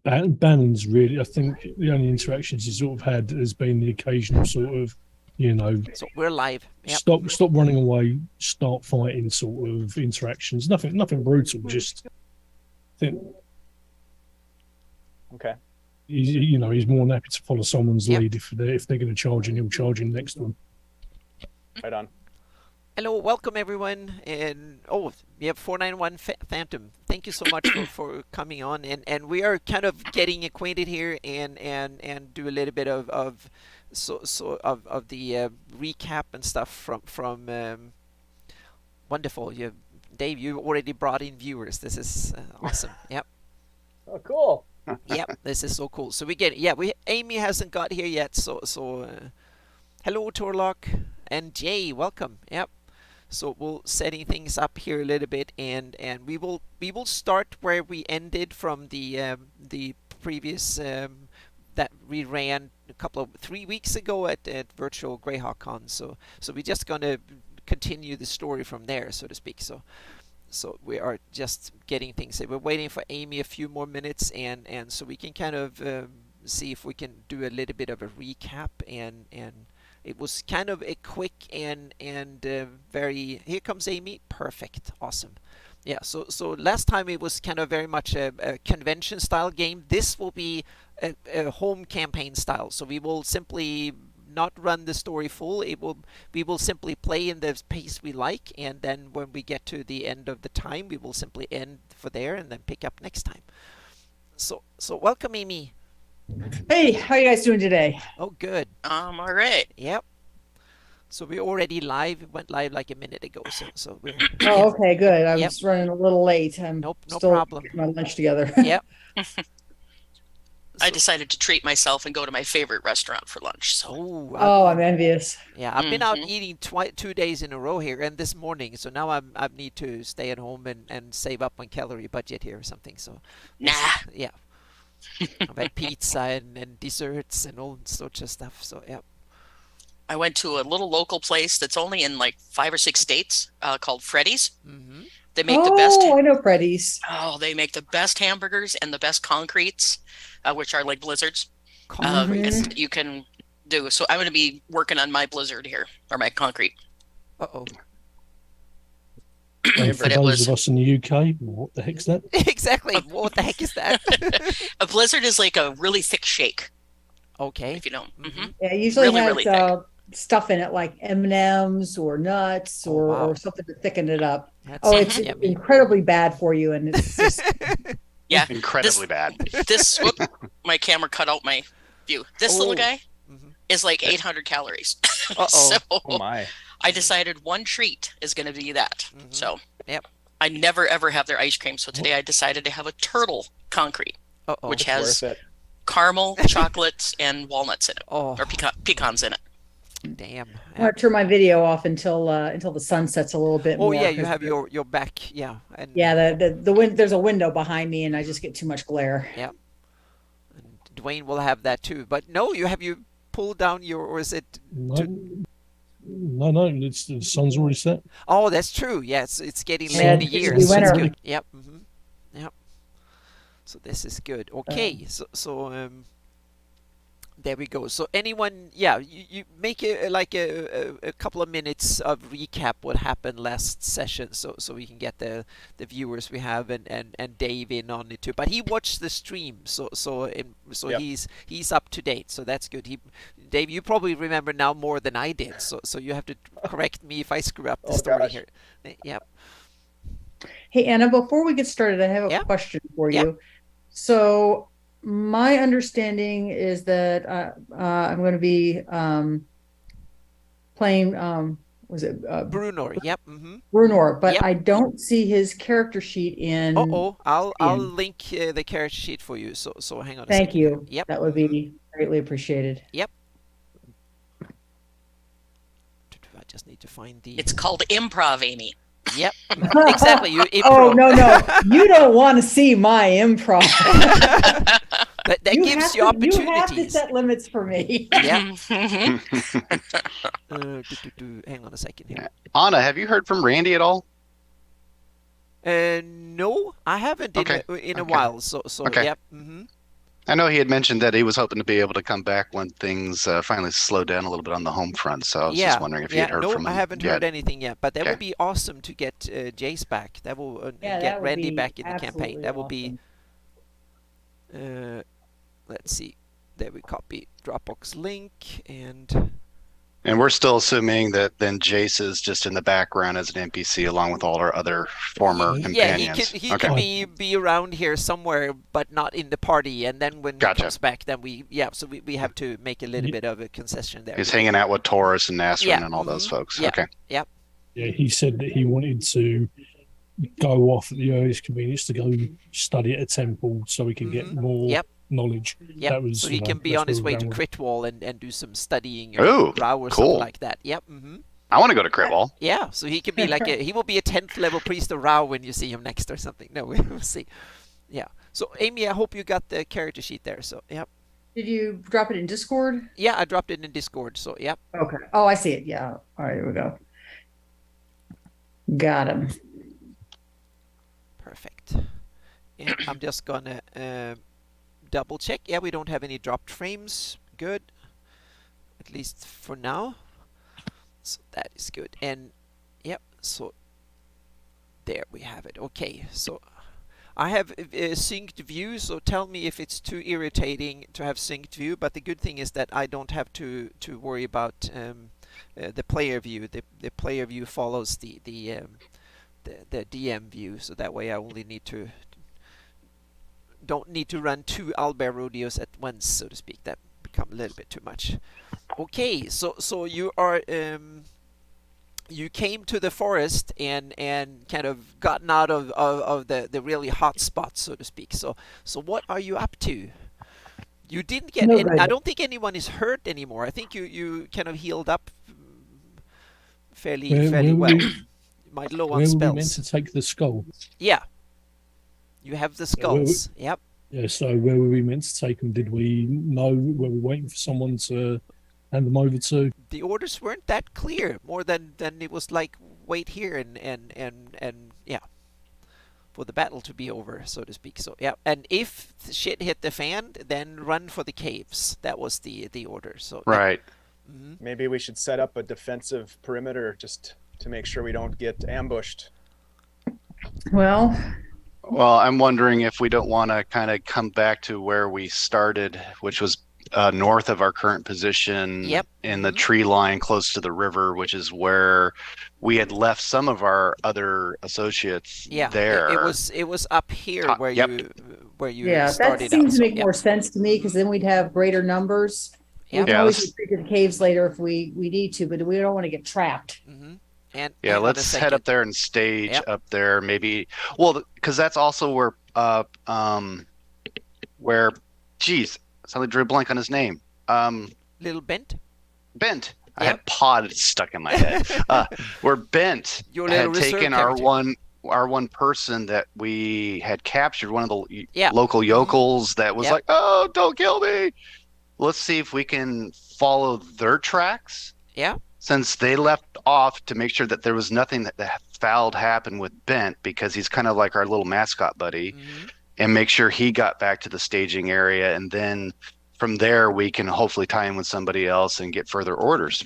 Bannon's really, I think the only interactions he's sort of had has been the occasional sort of, you know, So we're live. Yep. stop running away, start fighting sort of interactions. Nothing brutal. Just think Okay. he's more than happy to follow someone's Yep. lead if they're going to charge him, he'll charge him next one. Right on. Hello, welcome everyone, and we have 491 Phantom. Thank you so much for coming on, and we are kind of getting acquainted here, and do a little bit of the recap and stuff from wonderful. Dave, you already brought in viewers. This is awesome. Yep. Oh, cool. Yep, this is so cool. So Amy hasn't got here yet, so hello Torlock and Jay, welcome. Yep. So we'll setting things up here a little bit, and we will start where we ended from the previous that we ran a couple of 3 weeks ago at Virtual GreyhawkCon. So we're just gonna continue the story from there, so to speak. So we are just getting things. We're waiting for Amy a few more minutes, and so we can kind of see if we can do a little bit of a recap, and it was kind of a quick and very. Here comes Amy. Perfect. Awesome. Yeah. So last time it was kind of very much a convention style game. This will be a home campaign style. So we will simply not run the story full. We will simply play in the pace we like, and then when we get to the end of the time, we will simply end for there and then pick up next time. So welcome, Amy. Hey, how you guys doing today? Oh, good. All right. Yep. So we're already live. It went live like a minute ago. So we Oh, okay, good. I Yep. was running a little late. I'm no still problem. getting my lunch together. Yep. I decided to treat myself and go to my favorite restaurant for lunch. So Oh, Oh, I'm envious. yeah. I've been out Mhm. eating 2 days in a row here, and this morning. So now I need to stay at home and save up on calorie budget here or something. So Nah. yeah. I've had pizza and desserts and all sorts of stuff. So yeah. I went to a little local place that's only in like 5 or 6 states called Freddy's. Mm-hmm. They make the best. Oh, I know Freddy's. Oh, they make the best hamburgers and the best concretes, which are like blizzards. Concrete. And you can do. So I'm going to be working on my blizzard here, or my concrete. Uh-oh. And for But it those was of us in the UK, what the heck's that? Exactly. What the heck is that? a blizzard is like a really thick shake, Okay. if you don't. Mhm. Yeah, it usually Really, has really thick. stuff in it like M&Ms or nuts Oh, or, wow. or something to thicken it up. That's Oh, it's yummy. incredibly bad for you, and it's just Yeah. Incredibly bad. This whoop, my camera cut out my view. This little Oh. guy Mhm. is like 800 calories. Uh-oh. So Oh my. I decided one treat is going to be that. Mhm. So Yep. I never ever have their ice cream. So today I decided to have a turtle concrete, Uh-oh. which It's has worth it. caramel, chocolates, and walnuts in it, Oh, or pecans in it. damn. I want to turn my video off until the sun sets a little bit Oh more. yeah, you 'cause have your back. Yeah. And yeah, there's a window behind me, and I just get too much glare. and Dwayne will have that too. But no, you pulled down your, or is it? No, it's the sun's already set. Oh, that's true. Yes, it's getting late Yeah, in the it's year. the So it's winter. good. Yep. Yep. So this is good. Okay. So there we go. So anyone, yeah, you make a couple of minutes of recap what happened last session, so we can get the viewers we have and Dave in on it too. But he watched the stream, Yep. he's up to date. So that's good. Dave, you probably remember now more than I did. So you have to correct me if I screw up the Oh, story gosh. here. Yep. Hey, Anna, before we get started, I have a Yeah. question for Yeah. you. So, my understanding is that I'm going to be playing, was it Brunor. Yep. Mm-hmm. Brunor, but Yep. I don't see his character sheet in. I'll Steam. link the character sheet for you. So hang on a Thank second. you. Yep. That would be greatly appreciated. Yep. I just need to find the. It's called improv, Amy. Yep. Exactly. You Oh, improv. no. You don't want to see my improv. That You gives have you to- You have to opportunities. set limits for me. Yeah. Mhm. Hang on a second here. Anna, have you heard from Randy at all? No, I haven't Okay. in a Okay. while. So Okay. yep. Mm-hmm. I know he had mentioned that he was hoping to be able to come back when things finally slow down a little bit on the home front. So I was just wondering if you had heard no, from him. I haven't yet. heard anything yet. But that Okay. would be awesome to get Jace back. That will Yeah, get that would Randy be back in the campaign. absolutely That will be. awesome. Let's see. There we copy Dropbox link and. And we're still assuming that then Jace is just in the background as an NPC along with all our other former Yeah, companions. he Okay. can be around here somewhere, but not in the party. And then when he Gotcha. comes back, then so we have to make a little bit of a concession there. He's hanging out with Taurus and Nasrin Yeah, and all those folks. yeah. Okay. Yeah, he said that he wanted to go off at the earliest convenience to go study at a temple so he can get more Yep. knowledge. Yep. That was, So he you know, can be that's on his where way we're to going with Crit Wall and do some studying or Ooh, Rao or cool. something like that. Yep. I want to go to Crit Wall. Yeah. So he can be like he will be a 10th level priest of Rao when you see him next or something. No, we'll see. Yeah. So Amy, I hope you got the character sheet there. So yep. Did you drop it in Discord? Yeah, I dropped it in Discord. So yep. Okay. Oh, I see it. Yeah. All right, here we go. Got him. Perfect. And I'm just gonna double check. Yeah, we don't have any dropped frames. Good. At least for now. So that is good. And yep, so there we have it. Okay, so I have synced view, so tell me if it's too irritating to have synced view, but the good thing is that I don't have to worry about the player view. The player view follows the DM view, so that way I only don't need to run 2 Owlbear rodeos at once, so to speak. That become a little bit too much. Okay, so you are you came to the forest and kind of gotten out of the really hot spots, so to speak. So what are you up to? You didn't get No, I don't think anyone is hurt anymore. I think you kind of healed up fairly Where well. were Might low where on were we meant spells. to take the skull? Yeah. You have the skulls. Yep. Yeah, so where were we meant to take them? Did we know? Were we waiting for someone to hand them over to? The orders weren't that clear. More than it was like wait here and yeah, for the battle to be over, so to speak. So yeah, and if shit hit the fan, then run for the caves. That was the order. So Right. Yeah. Maybe we should set up a defensive perimeter just to make sure we don't get ambushed. Well, Well, I'm wondering if we don't want to kind of come back to where we started, which was north of our current position Yep. in the tree line close to the river, which is where we had left some of our other associates Yeah, there. it was up here Top- where yep. you yeah, started that seems out. to So, make yeah. more sense to me because then we'd have greater numbers. We Yep. can Yeah, always let's- retreat to the caves later if we need to, but we don't want to get trapped. And Yeah, hang on a let's head second. up there and stage Yep. up there. Maybe, well, because that's also where, geez, suddenly drew a blank on his name. Little Bent. Bent. I Yep. had Pod stuck in my head. Where Bent Your little had reserve taken character. our one person that we had captured, one of the Yeah. local yokels that was Yep. like, "Oh, don't kill me." Let's see if we can follow their tracks. Yeah. Since they left off to make sure that there was nothing that foul happened with Bent, because he's kind of like our little mascot buddy, and make sure he got back to the staging area, and then from there we can hopefully tie in with somebody else and get further orders.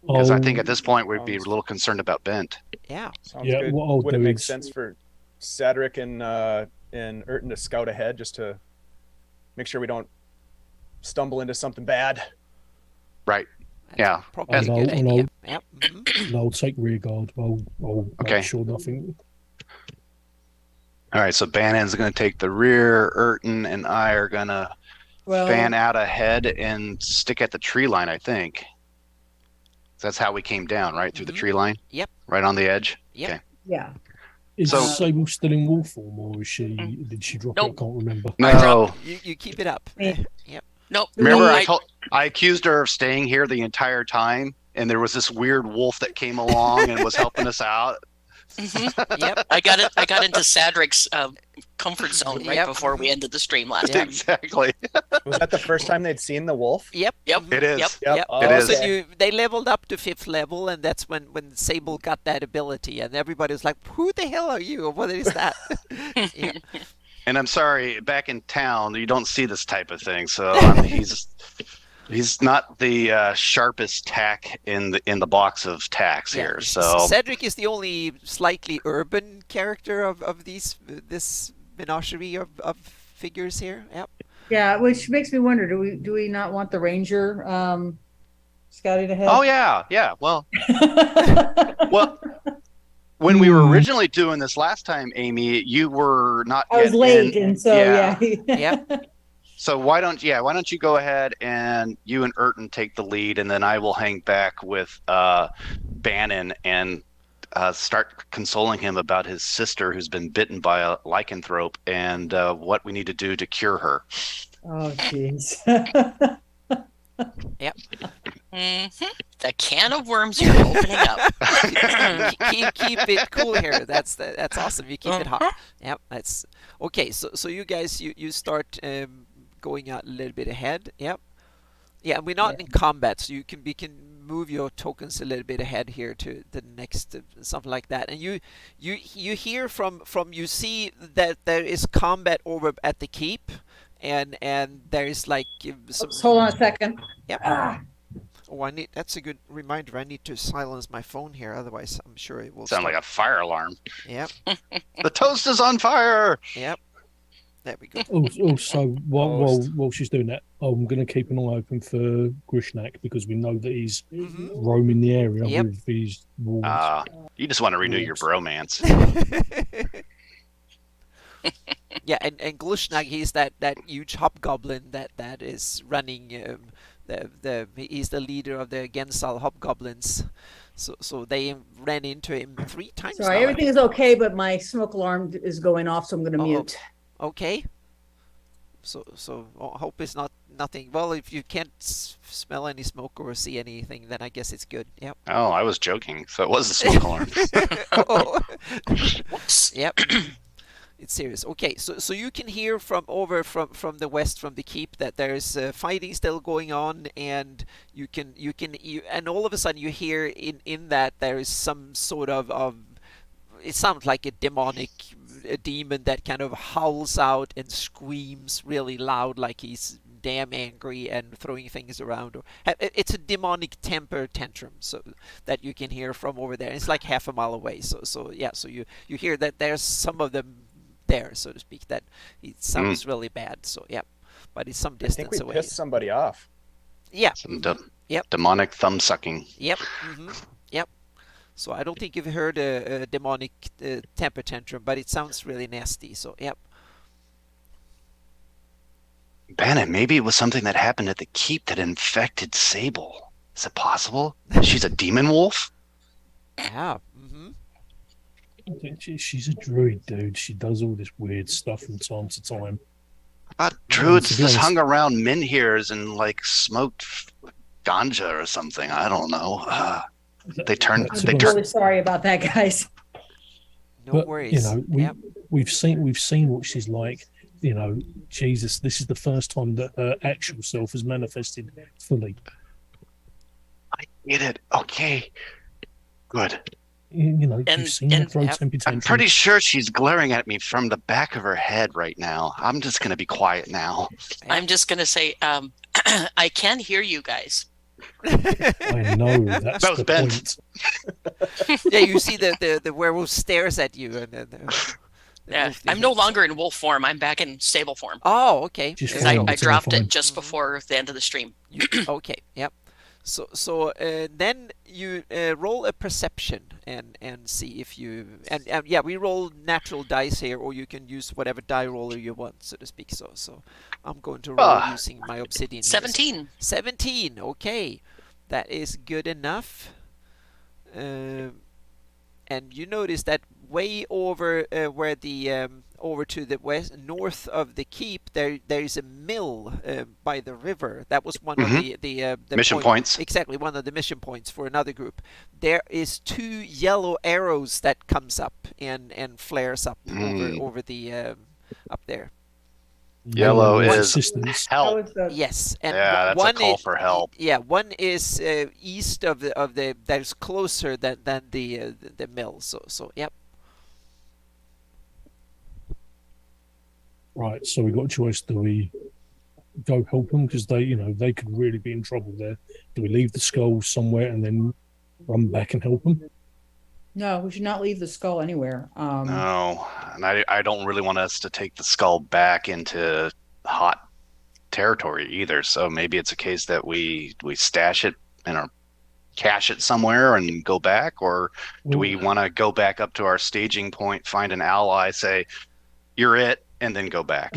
Because I think at this point we'd be a little concerned about Bent. Yeah. Sounds Yeah, good. what I'll Would it do make is- sense for Cedric and Urton to scout ahead just to make sure we don't stumble into something bad? Right. That's Yeah. Probably a And good I'll- and idea. Yep. And I'll take rear guard. I'll Okay. make sure nothing. All right, so Bannon's going to take the rear. Urton and I are going to Well, fan out ahead and stick at the tree line, I think. That's how we came down, right? Through the tree line? Yep. Right on the edge? Yep. Okay. yeah. Is So- Sable still in wolf form, or is she? Did she drop it? Nope. I can't remember. No. You keep it up. Yeah. Yep. Nope. Remember, I- I accused her of staying here the entire time, and there was this weird wolf that came along and was helping us out. Mhm. Yep. I got into Sadric's comfort zone right Yep. before we ended the stream last Yeah. time. Exactly. Was that the first time they'd seen the wolf? Yep. Yep. It is. Yep. Yep. Oh, It is. So they leveled up to 5th level, and that's when Sable got that ability, and everybody was like, "Who the hell are you? Or what is that?" Yeah. And I'm sorry, back in town, you don't see this type of thing. So he's not the sharpest tack in the box of tacks Yeah, here. So Cedric is the only slightly urban character of this menagerie of figures here. Yep. Yeah, which makes me wonder, do we not want the ranger scouting ahead? oh yeah. Well, when we were originally doing this last time, Amy, you were not I was yet late, in. and so Yeah. Yep. So why don't you go ahead and you and Urton take the lead, and then I will hang back with Bannon and start consoling him about his sister who's been bitten by a lycanthrope and what we need to do to cure her. Oh, jeez. The can of worms you're opening up. keep it cool here. That's awesome. You keep it hot. Yep. That's okay. So you guys you start going out a little bit ahead. Yep. Yeah, and we're not in combat, so we can move your tokens a little bit ahead here to the next something like that. And you hear from you see that there is combat over at the keep, and there is like some. Oops, hold on a second. Yep. Ah, Oh, that's a good reminder. I need to silence my phone here, otherwise I'm sure it will Sound like a fire alarm. Yep. The toast is on fire. Yep. There we go. Also, while she's doing that, I'm going to keep an eye open for Grishnak because we know that he's roaming the area Yep. with these wolves. You just want to renew your bromance. Yeah, and Glushnak, he's that huge hobgoblin that is running. He's the leader of the Gensal hobgoblins. So they ran into him 3 times. sorry, now. everything is okay, but my smoke alarm is going off, so I'm going to Oh. mute. Okay. So hope it's nothing. Well, if you can't smell any smoke or see anything, then I guess it's good. Yep. Oh, I was joking. So it was a smoke alarm. Oh. Whoops. Yep. It's serious. Okay, so you can hear from from the west, from the keep, that there's fighting still going on, and you and all of a sudden you hear in that there is some sort of it sounds like a demon that kind of howls out and screams really loud, like he's damn angry and throwing things around. It's a demonic temper tantrum, so that you can hear from over there. It's like half a mile away. So you hear that there's some of them there, so to speak, that it sounds really bad. So yeah, but it's some I think distance we away. pissed somebody off. Yeah. Some Yep. demonic thumb sucking. Yep. Yep. So I don't think you've heard a demonic temper tantrum, but it sounds really nasty. So yep. Bannon, maybe it was something that happened at the keep that infected Sable. Is it possible? She's a demon wolf? Yeah. She's a druid, dude. She does all this weird stuff from time to time. I thought druids to be just honest- hung around menhirs and like smoked ganja or something. I don't know. They turned. To They be I'm turned. really sorry about that, guys. No But, worries. You know, Yep. we've seen what she's like. You know, Jesus, this is the first time that her actual self has manifested fully. I get it. Okay. Good. You know, And- you've seen her and- throw Yep. temper I'm tantrums. pretty sure she's glaring at me from the back of her head right now. I'm just gonna be quiet now. I'm just gonna say, I can hear you guys. I know that's That was the bent. point. Yeah, you see the werewolf stares at you, and then the Yeah, wolf I'm no defends. longer in wolf form. I'm back in stable form. Oh, okay. Just Because fine, I it's all dropped fine. it just before the end of the stream. Okay. Yep. So then you roll a perception and see if you and yeah, we roll natural dice here, or you can use whatever die roller you want, so to speak. So I'm going to roll using my obsidian. here. 17. 17. Okay, that is good enough. And you notice that way over where the over to the west, north of the keep, there is a mill by the river. That was one of the Mission points. Exactly, one of the mission points for another group. There is 2 yellow arrows that comes up and flares up over the up there. Yellow With is assistance. That help. was the- Yes, and Yeah, that's a one call is, for help. Yeah, one is east of the that's closer than the mill. So yep. Right, so we got a choice. Do we go help them because they could really be in trouble there? Do we leave the skull somewhere and then run back and help them? No, we should not leave the skull anywhere. No, and I don't really want us to take the skull back into hot territory either. So maybe it's a case that we stash it and cache it somewhere and go back, or do we want to go back up to our staging point, find an ally, say, "You're it," and then go back?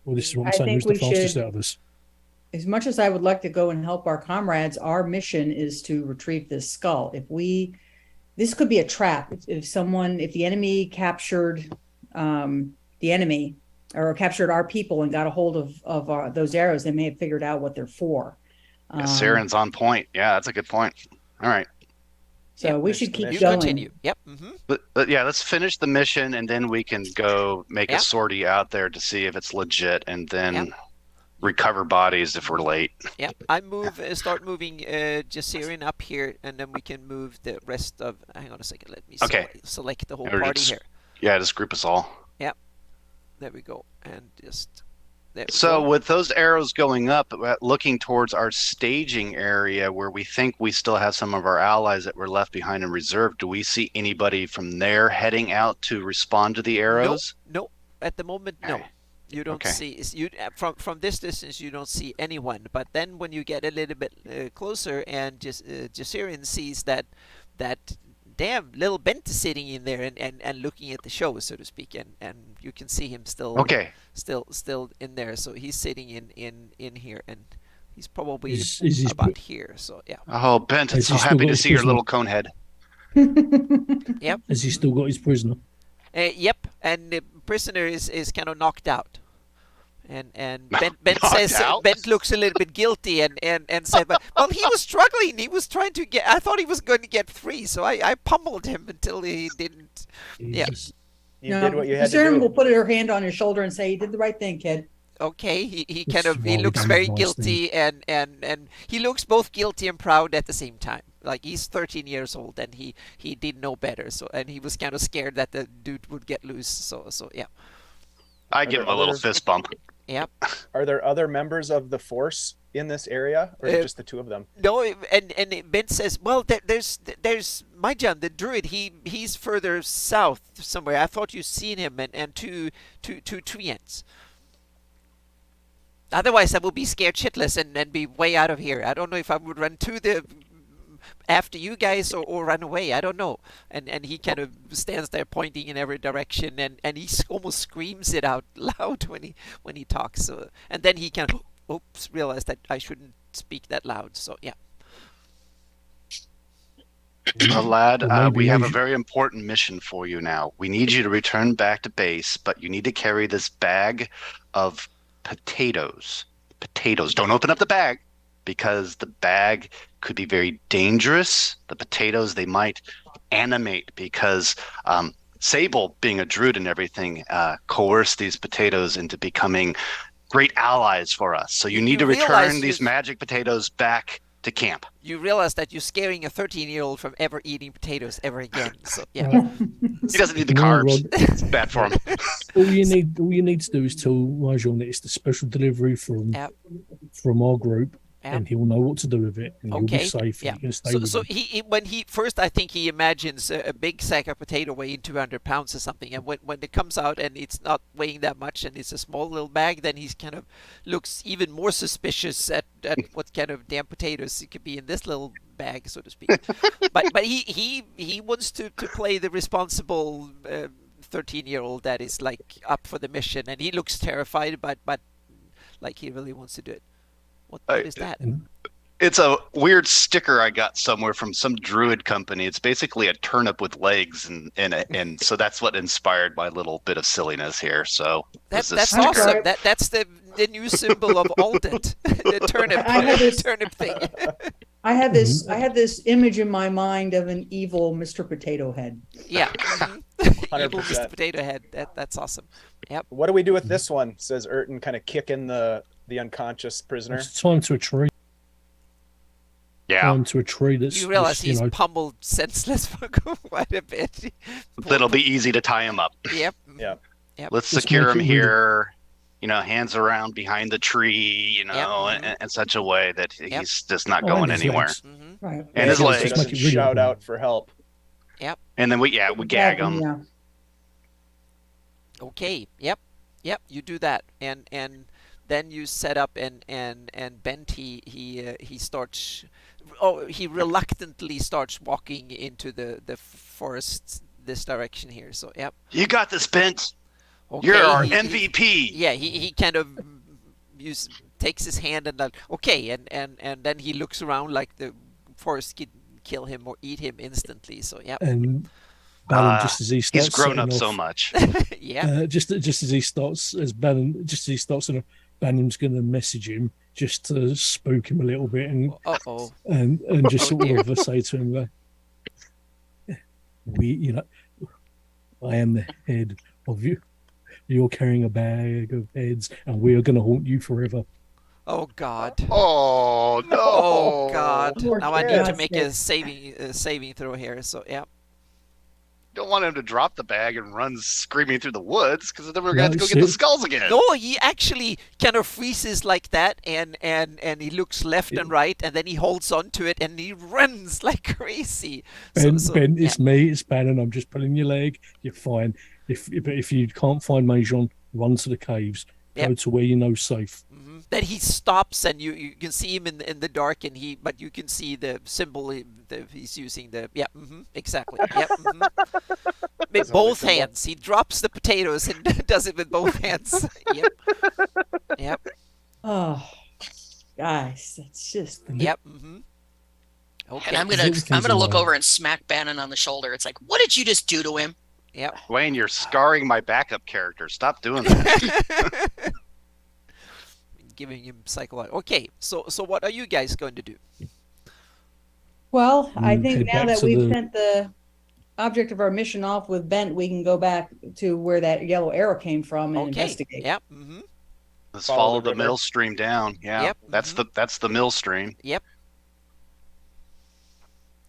Well, this is what I'm I saying. think Who's the we fastest should- out of us? As much as I would like to go and help our comrades, our mission is to retrieve this skull. This could be a trap. If the enemy captured the enemy or captured our people and got a hold of those arrows, they may have figured out what they're for. Saren's on point. Yeah, that's a good point. All right. So we finish should the keep mission. You going. continue. Yep. Mm-hmm. But yeah, let's finish the mission and then we can go make Yeah. a sortie out there to see if it's legit, and then Yeah. recover bodies if we're late. Yep. I start moving Jacirin up here, and then we can move the rest of. Hang on a second. Let me Okay. select the whole Or party just- here. Yeah, just group us all. There we go, and just. There we So go. with those arrows going up, looking towards our staging area where we think we still have some of our allies that were left behind in reserve, do we see anybody from there heading out to respond to the arrows? No, at the moment, no. Okay. You don't Okay. see from this distance. You don't see anyone. But then when you get a little bit closer, and Jacirin sees that damn little Bent is sitting in there and looking at the show, so to speak, and you can see him still still in there. So he's sitting in here, and he's probably Is his about here. So yeah. Oh, Bent, I'm Has so he still happy got to his see your prisoner? little cone head. Has he still got his prisoner? Yep, and the prisoner is kind of knocked out. And Bent Knocked says out? Bent looks a little bit guilty and said, but well, he was struggling. He was trying to get. I thought he was going to get free, so I pummeled him until he didn't. Yeah. Jesus. You did what you had to Sharon do. will put her hand on your shoulder and say, "You did the right thing, kid." Okay, he This kind is of why he we looks don't very have nice guilty and he looks both guilty and proud at the same time. Like he's 13 years old and he did know better. So and he was kind of scared that the dude would get loose. So yeah. I give him a little fist bump. Yep. Are there other members of the force in this area, or is it just the two of them? No, and Ben says, well, there's Myjan, the druid. He's further south somewhere. I thought you seen him and two treants. Otherwise, I would be scared shitless and be way out of here. I don't know if I would run to the after you guys or run away. I don't know. And he kind of stands there pointing in every direction and he almost screams it out loud when he talks. So, and then he kind of realized that I shouldn't speak that loud. So yeah. Lad, Or maybe we have we a should- very important mission for you now. We need you to return back to base, but you need to carry this bag of potatoes. Potatoes. Don't open up the bag because the bag could be very dangerous. The potatoes, they might animate because Sable, being a druid and everything, coerced these potatoes into becoming great allies for us. So you need to realize return these you- magic potatoes back to camp. You realize that you're scaring a 13-year-old from ever eating potatoes ever again. So yeah. He doesn't need the No, carbs. Rod. It's bad for him. All you need to do is tell Rajon that it's the special delivery from Yep. our group, Yep. and he'll know what to do with it, and you'll Okay, be safe. yeah. And you can stay So, with so him. he when he first, I think he imagines a big sack of potato weighing 200 pounds or something, and when it comes out and it's not weighing that much and it's a small little bag, then he's kind of looks even more suspicious at what kind of damn potatoes it could be in this little bag, so to speak. but he wants to play the responsible 13-year-old that is like up for the mission, and he looks terrified, but like he really wants to do it. What is that? It's a weird sticker I got somewhere from some druid company. It's basically a turnip with legs, and so that's what inspired my little bit of silliness here. So That's this awesome. sticker. That's the new symbol of Aldet, the turnip I had this- turnip thing. I had this image in my mind of an evil Mr. Potato Head. Yeah, evil 100%. Mr. Potato Head. That's awesome. Yep. What do we do with this one? Says Urton, kind of kicking the unconscious prisoner. It's time to a tree. Yeah, Time to a tree that's You realize you he's know, pummeled senseless for quite a bit. it'll be easy to tie him up. Yep. Yeah. Yep. Let's Just secure make him it really- here. Hands around behind the tree. In such a way that he's just not Oh, going and his anywhere. legs. Mm-hmm. Right. And his so legs. he Just make doesn't it really shout important. out for help. And then we gag Exactly, him. yeah. Okay. Yep. You do that, and then you set up and Bent he starts. Oh, he reluctantly starts walking into the forest this direction here. So yep. You got this, Bent. Okay. You're our he- MVP. Yeah, he kind of takes his hand and then okay, and then he looks around like the forest could kill him or eat him instantly. So yeah, And Bannon, just as he starts, He's grown up setting so off, much. yeah. just as he starts, Bannon's going to message him just to spook him a little bit Uh-oh. and just Oh, sort dear. of say to him, I am the head of you. You're carrying a bag of heads, and we are going to haunt you forever. Oh God. Oh no! Oh God. Poor Now I kid. need to God's make sake. a saving throw here. So yeah. Don't want him to drop the bag and run screaming through the woods because then we're No, gonna have to go get the see- skulls again. No, he actually kind of freezes like that, and he looks left and right, and then he holds on to it, and he runs like crazy. Ben, yeah. it's me, it's Bannon. I'm just pulling your leg. You're fine. If you can't find Majon, run to the caves. Go Yep. to where you know safe. Then he stops, and you can see him in the dark, but you can see the symbol he's using. Exactly. Yep. With That's both only symbol. hands, he drops the potatoes and does it with both hands. Yep. Yep. Oh, guys, that's just. Yep. Okay. And I'm Everything's gonna look alive. over and smack Bannon on the shoulder. It's like, what did you just do to him? Yep. Wayne, you're scarring my backup character. Stop doing that. Giving him psychological. Okay. So what are you guys going to do? Well, I Mm, think head now back that to we've the- sent the object of our mission off with Bent, we can go back to where that yellow arrow came from and Okay. investigate. Yep. Let's Follow follow the the river. mill stream down. Yeah, Yep. that's the mill stream.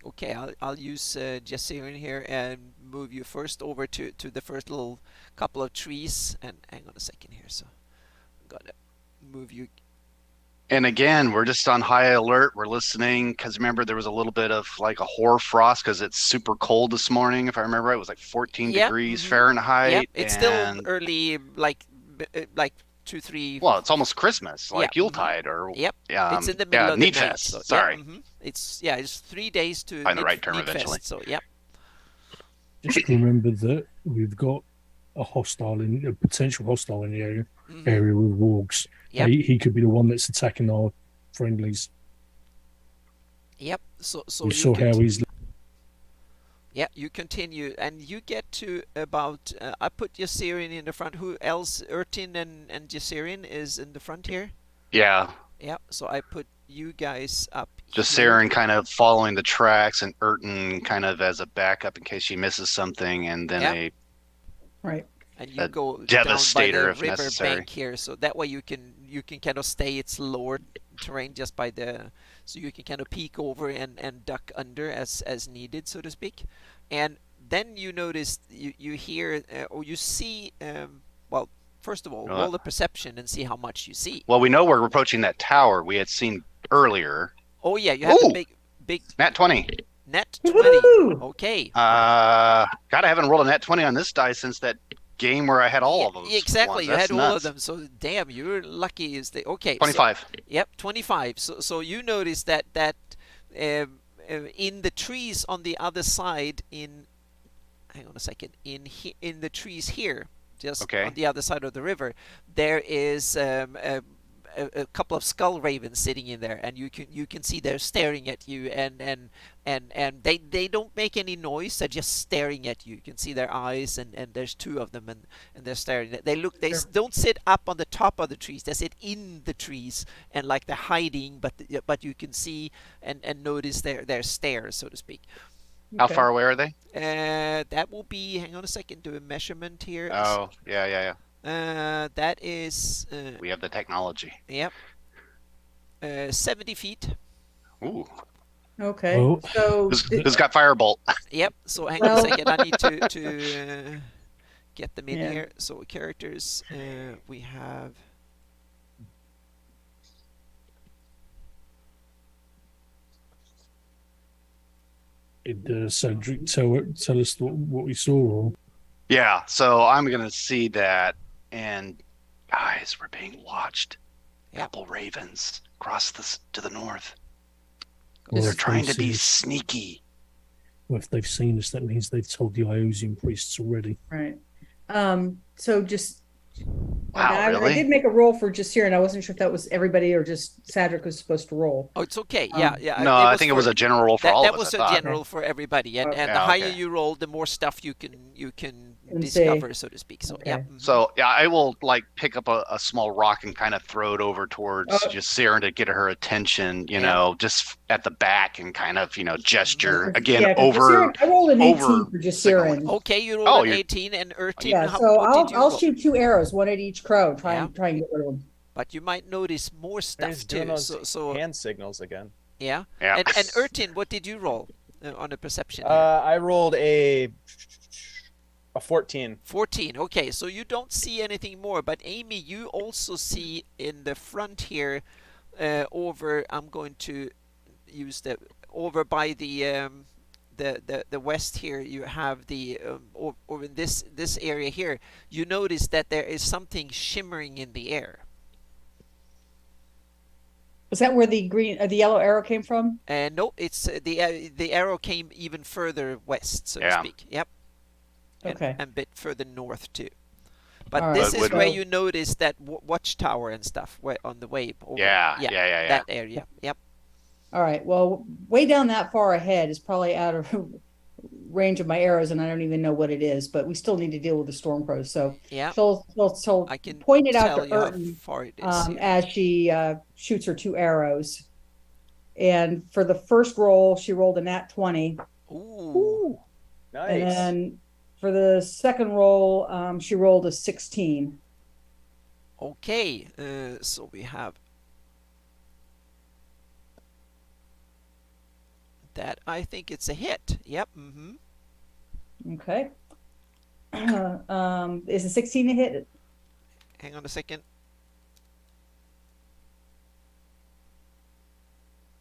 Okay, I'll use Jessirin here and move you first over to the first little couple of trees. And hang on a second here. So I'm gonna move you. And again, we're just on high alert. We're listening because remember there was a little bit of like a hoar frost because it's super cold this morning. If I remember right, it was like 14 Yep, degrees mhm. Fahrenheit. Yep, it's still and, early, like 2, 3. well, it's almost Christmas, like Yeah, mhm. Yuletide or Yep, it's in the yeah, middle of the Need night. Fest. So, Sorry. yeah, it's 3 days to Find the right term Need eventually. Fest, so yep. Just remember that we've got a potential hostile in the area Mhm. with wargs. Yep. He could be the one that's attacking our friendlies. Yep. So We you saw how he's. Yeah, you continue, and you get to about. I put Yassirin in the front. Who else? Ertin and Yassirin is in the front here. Yeah, Yeah, so I put you guys up. just here. Saren kind of following the tracks and Urton kind of as a backup in case she misses something, and then Yeah. Right. And you a go devastator down if by the river necessary. bank here, so that way you can kind of stay its lower terrain just by the, so you can kind of peek over and duck under as needed, so to speak. And then you notice you hear or you see. Well, first of all, roll the perception and see how much you see. Well, we know we're approaching that tower we had seen earlier. Oh yeah, you have Ooh. the big Nat 20. net 20. Woohoo! Okay. God, I haven't rolled a nat 20 on this die since that game where I had all of those. Exactly, ones. you That's had all of nuts. them. So damn, you're lucky. Is the okay? so- 25. Yep, 25. So you notice that in the trees on the other side, hang on a second, in the trees here, just Okay. on the other side of the river, there is a couple of skull ravens sitting in there, and you can see they're staring at you, and they don't make any noise. They're just staring at you. You can see their eyes, and there's 2 of them, and they're staring. They don't sit up on the top of the trees. They sit in the trees, and like they're hiding, but you can see and notice their stares, so to speak. How Okay. far away are they? That will be. Hang on a second. Do a measurement here. Oh, yeah. That is. We have the technology. Yep. 70 feet. Ooh. Okay. Oh. So Who's got firebolt? Yep. So hang on a Well- second. I need to get them in Yeah. here. So characters, we have. Did Cedric tell us what we saw? Or Yeah, so I'm gonna see that, and guys, we're being watched. Yeah. Apple ravens across to the north. or They're if trying they've to be seen us- sneaky. or if they've seen us, that means they've told the Iosian priests already. Right. So just Wow, I really? did make a roll for Jasir, and I wasn't sure if that was everybody or just Sadric was supposed to roll. Oh, it's okay. Yeah, Um, yeah. No, I think it was for- a general roll for all that of us. was I a thought. general for everybody, and Okay. the Yeah, higher okay. you roll, the more stuff you can Can see. discover, so to speak. So yeah. Okay. Mhm. So yeah, I will like pick up a small rock and kind of throw it over towards Oh. just Siren to get her attention, you Yeah. know, just at the back and kind of, gesture again Yeah, 'cause over. Jasir, I rolled an 18 over for Jasir. signaling. Okay, you rolled Oh, an you're- 18 and 13. Yeah, how, so what did you I'll roll? shoot 2 arrows, one at each crow, try Yeah. and get rid of them. But you might notice more There he's stuff doing too. those So hand signals again. yeah. Yeah. And Ertin, what did you roll on a perception? here? I rolled a 14. 14. Okay, so you don't see anything more, but Amy, you also see in the front here, over. I'm going to use over by the west here. You have the over in this area here. You notice that there is something shimmering in the air. Was that where the yellow arrow came from? No, it's the arrow came even further west, so to Yeah. speak. Yep. And, Okay. and a bit further north too. But All right. this But is would- where you notice that watchtower and stuff on the way over. Yeah. That area. Yep. All right. Well, way down that far ahead is probably out of range of my arrows, and I don't even know what it is. But we still need to deal with the storm crows. So Yeah. she'll I can point it out tell to you how Erton far it is. here. as she shoots her 2 arrows. And for the first roll, she rolled a nat 20, Ooh. Nice. and then for the second roll, she rolled a 16. Okay. So we have that. I think it's a hit. Yep. Mm-hmm. Okay. Is a 16 a hit? Hang on a second.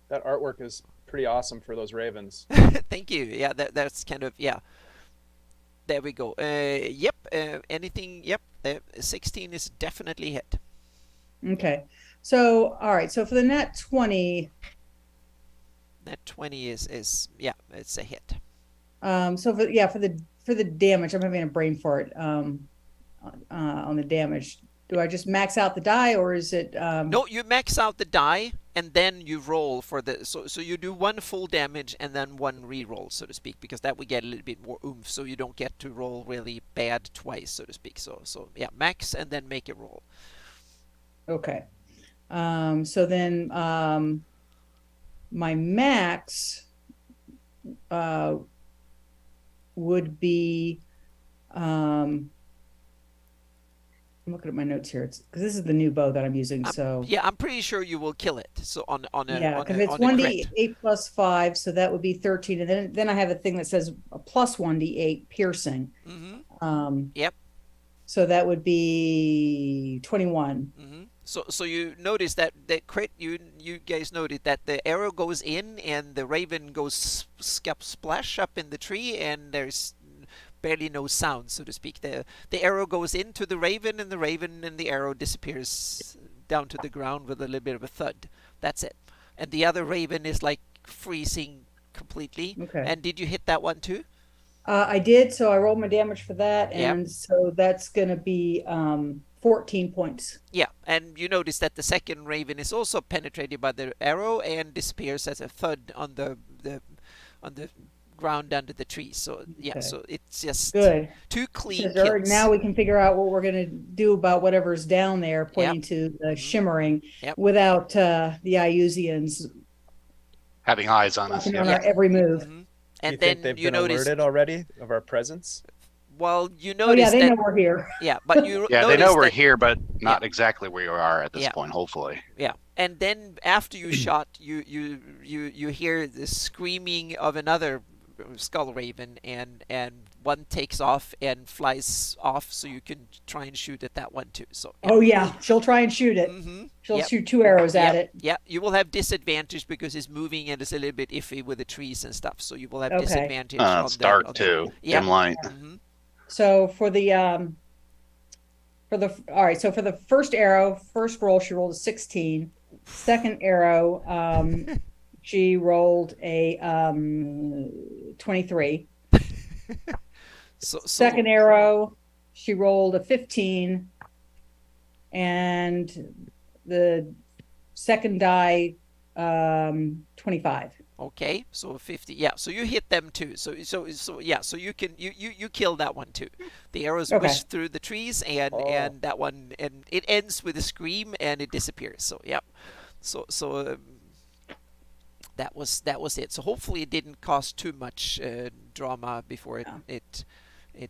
That artwork is pretty awesome for those ravens. Thank you. Yeah, that's kind of yeah. There we go. Yep. Anything? Yep. 16 is definitely hit. Okay. So, all right. So for the nat 20, That 20 is yeah, it's a hit. so for the damage, I'm having a brain fart on the damage. Do I just max out the die, or is it No, you max out the die and then you roll for the so you do 1 full damage and then 1 re-roll, so to speak, because that would get a little bit more oomph, so you don't get to roll really bad twice, so to speak. So yeah, max and then make it roll. okay? So then my max would be I'm looking at my notes here. It's because this is the new bow that I'm using. So Yeah, I'm pretty sure you will kill it. So on a yeah, on because a, it's on a crit. 1d8 plus 5, so that would be 13, and then I have a thing that says a plus 1d8 piercing. Mm-hmm. Yep. So that would be 21. Mm-hmm. So you notice that crit. You guys noted that the arrow goes in and the raven goes splash up in the tree, and there's barely no sound, so to speak. The arrow goes into the raven, and the arrow disappears down to the ground with a little bit of a thud. That's it. And the other raven is like freezing completely. Okay. And did you hit that one too? I did, so I rolled my damage for that, Yep. and so that's going to be 14 points. Yeah, and you notice that the second raven is also penetrated by the arrow and disappears as a thud on the ground under the tree. So yeah, Okay. so it's just Good. 2 clean Says, "Eric, kills. now we can figure out what we're going to do about whatever's down there, pointing to the shimmering, Yep. without the Iusians Having eyes on us. watching Yeah. on our every move. Mhm. Do And you then think they've you been notice, alerted already of our presence? well, you Oh notice yeah, they that, know we're here. yeah, but you Yeah, they notice know we're that, here, but not exactly where we are at this Yeah. point. Hopefully. yeah, and then after you shot, you hear the screaming of another skull raven, and one takes off and flies off, so you can try and shoot at that one too. So yeah. Oh yeah, she'll try and shoot it. Mm-hmm. She'll Yep. shoot 2 arrows at Yeah, it. yeah, you will have disadvantage because it's moving and it's a little bit iffy with the trees and stuff. So you will have Okay. disadvantage on It's the dark on too. Yeah. Dim light. hmm So for the all right, so for the first arrow, first roll, she rolled a 16. Second arrow, she rolled a 23. So Second arrow, she rolled a 15. And the second die, 25. okay, so 50. Yeah, so you hit them too. So yeah, so you can you kill that one too. The arrows Okay. whisk through the trees, and Oh. that one, and it ends with a scream and it disappears. So yeah, so that was it. So hopefully it didn't cause too much drama before it Yeah. it Yeah, they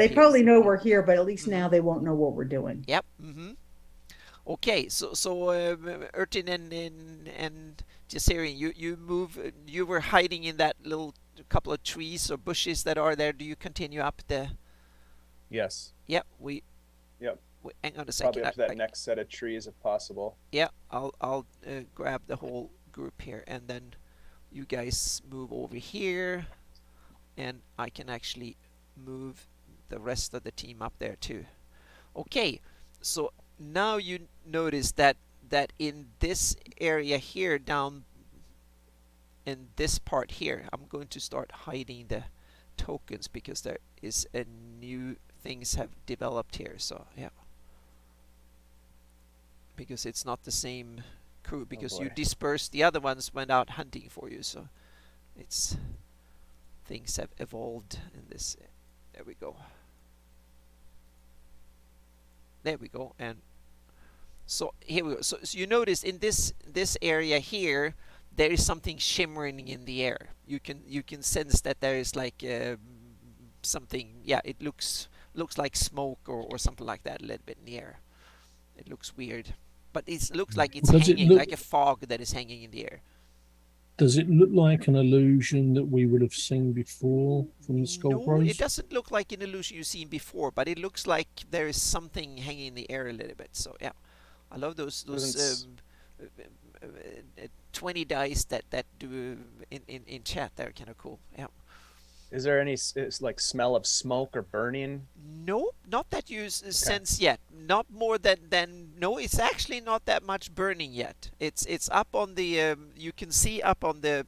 disappears. probably know we're here, but at least now they won't know what we're doing. Yep. Okay, so Ertin and Jasarian, you move. You were hiding in that little couple of trees or bushes that are there. Do you continue up the? Yes. Yep. Hang on a second. Probably up to that next set of trees if possible. Yeah, I'll grab the whole group here, and then you guys move over here, and I can actually move the rest of the team up there too. Okay, so now you notice that in this area here, down in this part here, I'm going to start hiding the tokens because there is a new things have developed here. So yeah, because it's not the same crew, because you boy. dispersed, the other ones went out hunting for you, so it's things have evolved in this. There we go. There we go. And so here we go. So you notice in this area here, there is something shimmering in the air. You can sense that there is like something. Yeah, it looks like smoke or something like that a little bit in the air. It looks weird, but it looks like it's Does it hanging look- like a fog that is hanging in the air. Does it look like an illusion that we would have seen before from the Skull No, Crows? it doesn't look like an illusion you've seen before, but it looks like there is something hanging in the air a little bit. So yeah, I love those Doesn't 20 dice that do in chat. They're kind of cool. Yeah. Is there any like smell of smoke or burning? No, not that you sense yet. Not more than no. It's actually not that much burning yet. It's up on the. You can see up on the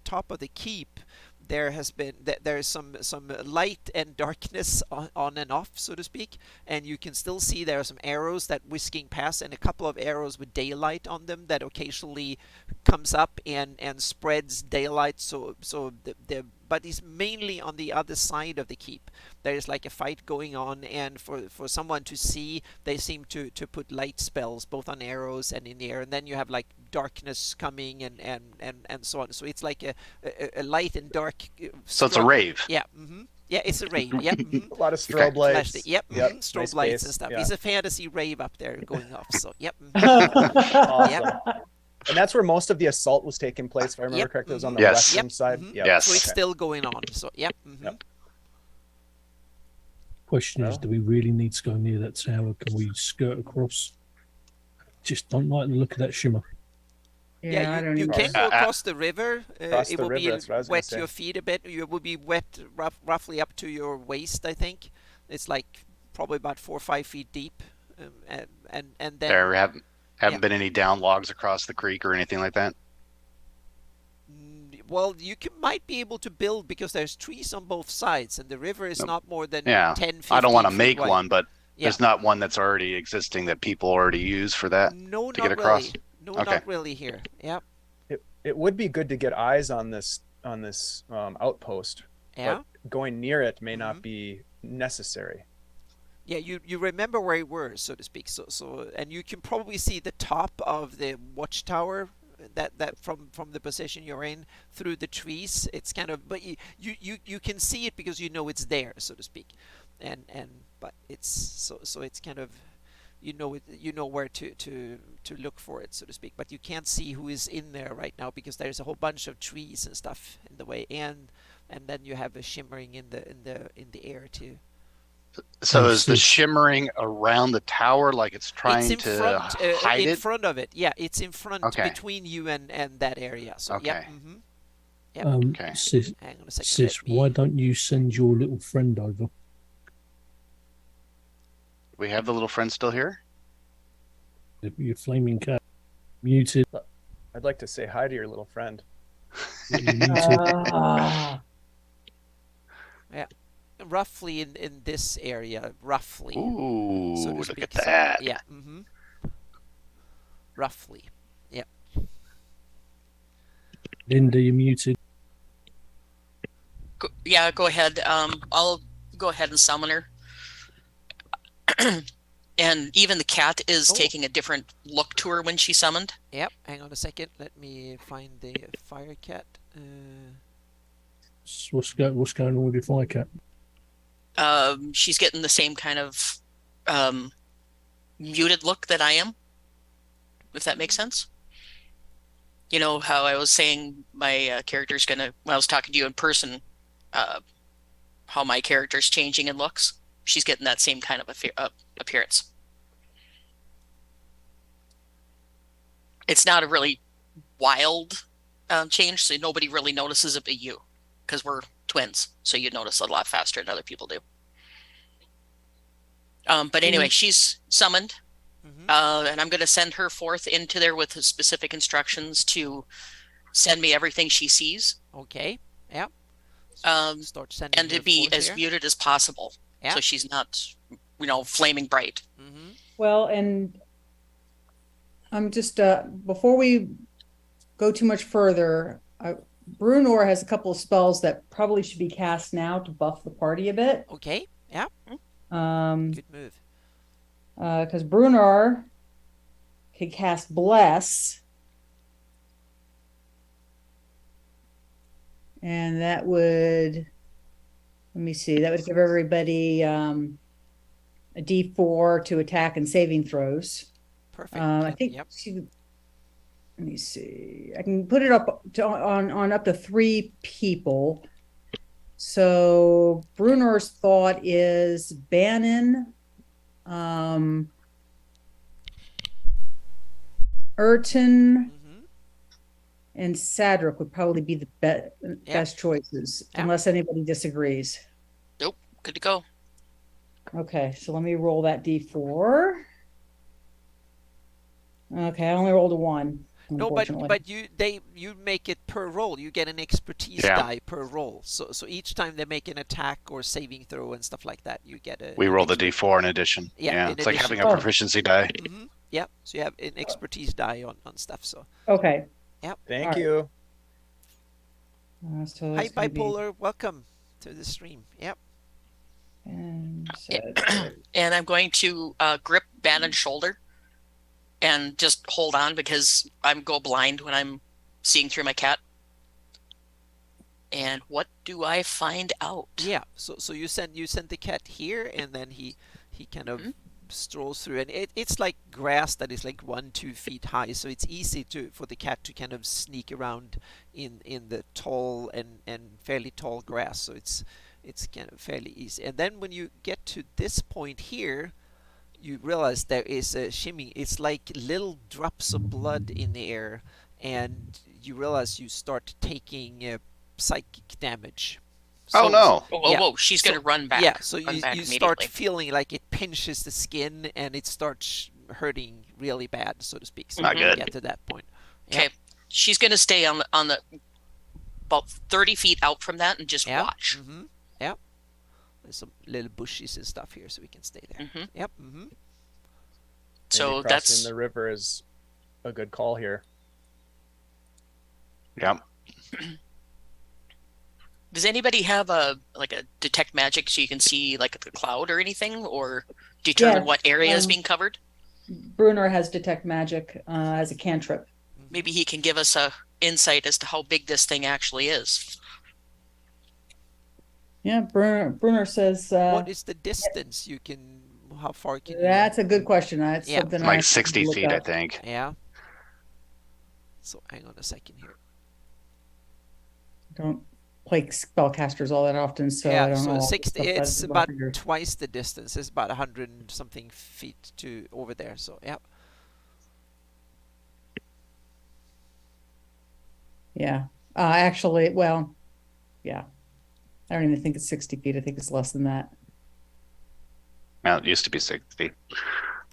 top of the keep. There has been there's some light and darkness on and off, so to speak, and you can still see there are some arrows that whisking past, and a couple of arrows with daylight on them that occasionally comes up and spreads daylight. So the but it's mainly on the other side of the keep. There is like a fight going on, and for someone to see, they seem to put light spells both on arrows and in the air, and then you have like darkness coming and so on. So it's like a light and dark. So it's a rave. Yeah. Yeah, it's a rave. Yep. A lot of strobe lights. Yep. Yep, Strobe nice lights bass, and stuff. yeah. It's a fantasy rave up there going off. So yep. Awesome. And that's where most of the assault was taking place, if I remember Yep, correctly. It was on the Yes. western Yep, side. mhm. Yep. Yes. So it's Okay. still going on. So yep. Yep. Question is, Well. do we really need to go near that tower? Can we skirt across? Just don't like the look of that shimmer. Yeah, I don't you even. can go Uh, across the river. Across It the will be river, that's what I was gonna wet say. your feet a bit. You will be wet roughly up to your waist, I think. It's like probably about 4 or 5 feet deep, and then There haven't Yeah. been any down logs across the creek or anything like that. well, you might be able to build because there's trees on both sides, and the river is Nope. not more than Yeah. 10, 15 I don't want to feet make wide. one, but Yeah. there's not one that's already existing that people already use for that. No, to not get across? really. No, Okay. not really here. Yeah, It would be good to get eyes on this outpost. yeah. But going near it may Mhm. not be necessary. Yeah, you remember where you were, so to speak. So and you can probably see the top of the watchtower that from the position you're in through the trees. It's kind of, but you can see it because you know it's there, so to speak. And but it's so it's kind of, you know where to look for it, so to speak. But you can't see who is in there right now because there's a whole bunch of trees and stuff in the way, and and then you have a shimmering in the air too. So Oh, is the sis. shimmering around the tower like it's trying It's in to front, hide in it? front of it. Yeah, it's in front Okay. between you and that area. So yeah. Okay. Yep. Okay. Sis, Hang on a second. sis, let me- why don't you send your little friend over? We have the little friend still here? Your flaming cat muted. I'd like to say hi to your little friend. Muted. Ah, roughly in this area, roughly. Ooh, so to look speak. at So, that. yeah. Roughly. Linda, you're muted. Yeah, go ahead. I'll go ahead and summon her. And even the cat is Oh. taking a different look to her when she's summoned. Yep. Hang on a second. Let me find the fire cat. What's going on with your fire cat? She's getting the same kind of muted look that I am, if that makes sense. You know how I was saying my character's gonna, when I was talking to you in person, how my character's changing in looks. She's getting that same kind of appearance. It's not a really wild change, so nobody really notices it but you, because we're twins, so you notice a lot faster than other people do. But anyway, she's summoned, and I'm going to send her forth into there with specific instructions to send me everything she sees. Okay. Yep. Start sending And to her be forth as here. muted as possible, Yeah. so she's not, flaming bright. well, and I'm just before we go too much further, Brunor has a couple of spells that probably should be cast now to buff the party a bit. Okay. Yeah. Because Good move. Brunor can cast Bless. And that would, let me see, that would give everybody a D4 to attack and saving throws. Perfect. I Yep, think Yep. let me see. I can put it up to on up to 3 people. So Brunor's thought is Bannon, Urton, and Sadric would probably be the best choices, Yeah. unless anybody disagrees. Nope, good to go. Okay, so let me roll that D4. Okay, I only rolled a 1. No, Unfortunately. but you make it per roll. You get an expertise Yeah. die per roll. So each time they make an attack or saving throw and stuff like that, you get a. We an roll the exper- D4 in addition. Yeah, in it's like addition. having a Oh. proficiency die. Yeah, so you have an expertise die on stuff. So Okay. Thank All right. you. So hi that's gonna be- bipolar, welcome to the stream. Yep. And And I'm going to grip Bannon's shoulder and just hold on, because I'm go blind when I'm seeing through my cat. And what do I find out? Yeah. So you send the cat here, and then he kind of strolls through, and it's like grass that is like 1-2 feet high, so it's easy for the cat to kind of sneak around in the tall and fairly tall grass. So it's kind of fairly easy. And then when you get to this point here, you realize there is a shimmy. It's like little drops of blood in the air, and you realize you start taking psychic damage. Oh no! Whoa, yeah. whoa, she's going to run back. Yeah, so Run you back start immediately. feeling like it pinches the skin and it starts hurting really bad, so to speak. So Not you good. get to that point. Okay, she's going to stay on the about 30 feet out from that and just Yeah. watch. Yep. There's some little bushes and stuff here, so we can stay there. Yep. So Maybe that's crossing the river is a good call here. Yeah. Does anybody have a detect magic so you can see like the cloud or anything, or determine Yeah, what area is being covered? Brunor has detect magic as a cantrip. Maybe he can give us a insight as to how big this thing actually is. Yeah, Brunor says What is the distance you can? How far can you? that's a good question. That's Yeah. something I Like have to 60 look feet, I up. think. Yeah. So hang on a second here. Don't play spellcasters all that often, so I Yeah, don't so know. 60, Stuff it's that- about twice the distance. It's about 100 and something feet to over there. So yeah. Yeah. Actually, well, yeah. I don't even think it's 60 feet. I think it's less than that. Now, it used to be 60.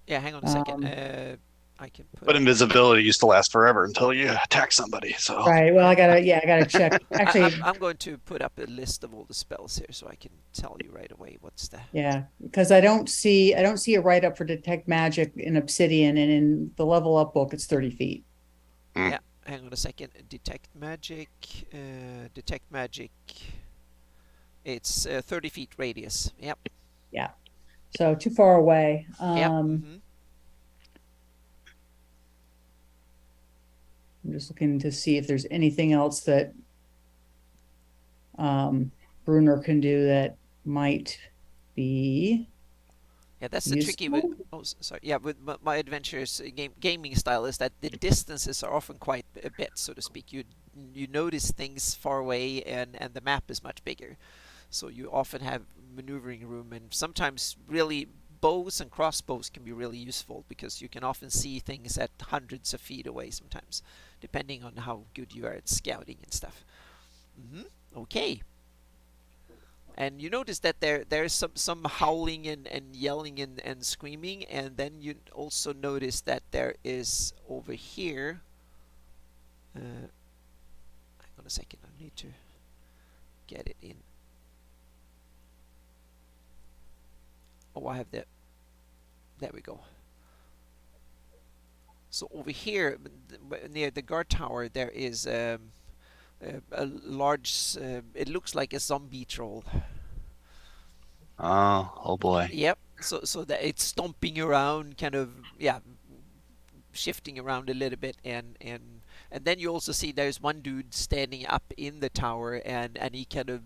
Yeah, hang on a second. Um, I can put But up- invisibility used to last forever until you attack somebody. So Right. Well, I gotta check. Actually, I'm going to put up a list of all the spells here so I can tell you right away what's the. yeah, because I don't see a write up for detect magic in Obsidian, and in the level up book, it's 30 feet. Yeah, hang on a second. Detect magic. It's 30 feet radius. Yep. So too far away. Yep. Mhm. I'm just looking to see if there's anything else that Bruner can do that might be Yeah, that's the tricky with. useful. Oh, sorry. Yeah, with my adventures gaming style is that the distances are often quite a bit, so to speak. You notice things far away, and the map is much bigger, so you often have maneuvering room, and sometimes really bows and crossbows can be really useful because you can often see things at hundreds of feet away sometimes, depending on how good you are at scouting and stuff. Okay. And you notice that there's some howling and yelling and screaming, and then you also notice that there is over here. Hang on a second, I need to get it in. Oh, I have that. There we go. So over here, near the guard tower, there is a large. It looks like a zombie troll. oh boy. Yep. So that it's stomping around, kind of, yeah, shifting around a little bit, and then you also see there's one dude standing up in the tower, and he kind of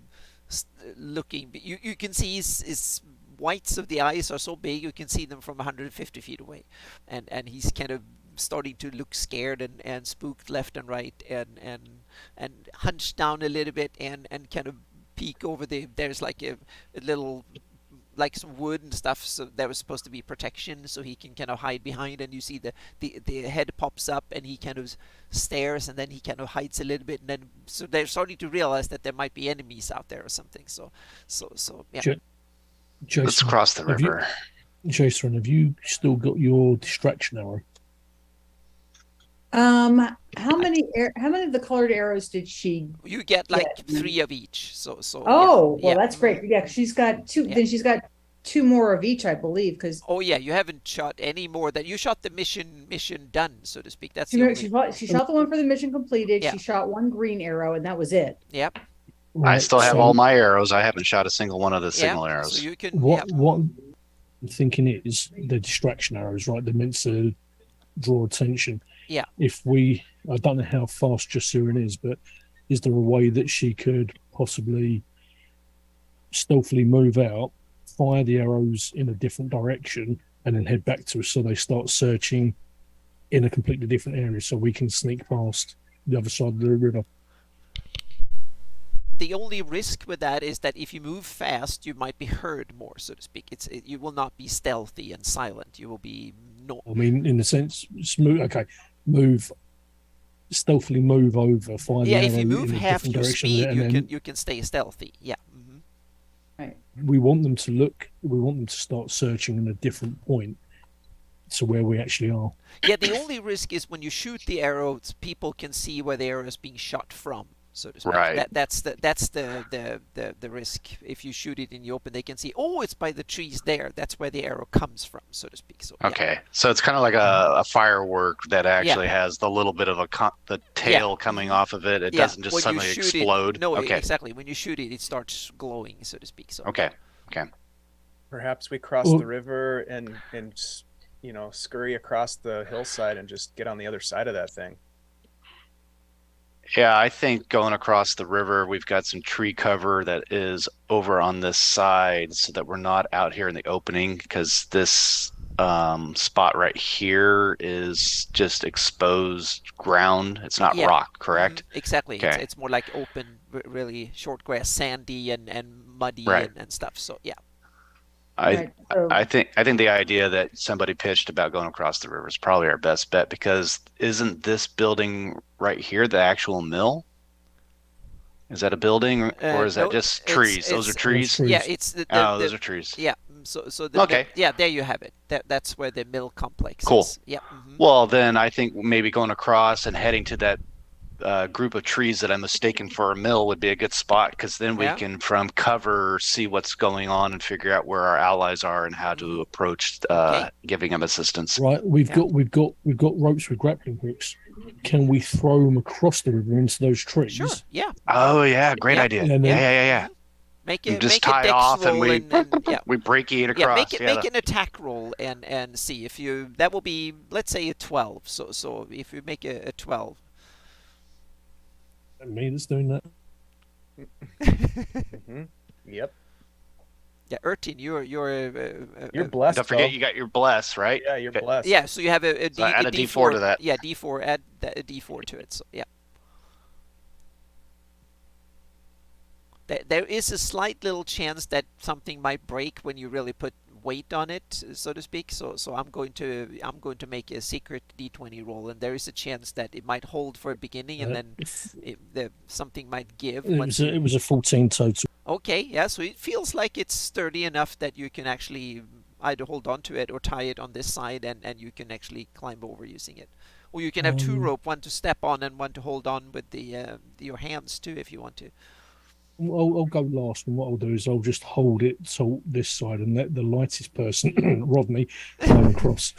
looking. You can see his whites of the eyes are so big you can see them from 150 feet away, and he's kind of starting to look scared and spooked left and right, and hunched down a little bit, and kind of peek over there's like a little, like some wood and stuff, so there was supposed to be protection, so he can kind of hide behind, and you see the head pops up, and he kind of stares, and then he kind of hides a little bit, and then so they're starting to realize that there might be enemies out there or something. So yeah. Jason, Let's cross the have you- river. Jason, have you still got your distraction arrow? How many of the colored arrows did she? You get like Yeah. 3 of each. So Oh, yeah, well, yeah. that's great. Yeah, she's got two. Yeah. Then she's got 2 more of each, I believe, because Oh yeah, you haven't shot any more than you shot the mission done, so to speak. That's she, the only. she shot the one for the mission completed. Yeah. She shot 1 green arrow, and that was it. Yep. I still have so all my arrows. I haven't shot a single one of the Yeah. signal So arrows. you can. What Yeah. what I'm thinking is the distraction arrows, right? They're meant to draw attention. Yeah. I don't know how fast Jasurin is, but is there a way that she could possibly stealthily move out, fire the arrows in a different direction, and then head back to us so they start searching in a completely different area so we can sneak past the other side of the river? The only risk with that is that if you move fast, you might be heard more, so to speak. You will not be stealthy and silent. You will be I mean, in the sense, stealthily move over, fire Yeah, the if you arrow move in a half different your direction, speed, and then you can stay stealthy. Yeah. we want them to look. We want them to start searching in a different point to where we actually are. Yeah, the only risk is when you shoot the arrows, people can see where the arrow is being shot from, so to speak. Right. That's the risk. If you shoot it in the open, they can see, oh, it's by the trees there. That's where the arrow comes from, so to speak. So yeah. Okay, so it's kind of like a firework that actually has the little bit of the tail coming off of it. It doesn't just when you suddenly shoot explode. It, no, okay. exactly. When you shoot it, it starts glowing, so to speak. So Okay. Perhaps we cross Well- the river and scurry across the hillside and just get on the other side of that thing. Yeah, I think going across the river, we've got some tree cover that is over on this side so that we're not out here in the opening because this spot right here is just exposed ground. It's not Yeah. rock, correct? Exactly. Okay. It's more like open, really short grass, sandy and muddy Right. and stuff. So yeah. I Right, so- I think the idea that somebody pitched about going across the river is probably our best bet, because isn't this building right here the actual mill? Is that a building, or is that No, just it's- trees? Those are it's- trees. trees. Yeah, it's the Oh, those are trees. yeah. So the Okay. yeah, there you have it. That's where the mill complex Cool. is. Yeah. Well, then I think maybe going across and heading to that group of trees that I'm mistaken for a mill would be a good spot, because then we Yeah. can, from cover, see what's going on and figure out where our allies are and how to approach Okay. giving them assistance. Right, we've Yeah. got ropes with grappling hooks. Can we throw them across the river into those trees? Sure. Yeah. Oh yeah, great Yeah. idea. And then- Yeah. Make You a just make tie a dex off and roll we and yeah. we break it across. Yeah, make an attack roll and see if you that will be, let's say, a 12. So if you make a 12. And me that's doing that. Yep. Yeah, Ertin, you're You're blessed. Don't forget though. you got your bless, right? Yeah, you're Okay. blessed. yeah. So you have a So add a D4 to that. Yeah, D4. Add a D4 to it. So yeah. There is a slight little chance that something might break when you really put weight on it, so to speak. So I'm going to make a secret D20 roll, and there is a chance that it might hold for a beginning, and then something might give. It was a 14 total. Okay, yeah. So it feels like it's sturdy enough that you can actually either hold on to it or tie it on this side, and you can actually climb over using it. Or you can have two rope, one to step on and one to hold on with your hands too, if you want to. I'll go last, and what I'll do is I'll just hold it to this side and let the lightest person, Rodney, climb across.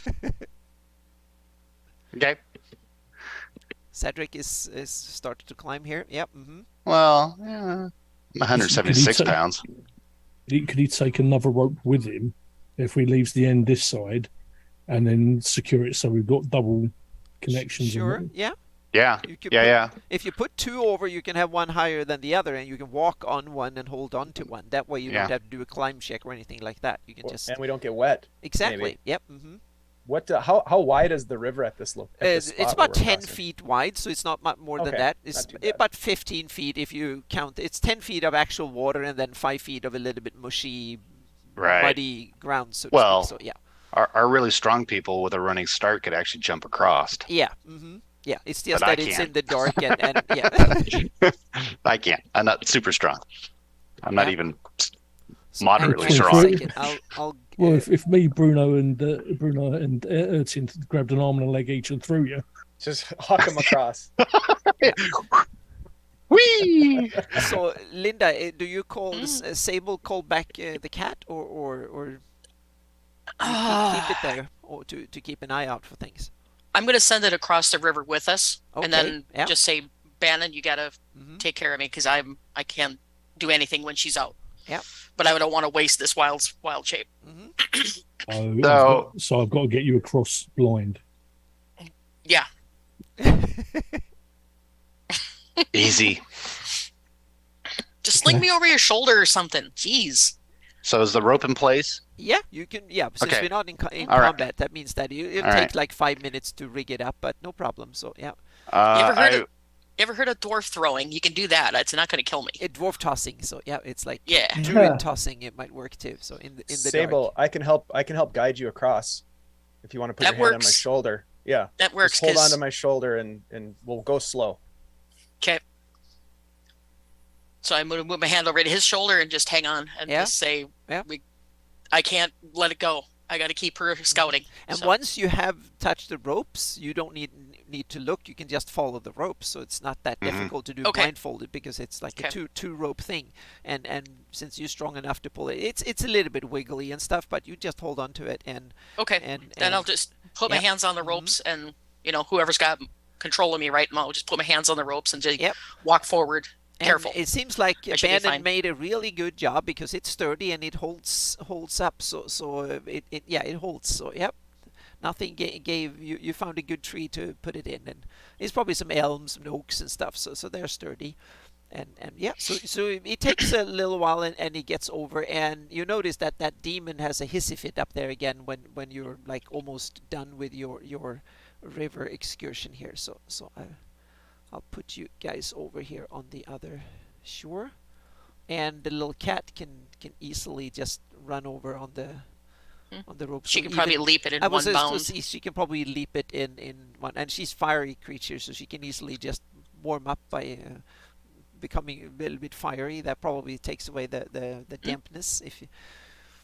Okay. Cedric is started to climb here. Yep. Well, yeah, I'm 176 Could he pounds. Could he take another rope with him if we leaves the end this side, and then secure it so we've got double connections? Sure. And Yeah. Yeah. You could Yeah. If you put two over, you can have one higher than the other, and you can walk on one and hold on to one. That way, you Yeah. don't have to do a climb check or anything like that. You can just And we don't get wet. exactly. maybe. Yep. What? How wide is the river at this location? It's about 10 feet wide, so it's not much more than Okay, that. not It's too bad. about 15 feet if you count. It's 10 feet of actual water and then 5 feet of a little bit mushy, Right. muddy ground. So to Well, speak. So yeah, Our really strong people with a running start could actually jump across. yeah, yeah. It's just But I that it's can't. in the dark and yeah. I can't. I'm not super strong. I'm not Yeah. even So moderately hang on a strong. second, I'll well, if me, Bruno, and Ertin grabbed an arm and a leg each and threw you, Just huck them across. Whee! So, Linda, do you call Mm. Sable call back the cat, or you keep it there, or to keep an eye out for things? I'm going to send it across the river with us, Okay, and then yeah. just say, Bannon, you got to Mhm. take care of me because I can't do anything when she's out. Yeah. But I don't want to waste this wild shape. so I've got to get you across blind. Yeah. Easy. Just sling me over your shoulder or something. Jeez. So is the rope in place? Yeah, you can. Yeah, since Okay. we're not in All right. combat, that means that it'll All take right. like 5 minutes to rig it up, but no problem. So yeah, You ever heard of dwarf throwing? You can do that. It's not going to kill me. dwarf tossing. So yeah, it's like Yeah. druid tossing. It might work too. So in the Sable, dark. I can help guide you across. If you want to put That your hand on my works. shoulder. Yeah. That works. Just hold on 'Cause- to my shoulder and we'll go slow. Okay. So I'm going to move my hand over to his shoulder and just hang on and Yeah. just say, Yeah. I can't let it go. I got to keep her scouting. And So- once you have touched the ropes, you don't need to look. You can just follow the ropes. So it's not that difficult to do Okay. blindfolded because it's like a Okay. two rope thing. And since you're strong enough to pull it, it's a little bit wiggly and stuff, but you just hold on to it and Okay. and Then I'll just put my Yep. hands on the ropes and, whoever's got control of me right now, I'll just put my hands on the ropes and just Yep. walk forward. And Careful. it seems like I should be Bannon fine. made a really good job because it's sturdy and it holds up. So it holds. So yep, nothing gave you. You found a good tree to put it in, and it's probably some elms and oaks and stuff. So they're sturdy. and yeah, so it takes a little while, and he gets over, and you notice that that demon has a hissy fit up there again when you're like almost done with your river excursion here. So I'll put you guys over here on the other shore, and the little cat can easily just run over on the rope. She So can probably even- leap it in I was one just to bound. see she can probably leap it in one, and she's fiery creature, so she can easily just warm up by becoming a little bit fiery. That probably takes away the dampness.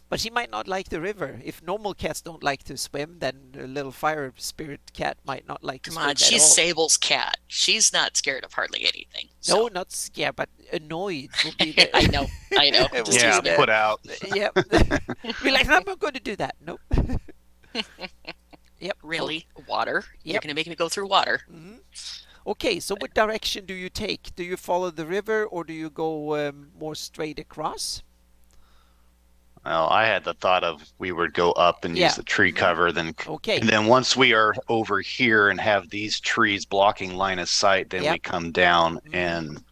But she might not like the river. If normal cats don't like to swim, then a little fire spirit cat might not like to Come swim on, at she's all. Sable's cat. She's not scared of hardly anything. No, So. not scared, but annoyed will be the I know. It Just will Yeah, be teasing her. put out. Yep. Be like, I'm not going to do that. Nope. Yep. Really? Water? You're Yep. going to make me go through water. Hmm. Okay, so what direction do you take? Do you follow the river, or do you go more straight across? Well, I had the thought of we would go up and Yeah. use the tree cover, then Okay. and then once we are over here and have these trees blocking line of sight, then Yep. we come down Mhm. and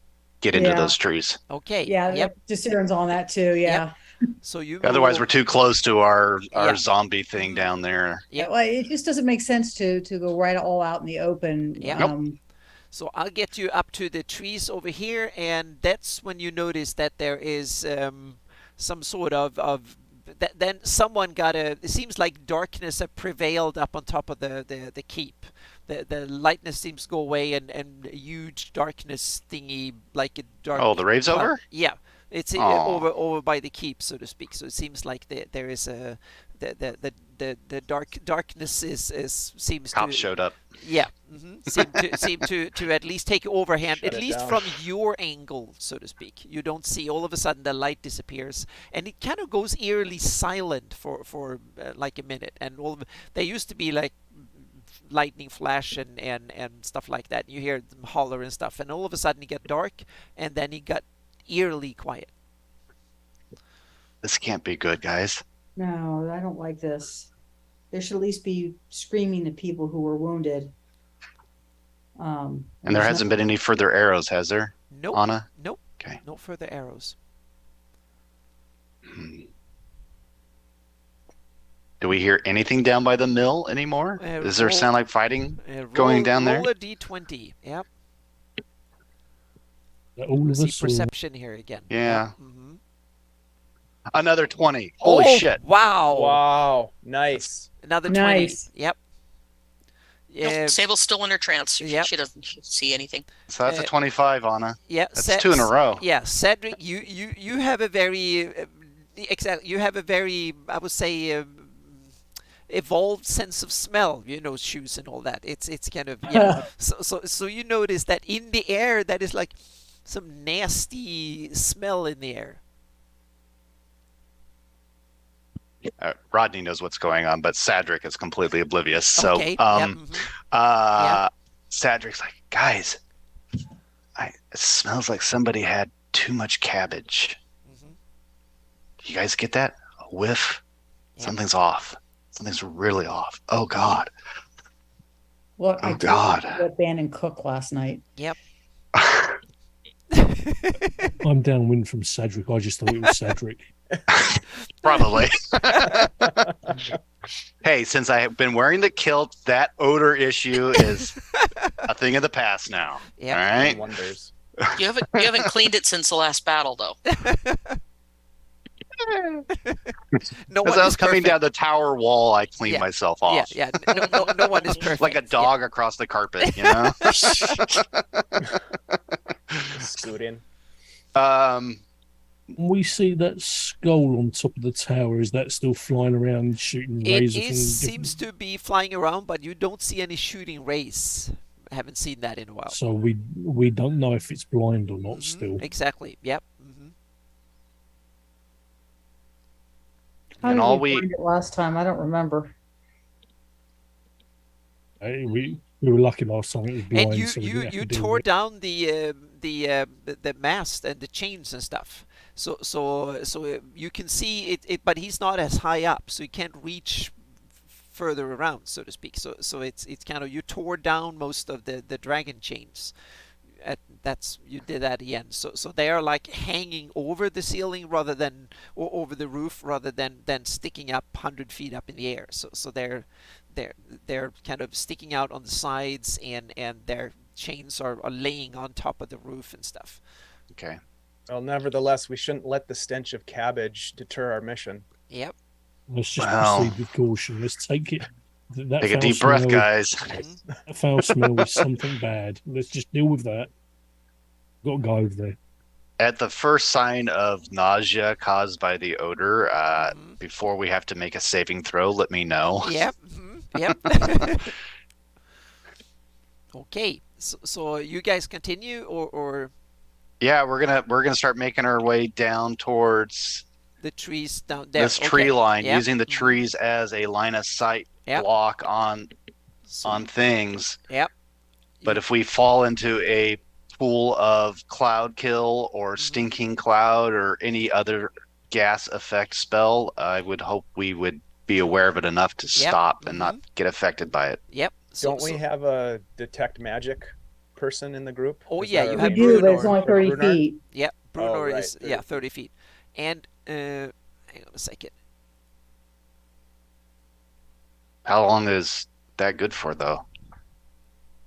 get into Yeah. those trees. Okay. Yeah, Yep. Discern's on that too. Yeah. So you Otherwise, will- we're too close to our Yeah. zombie thing Mhm. down there. Yep. Well, it just doesn't make sense to go right all out in the open. Yeah. Nope. So I'll get you up to the trees over here, and that's when you notice that there is some sort of then someone got it seems like darkness have prevailed up on top of the keep. The lightness seems to go away, and a huge darkness thingy, like a dark. Oh, the rave's cloud. over? Yeah, it's Aw. over by the keep, so to speak. So it seems like there is a the darkness is seems Cops to showed up. yeah, seem to at least take overhand, Shut at it least down. from your angle, so to speak. You don't see all of a sudden the light disappears, and it kind of goes eerily silent for like a minute. And there used to be like lightning flash and stuff like that. You hear them holler and stuff, and all of a sudden it got dark, and then it got eerily quiet. This can't be good, guys. No, I don't like this. There should at least be screaming to people who were wounded. And there hasn't been any further arrows, has there, Nope, Anna? nope, Okay. no further arrows. Hmm. Do we hear anything down by the mill anymore? Does there roll- sound like fighting? Roll, Going down there? roll a d20. Yep. All of See us. Or, perception here again. Yeah. hmm Another 20. Holy oh, shit. Wow. Wow, nice. Another Nice. 20. Yep. Nope, Yeah. Sable's still in her trance. Yep. She doesn't see anything. So that's a 25, Anna. Yeah. That's two in a row. Yeah, Cedric, you have a very exactly. You have a very, I would say, evolved sense of smell. You know, shoes and all that. It's kind of yeah. So you notice that in the air, that is like some nasty smell in the air. Rodney knows what's going on, but Sadric is completely oblivious. So, Okay. Yep, mhm. Yeah. Sadric's like, guys, it smells like somebody had too much cabbage. Mhm. You guys get that? A whiff? Yeah. Something's off. Something's really off. Oh, God. Well, Oh, I did God. abandon cook last night. Yep. I'm downwind from Cedric. I just thought it was Cedric. Probably. Hey, since I have been wearing the kilt, that odor issue is a thing of the past now. Yep. All right. Wonders. You haven't cleaned it since the last battle, though. No As one I is was coming perfect. down the tower wall, I cleaned Yeah. myself Yeah, off. yeah. No one is perfect. Like a dog across the carpet, you know? Scooting. We see that skull on top of the tower. Is that still flying around shooting It razor seems to be flying around, but you don't see any shooting rays. I haven't seen that in a while. So we don't know if it's blind or not. Mhm, Still, Exactly. Yep. hmm How And did all we we- find it last time? I don't remember. Hey, we were lucky last time it was blind. And so we didn't have you to deal tore with it. down the mast and the chains and stuff. So you can see it, but he's not as high up, so he can't reach further around, so to speak. So it's kind of, you tore down most of the dragon chains. that's you did that again. So they are like hanging over the ceiling rather than or over the roof rather than sticking up 100 feet up in the air. So they're kind of sticking out on the sides and their chains are laying on top of the roof and stuff. Okay. Well, nevertheless, we shouldn't let the stench of cabbage deter our mission. Yep. Let's just Well- proceed with caution. Let's take it. That Take a foul deep breath, smell- guys. Mhm. That foul smell is something bad. Let's just deal with that. Got to go over there. At the first sign of nausea caused by the odor, Mhm. before we have to make a saving throw, let me know. Yep. Yep. Okay. So you guys continue or Yeah, we're gonna start making our way down towards the trees down there? this tree Okay. line, Yep. using the Mhm. trees as a line of sight Yep. block on So- things. Yep. But if we fall into a pool of cloud kill or Mhm. stinking cloud or any other gas effect spell, I would hope we would be aware of it enough to Yep. stop and not get affected by it. Yep. So, Don't we so- have a detect magic person in the group? Oh, Is yeah, that you our have We do, but it's Bruno. only 30 Bruno? feet. yeah, Bruno right, is 30 feet. 30 feet. And hang on a second. How long is that good for, though?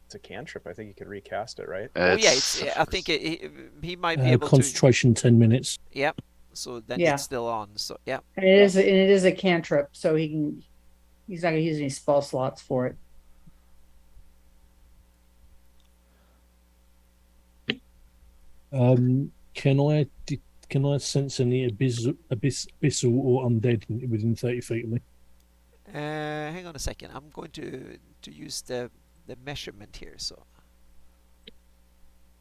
It's a cantrip. I think you could recast it, right? Oh yeah, it's I think he might be able to. Concentration 10 minutes. Yep. So then Yeah. it's still on. So yeah. And it is a cantrip, so he's not gonna use any spell slots for it. Can I sense any abyssal or undead within 30 feet of me? Hang on a second. I'm going to use the measurement here. So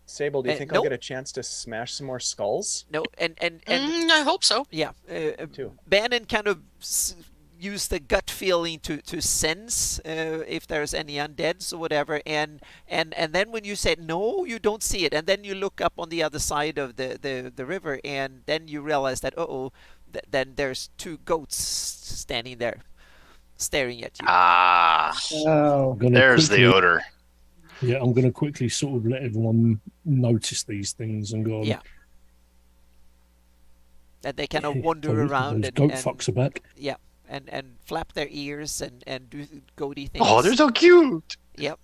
Sable, do you think I'll nope. get a chance to smash some more skulls? no, and I hope so. yeah, Too. Bannon kind of use the gut feeling to sense if there's any undeads or whatever, and then when you said no, you don't see it, and then you look up on the other side of the river, and then you realize that then there's two goats standing there, staring at you. Ah, Oh, there's the odor. Yeah, I'm going to quickly sort of let everyone notice these things and go. Yeah. And they kind of "Hey, wander those around and, goat fucks are back. yeah, and flap their ears and do goaty things. Oh, they're so cute. Yep.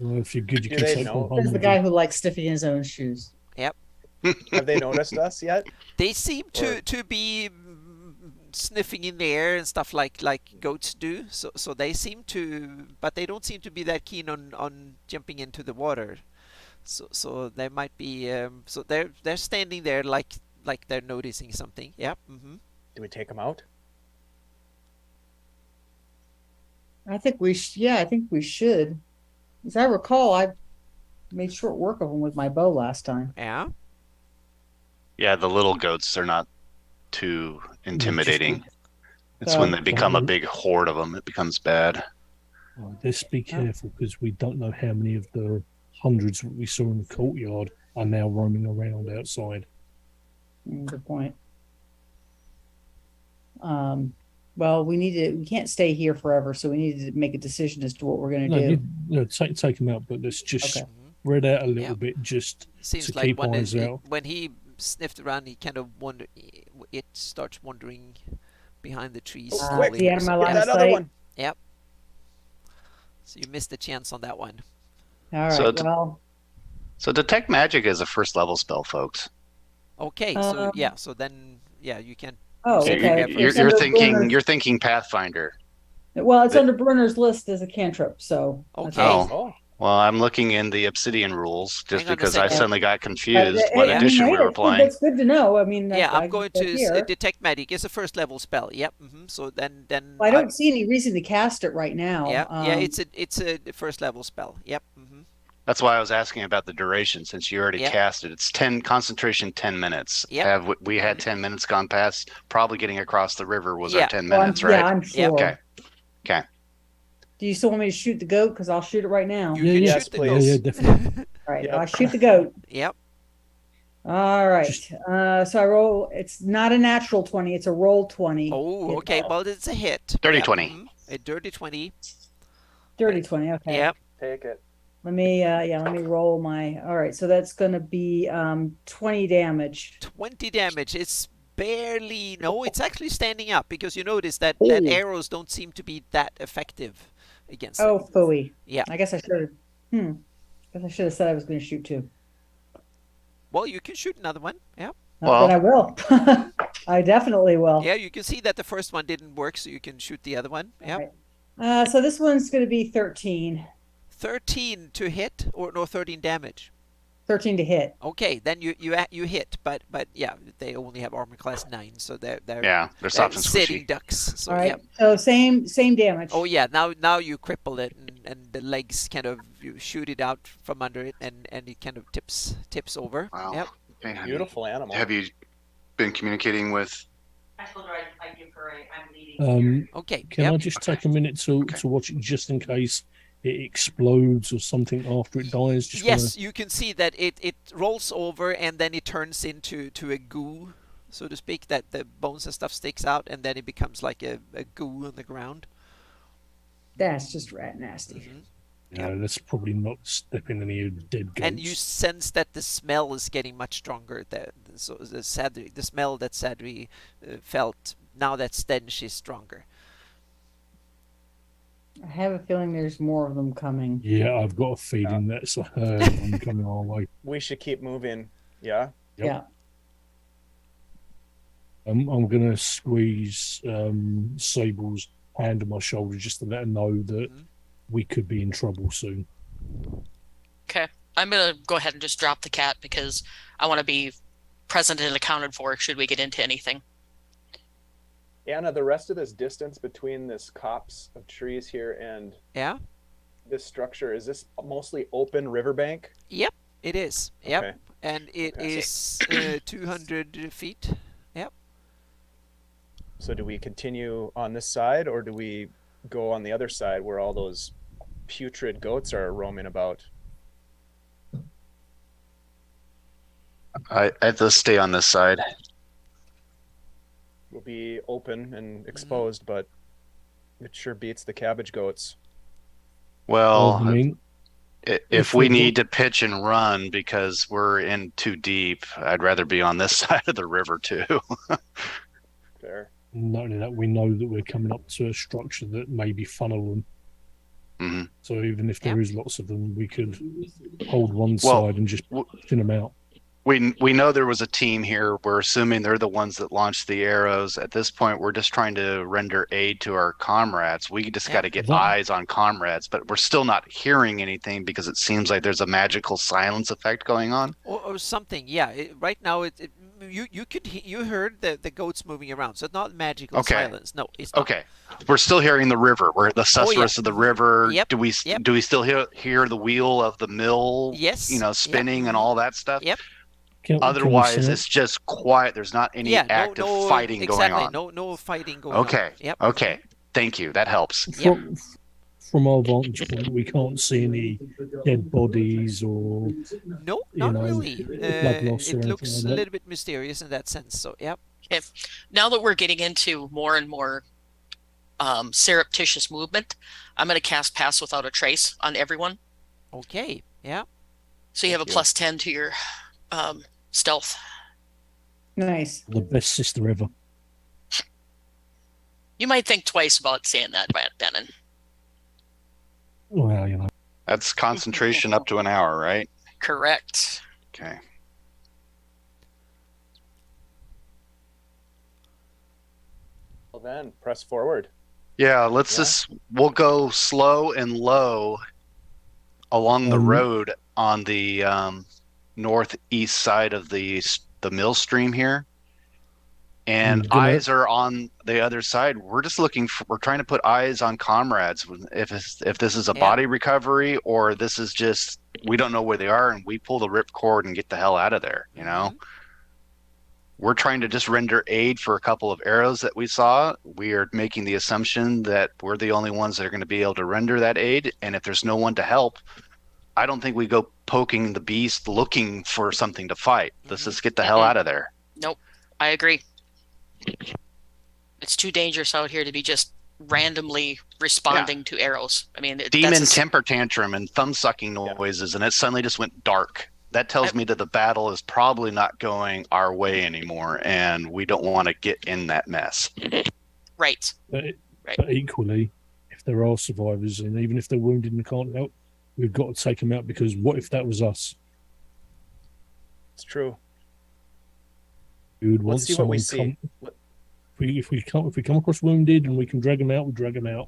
Well, if you're good, you Do can they take know? one home. this is the with guy you. who likes sniffing his own shoes. Have they noticed us yet? They seem Or- to be sniffing in the air and stuff like goats do. So they seem to, but they don't seem to be that keen on jumping into the water. So they might be. So they're standing there like they're noticing something. Yep. Mm-hmm. Do we take them out? I think I think we should. As I recall, I made short work of him with my bow last time. Yeah. Yeah, the little goats are not too intimidating. It's So- when they become a big horde of them, it becomes bad. Oh, let's be careful because we don't know how many of the hundreds that we saw in the courtyard are now roaming around outside. Good point. Well, we can't stay here forever, so we need to make a decision as to what we're going No, to do. take them out, but let's just Okay. spread out a little Yeah. bit. Just Seems to like keep when eyes out. when he sniffed around, he kind of it starts wandering behind the trees. Oh, slowly. quick! the animal Get line that of other sight. one. So you missed the chance on that one. All right. So to- well, So detect magic is a first level spell, folks. Okay, so Um, yeah, so then yeah, you can. oh, So okay. you're- It's under Brenner's- You're thinking Pathfinder. Well, it's but- under Brenner's list as a cantrip, so. that's Okay. all. Oh. Oh, Well, I'm looking in the Obsidian rules just Hang on a because I second. suddenly got Uh, confused hey, what I mean, edition hey, we were that's good- playing. That's good to know. I mean, Yeah, I'm I going get to here. detect magic. It's a first level spell. Yep. So then I don't see any reason to cast it right now. yeah, it's a first level spell. Yep. That's why I was asking about the duration since you already Yeah. cast it. It's 10 concentration 10 minutes. Yep. Have we had 10 minutes gone past? Probably getting across the river was Yeah. our 10 Well, minutes, yeah, right? I'm Yeah. sure. Okay. Do you still want me to shoot the goat? Because I'll shoot it right now. You Yeah, can yeah. shoot the please. Yeah, ghost. yeah, definitely. All right, Yep. I'll shoot the goat. Yep. All right. Just- So I roll. It's not a natural 20. It's a roll 20. Oh, okay. Well, it's a hit. Dirty Yep, 20. A dirty 20. Dirty 20. Okay. Yep. take it. Let me roll my, all right, so that's gonna be 20 damage. 20 damage. It's barely, no, it's actually standing up because you notice that Ooh. arrows don't seem to be that effective against it. Oh, phooey. Yeah. I guess I should have, guess I should have said I was gonna shoot 2. Well, you can shoot another one. Yeah. Then I will. I definitely will. Yeah, you can see that the first one didn't work, so you can shoot the other one. Yeah. Right. So this one's gonna be 13. 13 to hit, or no, 13 damage. 13 to hit. Okay, then you hit, but yeah, they only have armor class 9, so they're they're soft and sitting squishy. ducks. So All right. yeah. So same damage. Oh yeah, now you cripple it, and the legs kind of, you shoot it out from under it, and it kind of tips over. Wow. Yep. Okay, Beautiful animal. Have you been communicating with? I told her I'd give her I'm leading. Okay. Can Yep. I just take a minute to watch it just in case it explodes or something after it dies? Just Yes, you can see that it rolls over and then it turns into a goo, so to speak, that the bones and stuff sticks out, and then it becomes like a goo on the ground. That's just rat nasty. Mhm. that's probably not stepping any dead goats. And you sense that the smell is getting much stronger. So the smell that Sadri felt, now that stench is stronger. I have a feeling there's more of them coming. Yeah, I've got a feeling that's a herd of them coming our way. We should keep moving. Yeah. Yep. Yeah. I'm gonna squeeze Sable's hand on my shoulder just to let her know that we could be in trouble soon. Okay. I'm gonna go ahead and just drop the cat because I want to be present and accounted for should we get into anything. Anna, the rest of this distance between this copse of trees here and Yeah. this structure, is this mostly open riverbank? Yep. It is. Yep. Okay. And it Okay. is 200 feet. Yep. So do we continue on this side, or do we go on the other side where all those putrid goats are roaming about? I have to stay on this side. We'll be open and exposed, but it sure beats the cabbage goats. Well, I mean, if we need to pitch and run because we're in too deep, I'd rather be on this side of the river too. Fair. not only that, we know that we're coming up to a structure that maybe funnel them. Mhm. So even if there Yeah. is lots of them, we could hold one Well, side and just thin them out. We know there was a team here. We're assuming they're the ones that launched the arrows. At this point, we're just trying to render aid to our comrades. We just Yeah. got to get That- eyes on comrades, but we're still not hearing anything because it seems like there's a magical silence effect going on. Or something. Yeah. Right now, you heard the goats moving around, so it's not magical Okay. silence. No, it's not. Okay, we're still hearing the river. We're the susurrus of the river. Yep, Do we yep. do we still hear the wheel of the mill? Yes, You know, yep. spinning and all that stuff. Yep. Can we Otherwise, say- it's just quiet. There's not any Yeah. active no, fighting exactly. going on. No fighting going on. Okay. Yep. Okay. Thank you. That helps. Yep. From our vantage point, we can't see any dead bodies or No, you not know, really. blood loss or It anything looks like a that. little bit mysterious in that sense. So, yep. Now that we're getting into more and more surreptitious movement, I'm going to cast Pass Without a Trace on everyone. Okay. Yeah. So you have a Thank you. plus 10 to your stealth. Nice. the best sister ever. You might think twice about saying that, Bannon. Well, you know, That's concentration up to an hour, right? Correct. Okay. Well then, press forward. Yeah, let's Yeah. just we'll go slow and low along the road on the northeast side of the mill stream here. And gonna- eyes are on the other side. We're just looking for, we're trying to put eyes on comrades. If this is a Yeah. body recovery or this is just we don't know where they are and we pull the rip cord and get the hell out of there, you know? We're trying to just render aid for a couple of arrows that we saw. We are making the assumption that we're the only ones that are going to be able to render that aid. And if there's no one to help, I don't think we go poking the beast looking for something to fight. Let's just get the hell out of there. Nope. I agree. It's too dangerous out here to be just randomly responding to arrows. I mean, Demon that's temper tantrum and thumb sucking noises, and it suddenly just went dark. That tells me that the battle is probably not going our way anymore, and we don't want to get in that mess. right. But, Right. but equally, if there are survivors, and even if they're wounded and can't help, we've got to take them out, because what if that was us? It's true. We would want Let's see what we someone see. if we come across wounded and we can drag them out, we drag them out.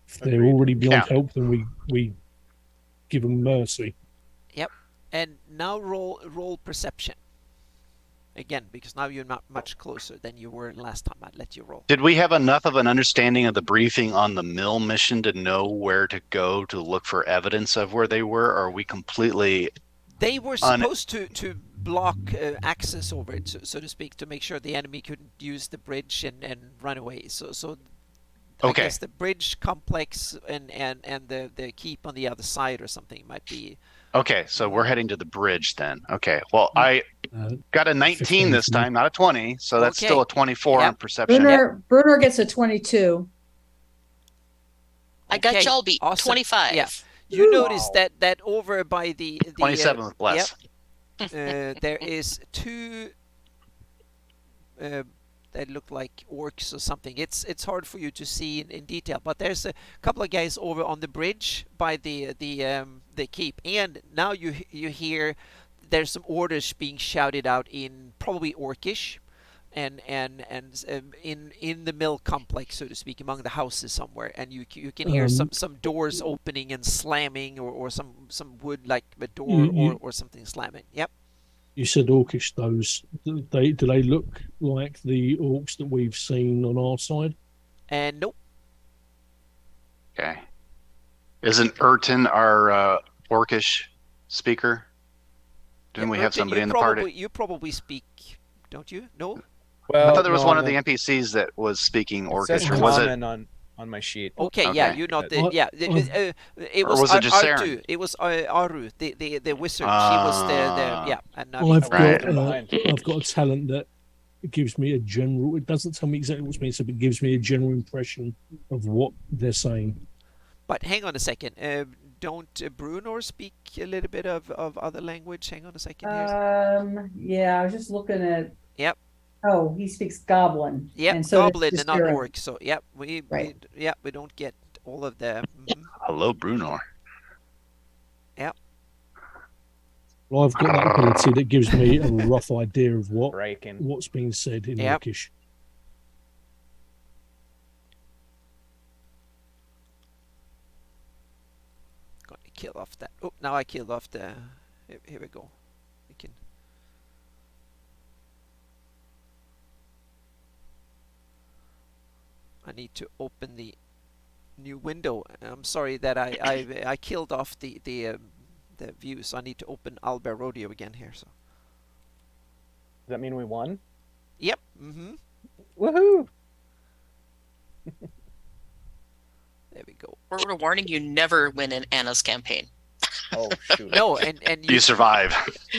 If they're Agreed. already beyond Yeah. help, then we give them mercy. And now roll perception. Again, because now you're not much closer than you were last time I let you roll. Did we have enough of an understanding of the briefing on the mill mission to know where to go to look for evidence of where they were? Or are we completely... They were supposed to block access over it, so to speak, to make sure the enemy couldn't use the bridge and run away. So I Okay. guess the bridge complex and the keep on the other side or something might be. Okay, so we're heading to the bridge then. Okay, well, I Uh, got a 19 this 15. time, not a 20, so that's Okay. still a 24 Yep. on perception. Bruner gets a 22. I got Okay, y'all beat. awesome. 25. Yeah. You Wow. notice that over by the 27 with bless. there is two that look like orcs or something. It's hard for you to see in detail, but there's a couple of guys over on the bridge by the keep, and now you hear there's some orders being shouted out in probably Orcish, and in the mill complex, so to speak, among the houses somewhere, and you can hear some doors opening and slamming, or some wood, like a door or something slamming. Yep. You said orcish. Those do they look like the orcs that we've seen on our side? And nope. Okay. Isn't Urton our Orcish speaker? Didn't we have Urton, somebody you in the probably, party? You probably speak, don't you? No? Well, I thought there was no, one on of the NPCs that was speaking It says Orcish, or was it? common on my sheet. Okay, yeah, Okay. you're not the... Well, Yeah, it or was, was it just Artu. Saren? It was Aru, the wizard. She was the... Yeah, and now I've Right. I've got a talent that gives me a general. It doesn't tell me exactly what's being said, but it gives me a general impression of what they're saying. But hang on a second. Don't Brunor speak a little bit of other language? Hang on a second here. Yeah, I was just looking at. Yep. Oh, he speaks Goblin. Yep, and so does Goblin and not Discura. Orc. So, yep, Right. we don't get all of the... Hello, Brunor. Well, I've got that ability that gives me a rough idea of Riken. what's being said in Yep. Orcish. Gonna kill off that. Oh, now I killed off the... Here we go. We can... I need to open the new window. I'm sorry that I killed off the view, so I need to open Albert Rodeo again here. So Does that mean we won? yep, mm-hmm. Woohoo! There we go. Word of warning: you never win in Anna's campaign. Oh shoot. No, and You survive.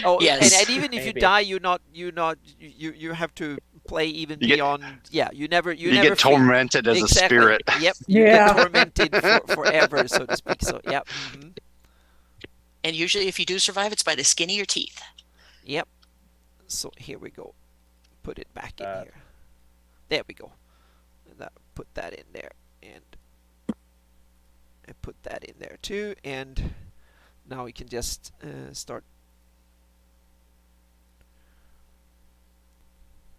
oh Yes. and even if you Maybe. die, you have to play even You get- beyond. Yeah, you never You never get feel- tormented as a Exactly. spirit. Yep. You Yeah. get tormented forever, so to speak. So yep. Mm-hmm. And usually, if you do survive, it's by the skin of your teeth. Yep. So here we go. Put it back in Uh, here. There we go. And put that in there, and I put that in there too. And now we can just start.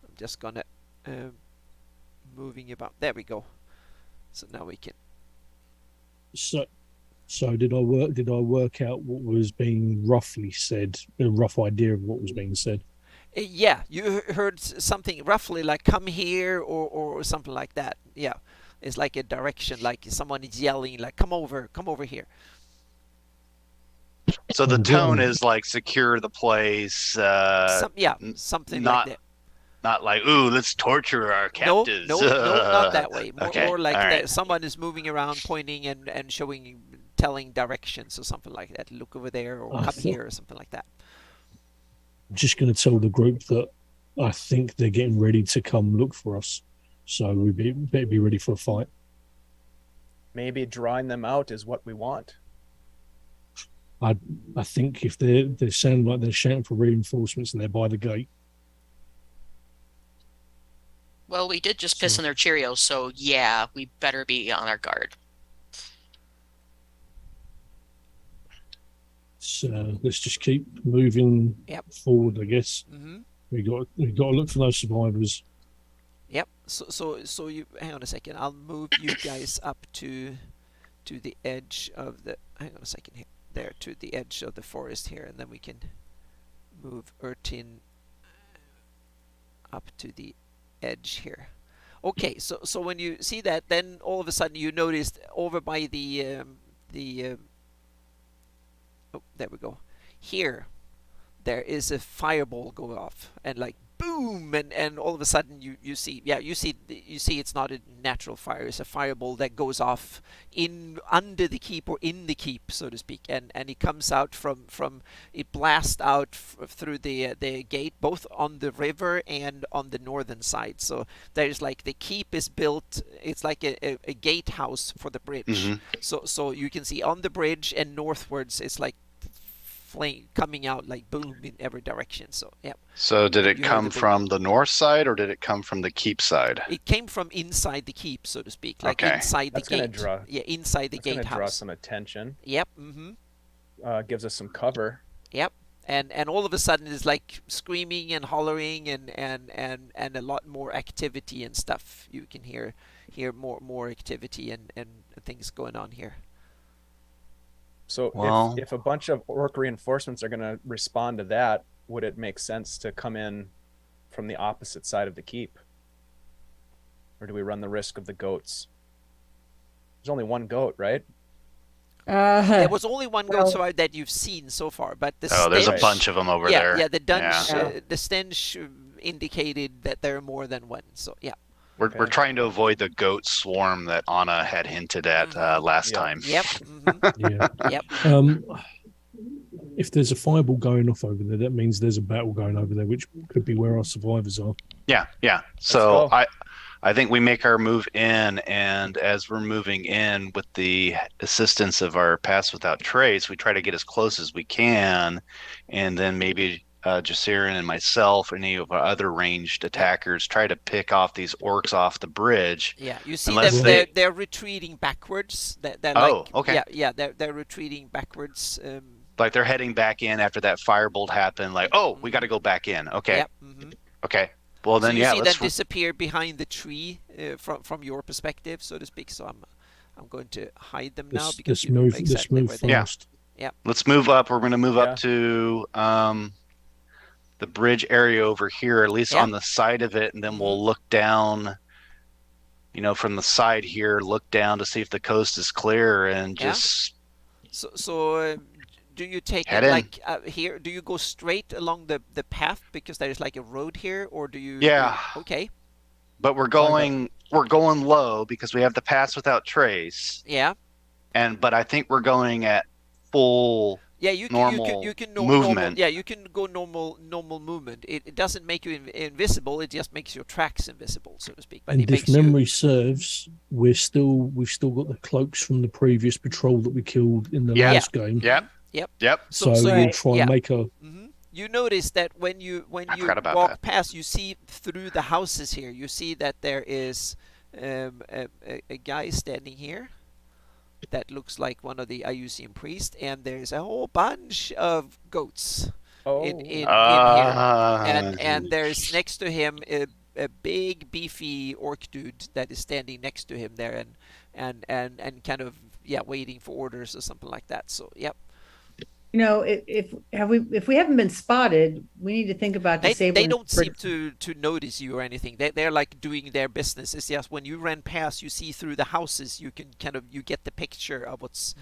I'm just gonna moving about. There we go. So now we can. So did I work out what was being roughly said? A rough idea of what was being said. Yeah, you heard something roughly like "come here" or something like that. Yeah, it's like a direction, like someone is yelling, like "come over here." So the Oh, tone good. is like secure the place, Something not like that. not like, ooh, let's torture our No, captives. no, not that way. Okay, More like all right. that someone is moving around, pointing and showing, telling directions or something like that. Look over there, or I come thought- here, or something like that. I'm just going to tell the group that I think they're getting ready to come look for us. So better be ready for a fight. maybe drawing them out is what we want. I think if they sound like they're shouting for reinforcements and they're by the gate. Well, we did just piss So- in their Cheerios, so yeah, we better be on our guard. So let's just keep moving Yep. forward, I guess. Mm-hmm. We got to look for those survivors. Yep. So you hang on a second. I'll move you guys up to the edge of the. Hang on a second here. There to the edge of the forest here, and then we can move Ertin up to the edge here. Okay. So when you see that, then all of a sudden you noticed over by the oh, there we go. Here, there is a fireball go off, and like boom, and all of a sudden you see it's not a natural fire. It's a fireball that goes off in under the keep or in the keep, so to speak, and it comes out from it blasts out through the gate, both on the river and on the northern side. So there's like the keep is built. It's like a gatehouse for the bridge. Mhm. So you can see on the bridge and northwards, it's like flame coming out like boom in every direction. So yeah, So did it You heard come the big- from the north side or did it come from the keep side? it came from inside the keep, so to speak, like Okay. inside That's the gonna gate. draw- Yeah, inside the It's going to draw gatehouse. some attention. Yep. Mm-hmm. Gives us some cover. Yep. And all of a sudden it's like screaming and hollering and a lot more activity and stuff. You can hear more activity and things going on here. So Well- if a bunch of orc reinforcements are going to respond to that, would it make sense to come in from the opposite side of the keep? Or do we run the risk of the goats? There's only one goat, right? There was only one well- goat survivor that you've seen so far, but the Oh, there's a stench- bunch of them over yeah, there. Yeah, the dunge, Yeah. the stench indicated that there are more than one. So yeah. We're Okay. trying to avoid the goat swarm that Anna had hinted at last Yeah. time. Yep. Mm-hmm. Yeah. Yep. If there's a fireball going off over there, that means there's a battle going over there, which could be where our survivors are. Yeah, yeah. So go. I think we make our move in, and as we're moving in with the assistance of our Pass Without Trace, we try to get as close as we can, and then maybe Jasirin and myself, any of our other ranged attackers, try to pick off these orcs off the bridge. Yeah, you see Unless them. they- They're retreating backwards. They're Oh, like, okay. Yeah. They're retreating backwards. Like they're heading back in after that firebolt happened. Like, oh, we got to go back in. Okay, Yep. Mm-hmm. okay. Well So then, you yeah, see let's. them disappear behind the tree from your perspective, so to speak. So I'm going to hide them now because you know exactly Let's move where they are. fast. Let's move up. We're going to move Yeah. up to the bridge area over here, at least Yeah. on the side of it, and then we'll look down. You know, from the side here, look down to see if the coast is clear, and Yeah. just So do you take Head it in. like here? Do you go straight along the path because there's like a road here, or do you? Yeah. Okay. But we're going low because we have the Pass Without Trace, Yeah. but I think we're going at full. Yeah, you Normal can movement. Normal, yeah, you can go normal movement. It doesn't make you invisible. It just makes your tracks invisible, so to speak. But And it if makes you. memory serves, we've still got the cloaks from the previous patrol that we killed in the Yeah. last game. Yep. Yep. Yep. So, So we'll you- try yeah. and make a You notice that when you forgot about walk that. past, you see through the houses here. You see that there is a guy standing here that looks like one of the Ayusian priests, and there's a whole bunch of goats Oh, in here. Ah. And there's next to him a big beefy orc dude that is standing next to him there and kind of waiting for orders or something like that. So yep. You know, if we haven't been spotted, we need to think about They disabling. don't seem to notice you or anything. They're like doing their business. It's just when you ran past, you see through the houses, you can you get the picture of what's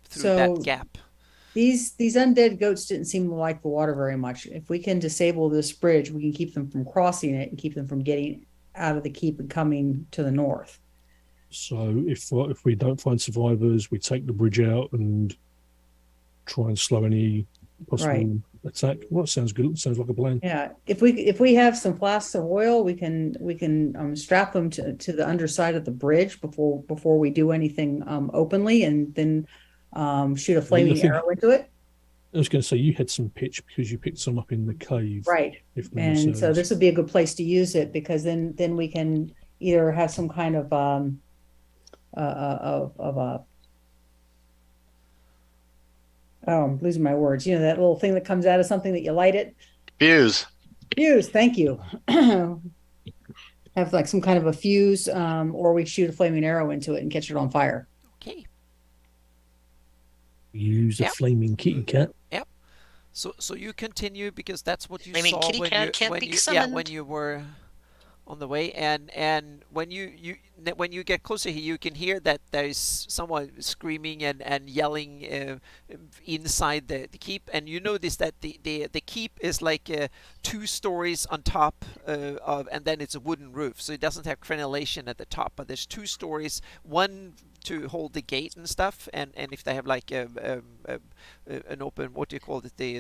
through that So- gap. These undead goats didn't seem to like the water very much. If we can disable this bridge, we can keep them from crossing it and keep them from getting out of the keep and coming to the north. So if we don't find survivors, we take the bridge out and try and slow any possible Right. attack. Well, that sounds good. Sounds like a plan. Yeah, if we have some flasks of oil, we can strap them to the underside of the bridge before we do anything openly, and then shoot a flaming think- arrow into it. I was going to say you had some pitch because you picked some up in the cave, Right. If memory And so serves. this would be a good place to use it, because then we can either have some kind of a oh, I'm losing my words. You know, that little thing that comes out of something that you light it. Fuse. Fuse, thank you. Have like some kind of a fuse, or we shoot a flaming arrow into it and catch it on fire. Okay. Use a Yep. flaming kitty cat. So you continue because that's what you I mean, saw kitty when cat you can't when be you when summoned. you were on the way, and when when you get closer here, you can hear that there's someone screaming and yelling inside the keep, and you notice that the keep is like 2 stories on top of, and then it's a wooden roof, so it doesn't have crenellation at the top, but there's 2 stories, one to hold the gate and stuff, and if they have like an open, what do you call it, the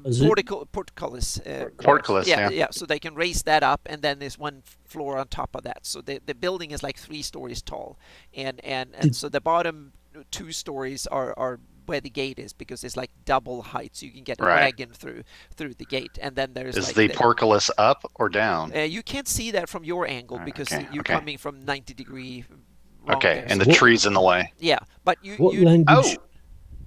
Is it- portcullis. Portcullis, Yeah, yeah. yeah. So they can raise that up, and then there's 1 floor on top of that. So the building is like 3 stories tall, and so the bottom 2 stories are where the gate is, because it's like double height, so you can get a Right. wagon through the gate, and then there's Is like the portcullis up or down? you can't see that from your angle because Okay, you're okay. coming from 90-degree. Wrong Okay, there. and So- the tree's in the way. yeah, but you What you language? Oh,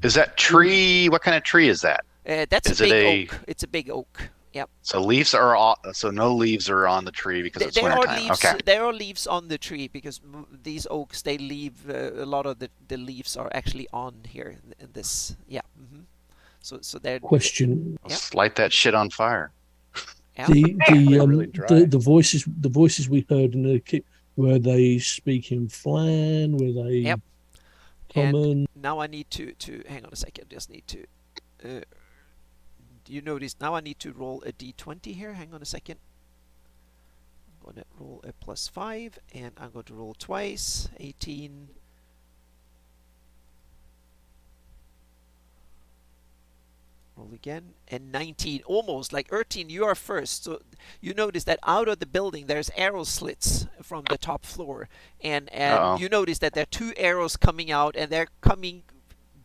is that tree? What kind of tree is that? that's is a it big a- oak. It's a big oak. Yep. So leaves are all, so no leaves are on the tree because it's There are wintertime. leaves. Okay. There are leaves on the tree because these oaks, they leave a lot of the leaves are actually on here in this. Yeah. So they're Question: Yep. Let's light that shit on fire. yeah. the really dry. the voices we heard in the kit, were they speaking Flan? Were they Yep. And common? now I need to hang on a second. Just need to. You notice now I need to roll a d20 here. Hang on a second. I'm gonna roll a +5, and I'm going to roll twice. 18. Roll again, and 19. Almost like Ertin, you are first. So you notice that out of the building there's arrow slits from the top floor, and Uh-oh. you notice that there are 2 arrows coming out, and they're coming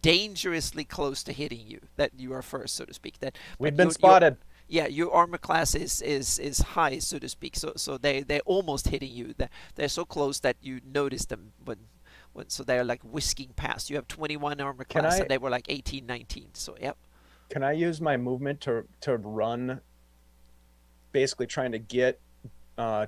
dangerously close to hitting you. That you are first, so to speak. That We've but been your- spotted. yeah, your armor class is high, so to speak. So they're almost hitting you. They're so close that you notice them when so they're like whisking past. You have 21 armor Can class, I- and they were like 18, 19. So yep. Can I use my movement to run, basically trying to get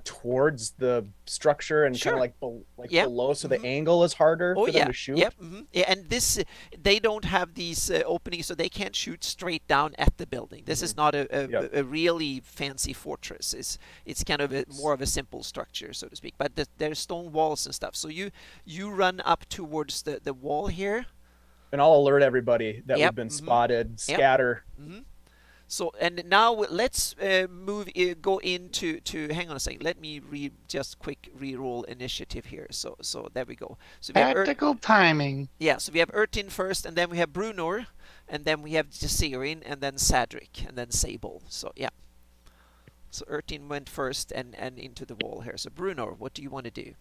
towards the structure and Sure. kind of like Yeah. below, so the Mhm. angle is harder Oh for yeah, them to shoot? yep, yeah, and this they don't have these openings, so they can't shoot straight down at the building. This is not Yep. a really fancy fortress. It's kind of more of a simple structure, so to speak. But there's stone walls and stuff. So you run up towards the wall here. And I'll alert everybody that Yep, we've been mhm. spotted. Scatter. So and now let's move go into hang on a second. Let me just quick re-roll initiative here. So there we go. So we have Tactical timing. yeah, so we have Ertin first, and then we have Brunor, and then we have Jasirin, and then Sadric, and then Sable. So yeah. So Ertin went first and into the wall here. So Brunor, what do you want to do?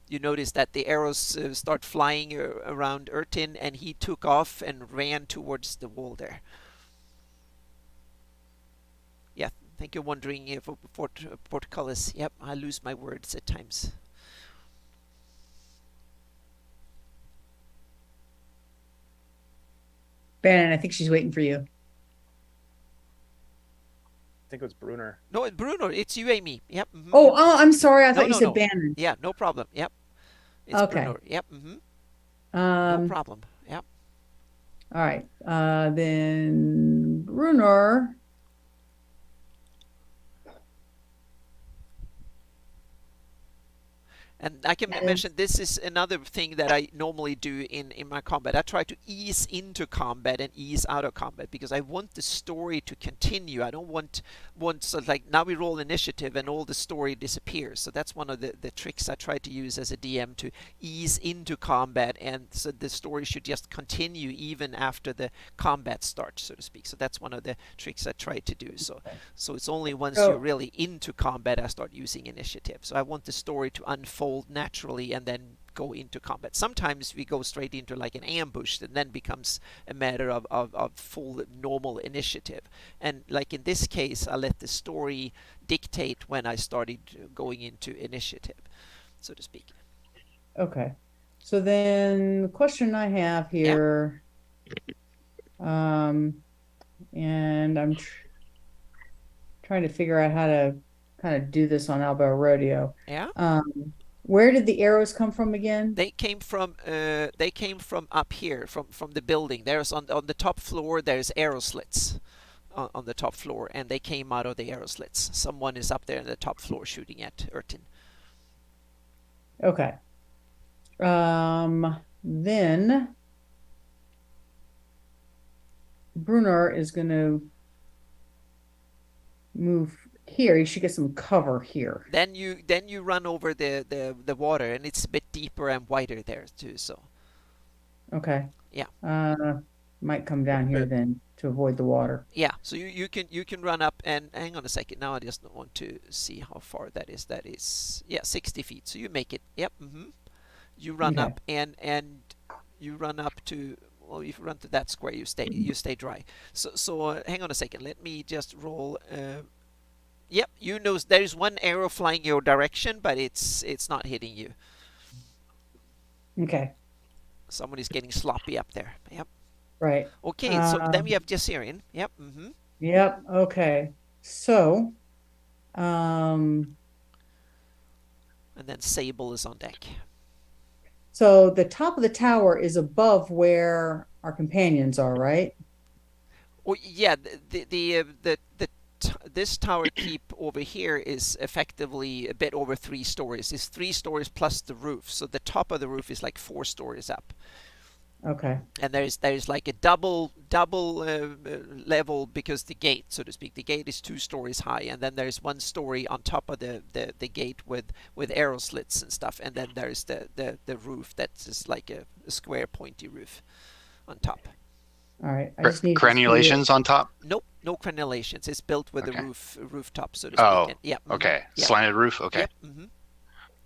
You notice that the arrows start flying around Ertin, and he took off and ran towards the wall there. Yeah, I think you're wondering if portcullis. Yep, I lose my words at times. Bannon, I think she's waiting for you. I think it was Brunner. No, Bruno, it's you, Amy. Yep. Oh, I'm sorry. I No, thought you no, said no. Bannon. Yeah, no problem. Yep. It's Okay. Bruno. Yep. No problem. Yep. All right. Then Brunor. And I can And- mention this is another thing that I normally do in my combat. I try to ease into combat and ease out of combat because I want the story to continue. I don't want so like now we roll initiative and all the story disappears. So that's one of the tricks I try to use as a DM to ease into combat, and so the story should just continue even after the combat starts, so to speak. So that's one of the tricks I try to do. So it's only once So- you're really into combat I start using initiative. So I want the story to unfold naturally and then go into combat. Sometimes we go straight into like an ambush and then becomes a matter of full normal initiative. And like in this case, I let the story dictate when I started going into initiative, so to speak. Okay. So then the question I have here, and I'm trying to figure out how to kind of do this on Alba Rodeo. Yeah. Where did the arrows come from again? They came from up here from the building. There's on the top floor. There's arrow slits on the top floor, and they came out of the arrow slits. Someone is up there in the top floor shooting at Ertin. Okay. Then Brunner is going to move here. You should get some cover here. Then you run over the water, and it's a bit deeper and wider there too. So Okay. Yeah. Might come down here then to avoid the water. yeah, so you can run up and hang on a second. Now I just want to see how far that is. That is 60 feet. So you make it. Yep. You run Okay. up and you run up to. Well, if you run to that square, you stay dry. So hang on a second. Let me just roll. Yep, you know there's one arrow flying your direction, but it's not hitting you. Okay. Someone is getting sloppy up there. Yep. Right. Okay, so then we have Jessarian. Yep. Yep. Okay. So, And then Sable is on deck. so the top of the tower is above where our companions are, right? Oh yeah, this tower keep over here is effectively a bit over 3 stories. It's 3 stories plus the roof, so the top of the roof is like 4 stories up. Okay. And there's like a double level because the gate, so to speak, the gate is 2 stories high, and then there's 1 story on top of the gate with arrow slits and stuff, and then there's the roof that's just like a square pointy roof on top. All right. I just need to see it. Crenulations on top. Nope, no crenellations. It's built with Okay. a rooftop, so to speak. Oh, And, yeah. Okay, Yeah. slanted roof. Okay. Yep.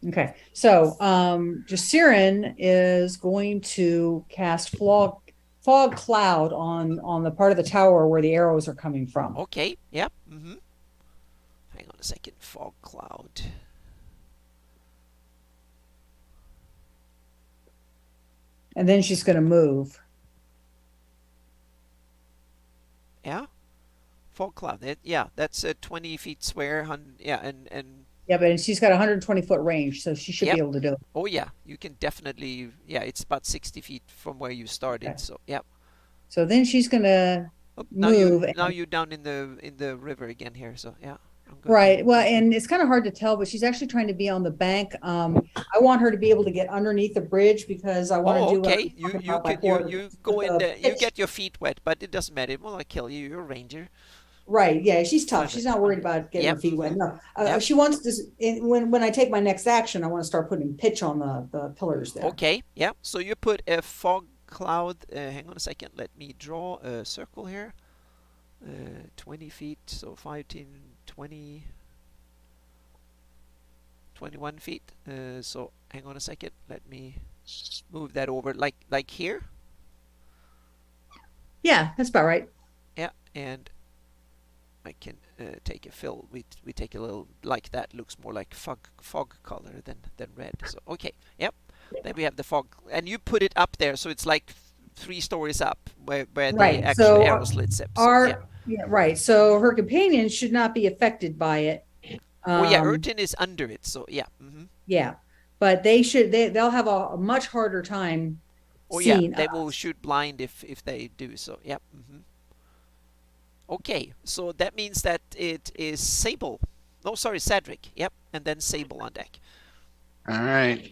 Okay. So, Jasirin is going to cast fog cloud on the part of the tower where the arrows are coming from. Okay. Yep. Hang on a second. Fog cloud. And then she's going to move. Yeah. Fog cloud. Yeah, that's a 20 feet square. Yeah, and Yeah, but she's got 120-foot range, so she should Yep. be able to do it. oh yeah, you can definitely. Yeah, it's about 60 feet from where you started. Okay. So yep. So then she's going to Oh, move. now you're down in the river again here. So yeah. I'm good. Right. Well, and it's kind of hard to tell, but she's actually trying to be on the bank. I want her to be able to get underneath the bridge because I want to Oh, do what okay. I'm talking You about can before. you go With in the there. You pitch. get your feet wet, but it doesn't matter. It will not kill you. You're a ranger. Right. Yeah, she's tough. She's not worried about getting her Yep. feet wet. No. Yep. She wants to, when I take my next action, I want to start putting pitch on the pillars there. Okay, yeah. So you put a fog cloud. Hang on a second. Let me draw a circle here. 20 feet. So 15, 20, 21 feet. So hang on a second. Let me move that over like here. Yeah, that's about right. Yeah, and I can take a fill. We take a little like that. Looks more like fog color than red. So okay, yep. Then we have the fog, and you put it up there, so it's like 3 stories up where Right, the actual so arrow slit zips. So, Our, yeah. yeah, right. So her companions should not be affected by it. Oh yeah, Um, Ertin is under it. So yeah. Yeah, but they'll have a much harder time Oh yeah, seeing they us. will shoot blind if they do so. Yep. Okay, so that means that it is Sable. No, sorry, Cedric. Yep, and then Sable on deck. All right.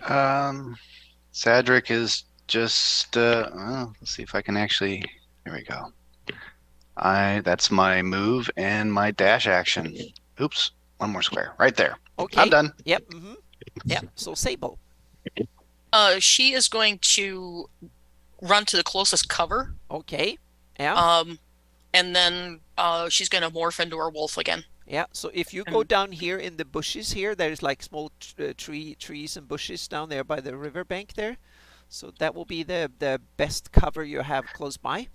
Sadric is just let's see if I can actually. Here we go. That's my move and my dash action. Oops, one more square right there. Okay. I'm done. Yep. Yep. So Sable. She is going to run to the closest cover. Okay. Yeah. And then she's going to morph into her wolf again. Yeah. So if you go down here in the bushes here, there's like small trees and bushes down there by the riverbank there. So that will be the best cover you have close by.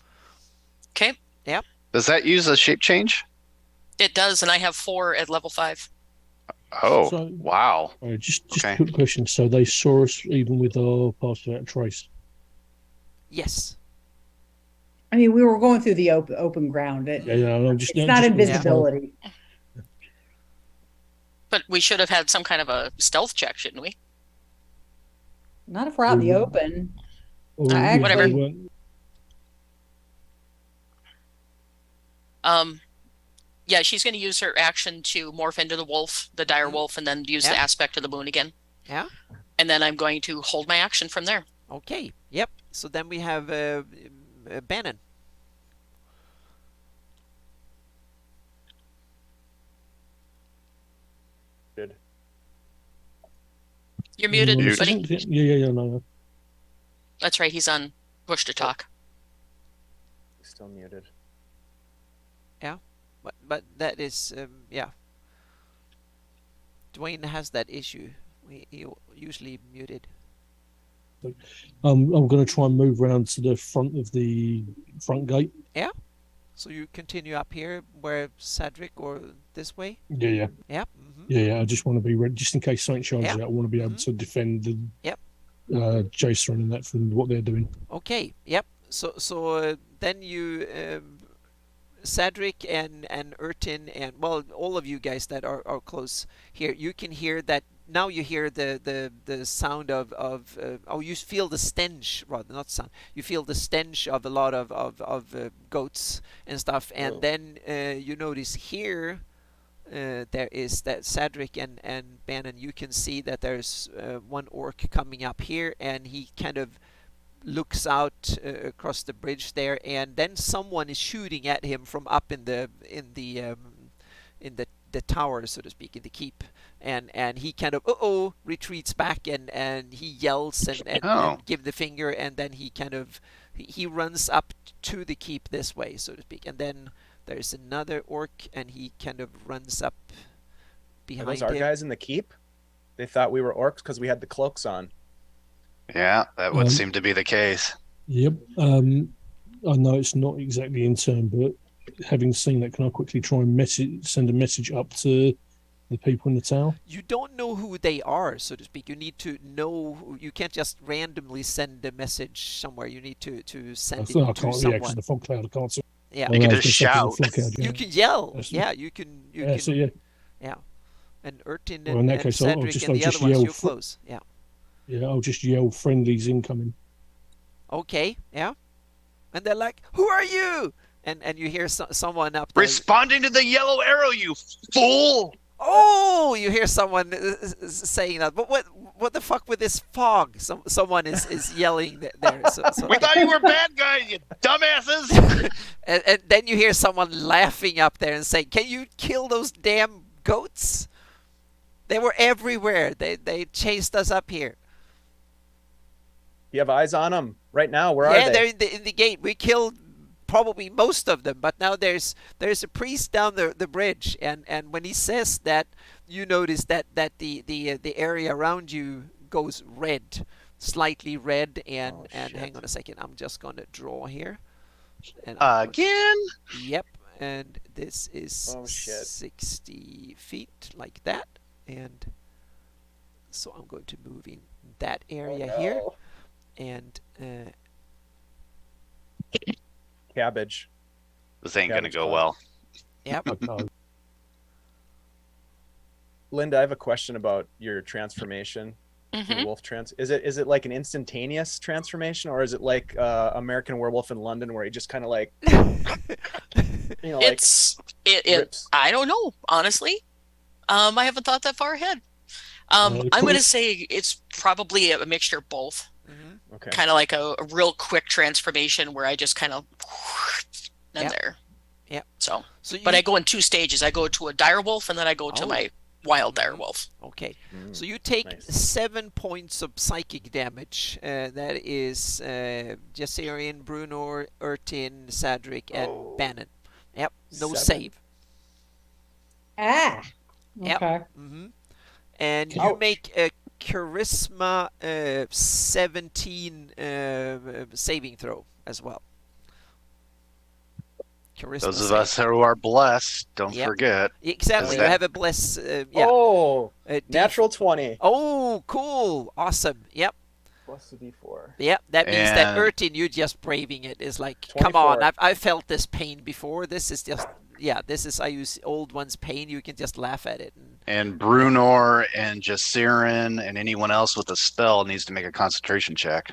Okay. Yeah. Does that use a shape change? It does, and I have 4 at level 5. Oh, So- wow. Just Okay. a quick question. So they saw us even with our pass without trace. Yes. I mean, we were going through the open ground. Yeah, I'm just. It's not invisibility. But we should have had some kind of a stealth check, shouldn't we? Not if we're out in the open. Whatever. Yeah, she's going to use her action to morph into the wolf, the dire wolf, and then use the aspect of the moon again. Yeah. And then I'm going to hold my action from there. Okay. Yep. So then we have Bannon. Good. You're muted, buddy. Yeah, no. That's right, he's on push to talk. Still muted. Yeah. But that is yeah. Dwayne has that issue. He usually muted. I'm going to try and move around to the front of the front gate. Yeah. So you continue up here where Sadric or this way? Yeah. Yeah. Yeah. I just want to be ready just in case something charges Yeah. out. I want to be able to defend the Yep. Jason and that from what they're doing. Okay. Yep. So then you Sadric and Ertin and well all of you guys that are close here, you can hear that now. You hear the sound of you feel the stench, rather not sound, you feel the stench of a lot of goats and stuff, and then you notice here there is that Sadric and Bannon, you can see that there's one orc coming up here, and he kind of looks out across the bridge there, and then someone is shooting at him from up in the tower, so to speak, in the keep, and he kind of retreats back, and he yells and give the finger, and then he kind of he runs up to the keep this way, so to speak, and then there's another orc, and he kind of runs up behind Are those our him. guys in the keep? They thought we were orcs because we had the cloaks on. Yeah, that would seem to be the case. Yep. I know it's not exactly in turn, but having seen that, can I quickly try and send a message up to the people in the tower? You don't know who they are, so to speak. You need to know. You can't just randomly send a message somewhere. You need to send it I to can't. someone. Yeah, because the fog cloud, I can't see. Yeah. You can just shout. You can yell. That's- Yeah, you can. Yeah, so yeah. Yeah. And Ertin Well, in and that case, I'll Cedric just- and I'll the other just ones, yell you're for- close. Yeah. Yeah, I'll just yell friendlies incoming. Okay. Yeah. And they're like, "Who are you?" And you hear someone up there. Responding to the yellow arrow, you fool! Oh, you hear someone saying that. But what the fuck with this fog? Someone is yelling there. So We thought you were bad guys, you dumbasses! and then you hear someone laughing up there and saying, "Can you kill those damn goats? They were everywhere. They chased us up here." You have eyes on them right now. Where are Yeah, they? they're in the gate. We killed probably most of them, but now there's a priest down the bridge, and when he says that, you notice that the area around you goes red, slightly red, and hang on a second, I'm just gonna draw here. And Again? Yep, and this is Oh, shit. 60 feet like that, and so I'm going to move in that area here, and Cabbage. This ain't gonna Cabbage go Patch. well. yep. Linda, I have a question about your transformation. Mm-hmm. Your wolf trans. Is it like an instantaneous transformation, or is it like American Werewolf in London, where he just kind of like, you know, like It rips? I don't know, honestly. I haven't thought that far ahead. I'm going to say it's probably a mixture of both. Mm-hmm. Okay. Kind of like a real quick transformation where I just kind of and Yep. there. Yep. So, So you, but I go in 2 stages. I go to a dire wolf and then I go to Oh. my wild dire Mhm. wolf. okay. Mm. So you take nice. 7 points of psychic damage. That is Jassarian, Bruno, Ertin, Sadric, and Oh. Bannon. Yep. No 7? save. Ah. Yep. Okay. Mm-hmm. And you Ouch. make a charisma 17 saving throw as well. Charisma Those of save. us who are blessed, don't Yep. forget. Exactly. You that- have a bless. Yeah. Oh, D4. natural 20 Oh, cool. Awesome. Yep. plus the D4. Yep. That means that And- Ertin, you just braving it is like, come on. 24. I've felt this pain before. This is just, yeah, this is, I use old one's pain. You can just laugh at it. And Brunor and Jassirin and anyone else with a spell needs to make a concentration check.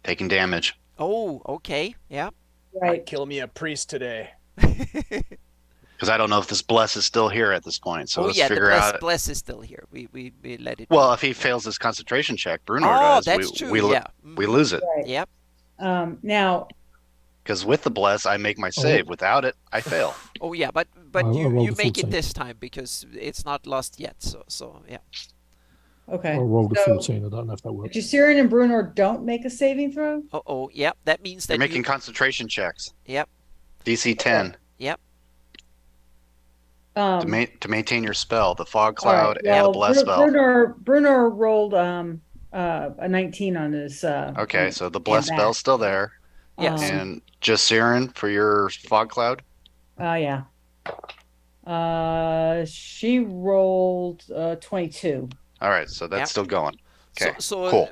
Taking damage. Oh, okay. Yeah. Right. Kill me a priest today. Because I don't know if this bless is still here at this point. So Oh, let's yeah. The figure out. bless is still here. We let it. Well, if he fails his concentration check, Brunor oh, does. that's we, true. we, lo- Yeah. we Mhm. lose it. Right. Yep. Now, Because with the bless, I make my save. Without it, I fail. Oh, yeah. But I you rolled a make it 14. this time because it's not lost yet. So yeah. okay. I rolled a So- 14. I don't know if that works. Jassirin and Brunor don't make a saving throw? Oh, yeah. That means You're that making concentration checks. Yep. DC 10 Yep. to maintain your spell, the fog all right, cloud, and a well, bless spell. Brunor rolled a 19 on his. Okay, so the bless back. spell's still there. Yes. And Jassirin for your fog cloud. Oh, yeah. She rolled 22. All right, so that's Yep. still going. Okay, So cool.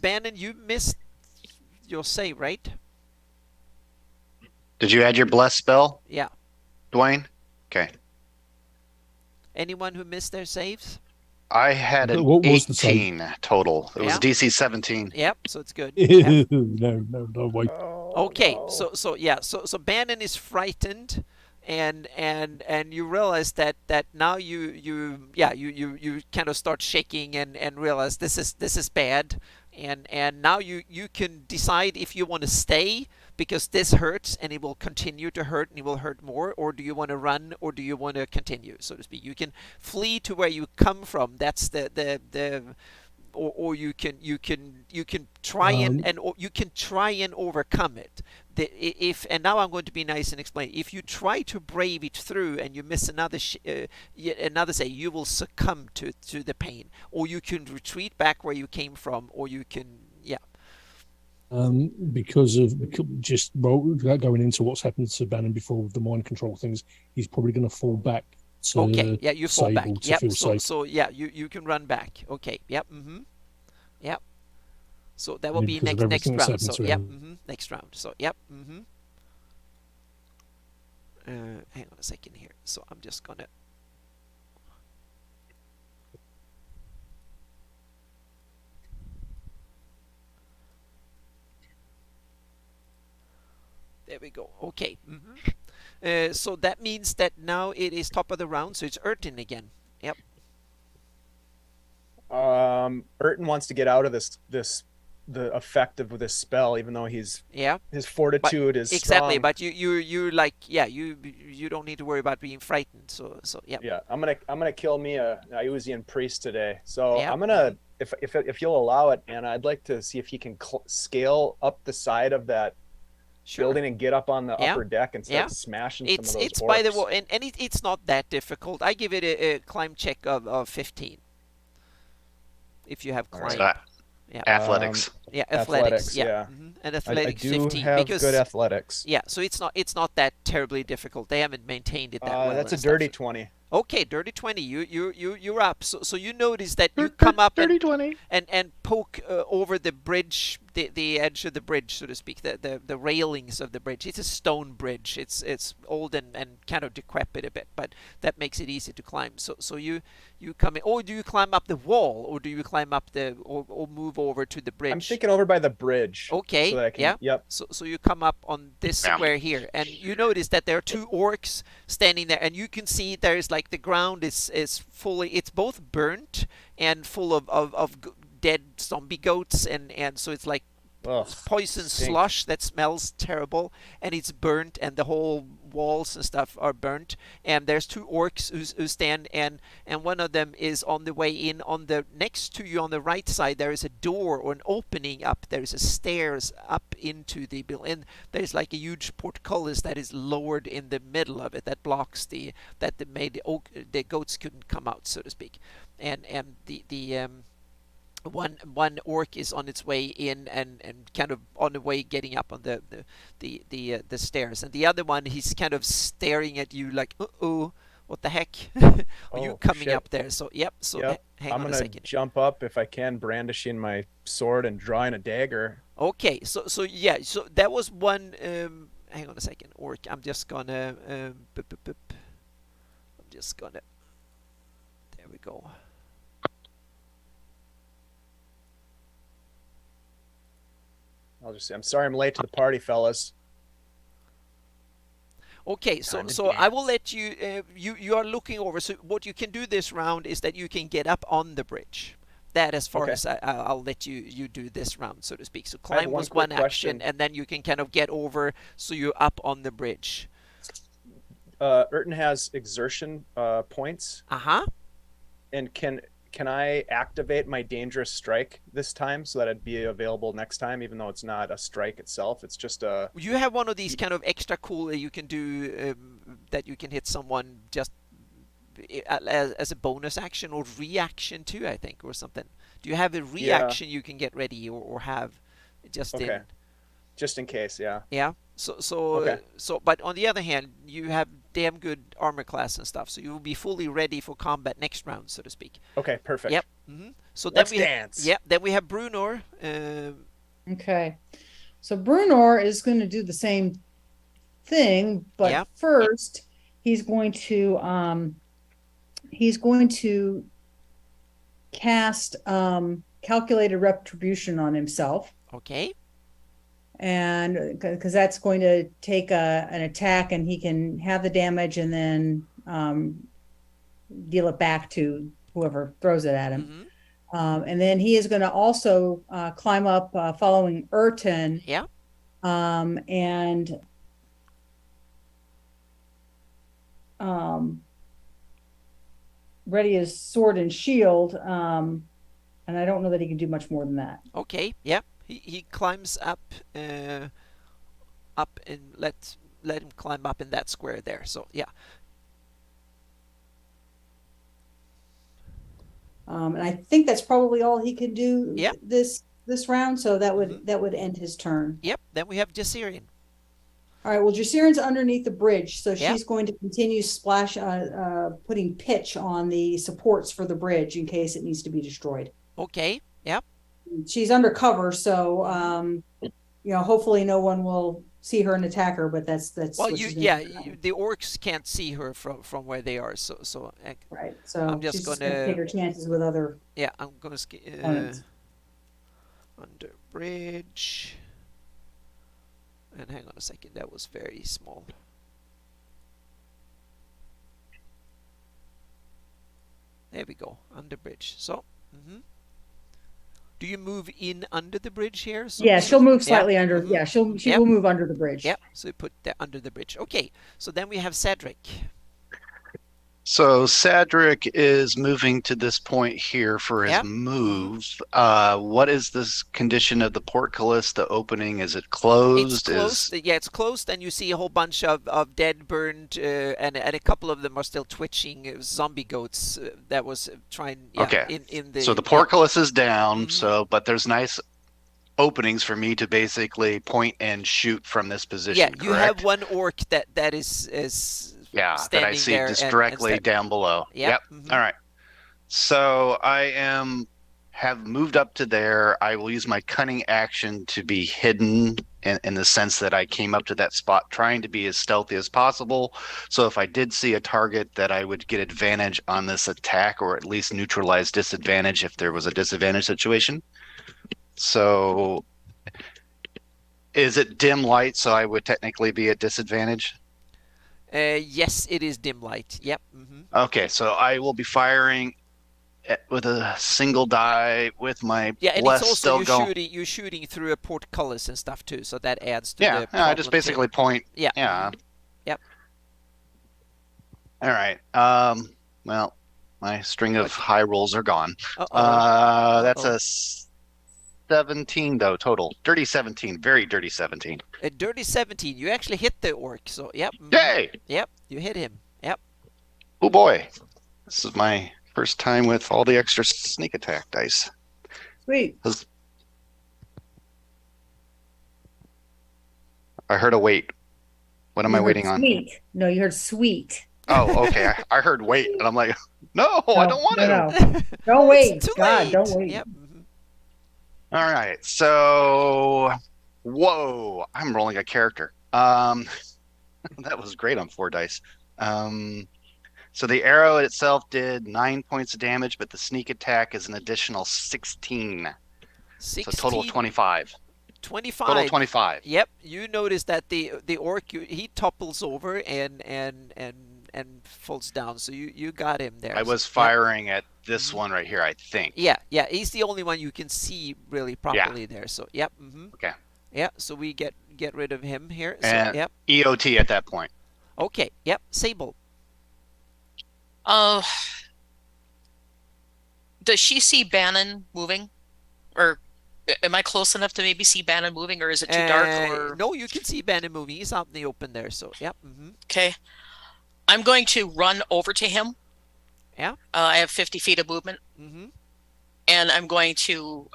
Bannon, you missed your save, right? Did you add your bless spell, Yeah. Dwayne? Okay. Anyone who missed their saves? I had an What was the save? 18 total. It was Yeah. DC 17. Yep. So it's good. Yep. No way. Okay. no. So yeah. So Bannon is frightened, and you realize that now you kind of start shaking and realize this is bad, and now you can decide if you want to stay because this hurts and it will continue to hurt and it will hurt more, or do you want to run, or do you want to continue, so to speak. You can flee to where you come from. That's the or you can try you can try and overcome it. And now I'm going to be nice and explain. If you try to brave it through and you miss another say, you will succumb to the pain, or you can retreat back where you came from, or you can Because just going into what's happened to Bannon before with the mind control things, he's probably going to fall back to okay, yeah, you fall back. Sable to Yep. feel So, safe. so yeah, you can run back. Okay. Yep. Mm-hmm. Yep. So that will Yeah, be because of next everything that's round. happened So to yep. him. Mm-hmm. Next round. So yep. Mm-hmm. Hang on a second here. So I'm just gonna. There we go. Okay. Mm-hmm. So that means that now it is top of the round. So it's Ertin again. Yep. Ertin wants to get out of the effect of this spell, even though his Yeah. fortitude is Exactly. strong. But you like, yeah, you don't need to worry about being frightened. So yeah. Yeah, I'm gonna kill me a Iusian priest today. So Yep. I'm gonna, if you'll allow it, and I'd like to see if he can scale up the side of that Sure. building and get up on the Yeah. upper deck and start Yeah. smashing It's some of those by the orcs. way, and it's not that difficult. I give it a climb check of 15. If you have All right. climb, So, yeah, athletics. yeah, athletics, athletics, yeah, yeah. and I athletics do 15 have because good athletics. yeah, so it's not that terribly difficult. They haven't maintained it that well. That's a and stuff. dirty 20. Okay, dirty 20. You're up. So you notice that you come up Dirty 20. and poke over the bridge the edge of the bridge, so to speak, the railings of the bridge. It's a stone bridge. It's old and kind of decrepit a bit, but that makes it easy to climb. So you come in, or do you climb up the wall, or do you climb up or move over to the bridge? I'm thinking over by the bridge. Okay. So that I can, yeah. Yep. So you come up on this Yeah. square here, and you notice that there are two orcs standing there, and you can see there's like the ground is fully, it's both burnt and full of dead zombie goats, and so it's like Ugh, poison stink. slush that smells terrible, and it's burnt, and the whole walls and stuff are burnt, and there's two orcs who stand, and one of them is on the way in. On the next to you on the right side, there is a door or an opening up. There is a stairs up into the building, and there's like a huge portcullis that is lowered in the middle of it that blocks the goats couldn't come out, so to speak, and the one orc is on its way in and kind of on the way getting up on the stairs, and the other one, he's kind of staring at you like, uh-oh, what the heck? Are you Oh, coming shit. up there? So yep. So Yep. hang I'm on a gonna second. jump up if I can, brandishing my sword and drawing a dagger. Okay, so yeah, so that was one. Hang on a second, orc. I'm just gonna. I'm just gonna. There we go. I'll just say, I'm sorry I'm late to the party, fellas. Okay, so Time to so I will dance. let you. You are looking over. So what you can do this round is that you can get up on the bridge. That as far Okay. as I'll let you do this round, so to speak. So I have climb one was quick one action, question. and then you can kind of get over, so you're up on the bridge. Urton has exertion points, Uh-huh. and can I activate my dangerous strike this time so that it'd be available next time, even though it's not a strike itself? It's just a. You have one of these kind of extra cool that you can do, that you can hit someone just as a bonus action or reaction too, I think, or something. Do you have a reaction you can get ready, or have just Okay. in? Just in case, yeah. Yeah. So Okay. but on the other hand, you have damn good armor class and stuff, so you will be fully ready for combat next round, so to speak. Okay, perfect. Yep. So Let's then we dance. Yep. Then we have Brunor. Okay. So Brunor is going to do the same thing, but Yeah. first he's going to cast calculated retribution on himself, Okay. and because that's going to take an attack, and he can have the damage and then deal it back to whoever throws it at him. And then he is going to also climb up following Urton. Yeah. And ready his sword and shield. And I don't know that he can do much more than that. Okay. Yep. He climbs up, up, and let him climb up in that square there. So yeah. And I think that's probably all he can do Yep. this round. So that would end his turn. Yep. Then we have Jasirian. All right. Well, Jasirian's underneath the bridge, so Yeah. she's going to continue putting pitch on the supports for the bridge in case it needs to be destroyed. Okay. Yep. She's undercover, so hopefully no one will see her and attack her. But that's Well, what she's gonna do. the orcs can't see her from where they are. So Right. So I'm just she's gonna- take her chances with other. yeah, I'm gonna Opponents. under bridge. And hang on a second, that was very small. There we go, under bridge. So, do you move in under the bridge here? So, Yeah, she'll move slightly under. mhm. Yeah, she Yep. will move under the bridge. Yep. So you put that under the bridge. Okay. So then we have Cedric. So Cedric is moving to this point here for his Yep. move. What is this condition of the portcullis? The opening, is it closed? It's closed. Yeah, it's closed, and you see a whole bunch of dead, burned, and a couple of them are still twitching zombie goats that was trying. Yeah, Okay. In the. So the yeah. portcullis is down, Mhm. but there's nice openings for me to basically point and shoot from this position. Yeah, you correct? have one orc that is that I standing see there just and directly stand- down below. Yep. Mhm. All right. So I am have moved up to there, I will use my cunning action to be hidden in the sense that I came up to that spot trying to be as stealthy as possible. So if I did see a target, that I would get advantage on this attack, or at least neutralize disadvantage if there was a disadvantage situation. So is it dim light? So I would technically be at disadvantage? Yes, it is dim light. Yep. Okay, so I will be firing with a single die with my Yeah, and it's blessed also still going. you're shooting through a portcullis and stuff too, so that adds to Yeah, the I just problem basically too. point. Yeah. Yeah. Yep. All right. Well, my string of high rolls are gone. That's a 17 though total. Dirty 17. Very dirty 17. A dirty 17. You actually hit the orc, so yep. Yay! Yep, you hit him. Yep. Oh boy. This is my first time with all the extra sneak attack dice. Sweet. I heard a wait. What am You I heard waiting on? Sweet. No, you heard sweet. Oh, okay. I heard wait, and I'm like, no, I don't want to. No. Don't wait. It's too God, late. don't wait. Yep. All right, so whoa, I'm rolling a character. That was great on 4 dice. So the arrow itself did 9 points of damage, but the sneak attack is an additional 16. 16, So total of 25. 25. Total 25. Yep. You notice that the orc he topples over and falls down. So you got him there. I was Yep. firing at this one right here, I think. Yeah, he's the only one you can see really properly there. So yep. Okay. Yeah, so we get rid of him here. So And yep. EOT at that point. Okay. Yep. Sable. Does she see Bannon moving? Or am I close enough to maybe see Bannon moving, or is it too dark? Or No, you can see Bannon moving. He's out in the open there. So yep. okay, I'm going to run over to him. Yeah. I have 50 feet of movement, and I'm going to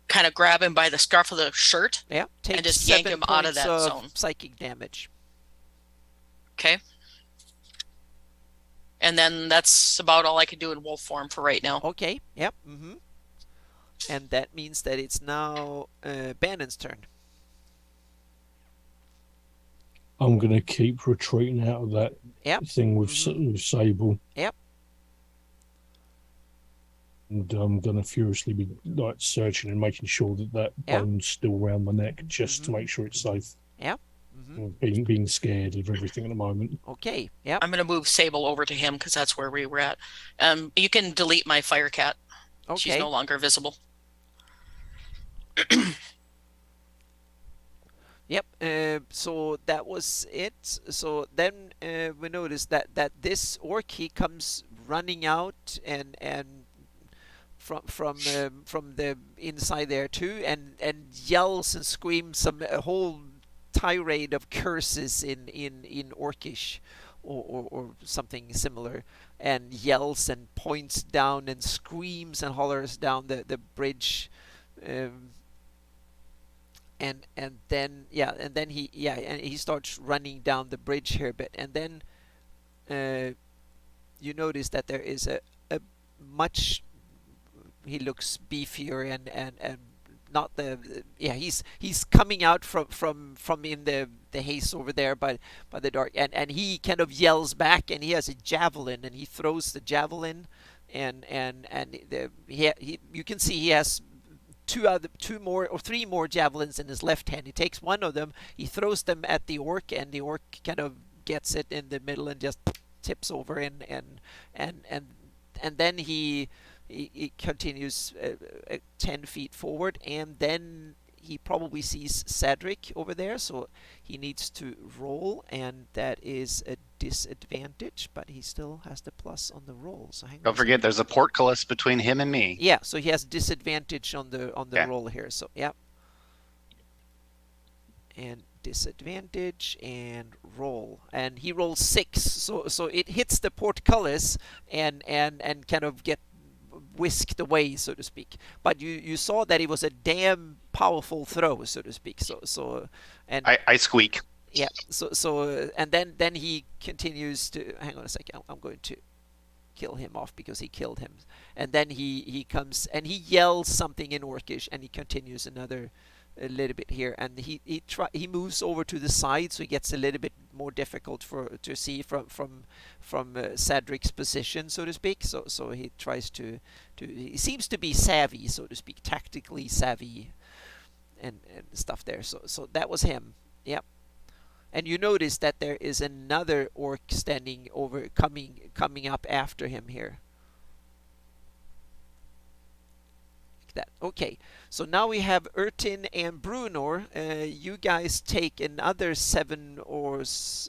kind of grab him by the scarf of the shirt. Yeah. Take and just yank 7 him out of points that zone. Psychic damage. Okay. And then that's about all I can do in wolf form for right now. Okay. Yep. And that means that it's now Bannon's turn. I'm going to keep retreating out of that thing with Sable. Yep. And I'm going to furiously be like searching and making sure that bone's still around my neck, just to make sure it's safe. Yep. Being scared of everything at the moment. Okay. Yep. I'm going to move Sable over to him because that's where we were at. You can delete my fire cat. Okay. She's no longer visible. Yep. So that was it. So then we noticed that this orc, he comes running out and from the inside there too, and yells and screams a whole tirade of curses in Orcish or something similar, and yells and points down and screams and hollers down the bridge. And then he starts running down the bridge here a bit, and then you notice that there is a much, he looks beefier and not the he's coming out from in the haze over there by the dark, and he kind of yells back, and he has a javelin, and he throws the javelin, and you can see he has 3 more javelins in his left hand. He takes one of them, he throws them at the orc, and the orc kind of gets it in the middle and just tips over, and then he continues 10 feet forward, and then he probably sees Cedric over there, so he needs to roll, and that is a disadvantage, but he still has the plus on the roll. So Don't forget, there's a portcullis between him and me. Yeah, so he has disadvantage on the roll here. So yeah, and disadvantage and roll, and he rolls 6. So it hits the portcullis and kind of get whisked away, so to speak. But you saw that it was a damn powerful throw, so to speak. So and I squeak. yeah. So and then he continues to hang on a second. I'm going to kill him off because he killed him. And then he comes and he yells something in Orcish, and he continues a little bit here, and he moves over to the side, so it gets a little bit more difficult to see from Cedric's position, so to speak. So he tries to he seems to be savvy, so to speak, tactically savvy, and stuff there. So that was him. Yep. And you notice that there is another orc standing over, coming up after him here. Like that. Okay. So now we have Ertin and Brunor. You guys take another 7 or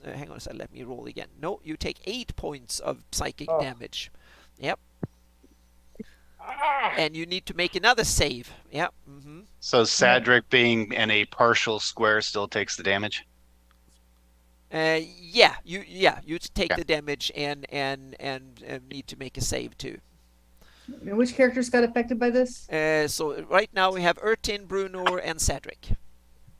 hang on a second. Let me roll again. No, you take 8 points of psychic damage. Yep. And you need to make another save. Yep. So Sadric being in a partial square still takes the damage. Yeah, you take Okay. the damage and need to make a save too. And which characters got affected by this? So right now we have Ertin, Brunor, and Cedric,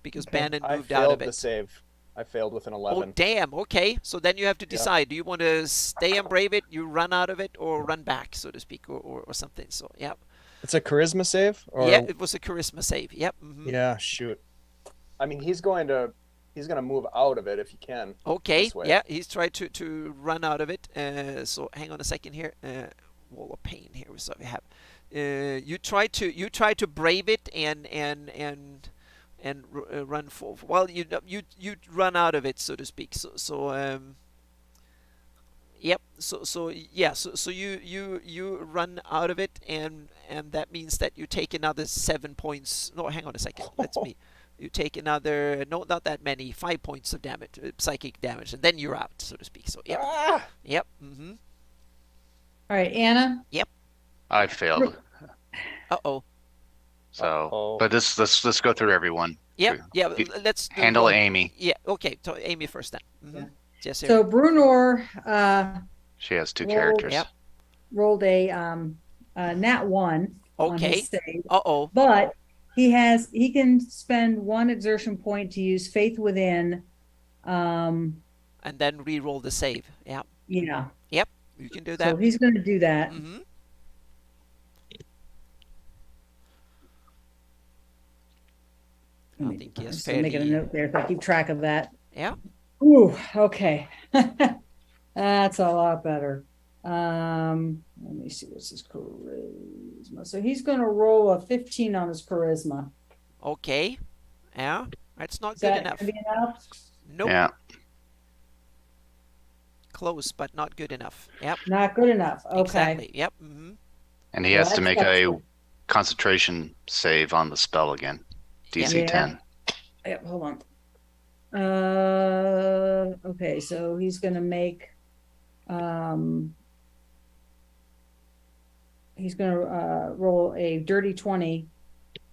because Bannon I moved out failed of the it. save. I failed with an Oh 11. damn! Okay, so then you have to Yeah. decide: do you want to stay and brave it, you run out of it, or run back, so to speak, or something? So yeah, It's a charisma save? Or... yeah, it was a charisma save. Yep. Yeah, shoot. I mean, he's going to move out of it if he can. Okay, This way. yeah, he's tried to run out of it. So hang on a second here. Wall of pain here. So we have. You try to brave it and run for. Well, you run out of it, so to speak. Yep. So you run out of it, and that means that you take another 7 points. No, hang on a second. That's me. You take another, no, not that many, 5 points of damage, psychic damage, and then you're out, so to speak. So, yep. Ah! Yep. All right, Anna. I failed. Uh-oh. So, Uh-oh. but let's go through everyone. Yep. True. Yeah, You let's do Handle one. Amy. Yeah, okay. So, Amy first then. Yeah. Yes, sir. So Brunor She has 2 Roll. characters. Yep. rolled a nat 1 on Okay. his save, Uh-oh. but he can spend 1 exertion point to use Faith Within. And then re-roll the save. Yeah. Yeah. Yep. You can do So that. he's going to do that. I think he has I'm making a fairly. note there so I keep track of that. Yeah. Ooh, okay. That's a lot better. Let me see what's his charisma. So he's going to roll a 15 on his charisma. Okay. Yeah. That's not Is good that enough. gonna be enough? Nope. Yeah. Close, but not good enough. Yep. Not good enough. Okay. Exactly. Yep. And he Well, has to that's make a helpful. concentration save on the spell again. DC Yeah. 10. Yep, hold on. Okay, so he's gonna make he's gonna roll a dirty 20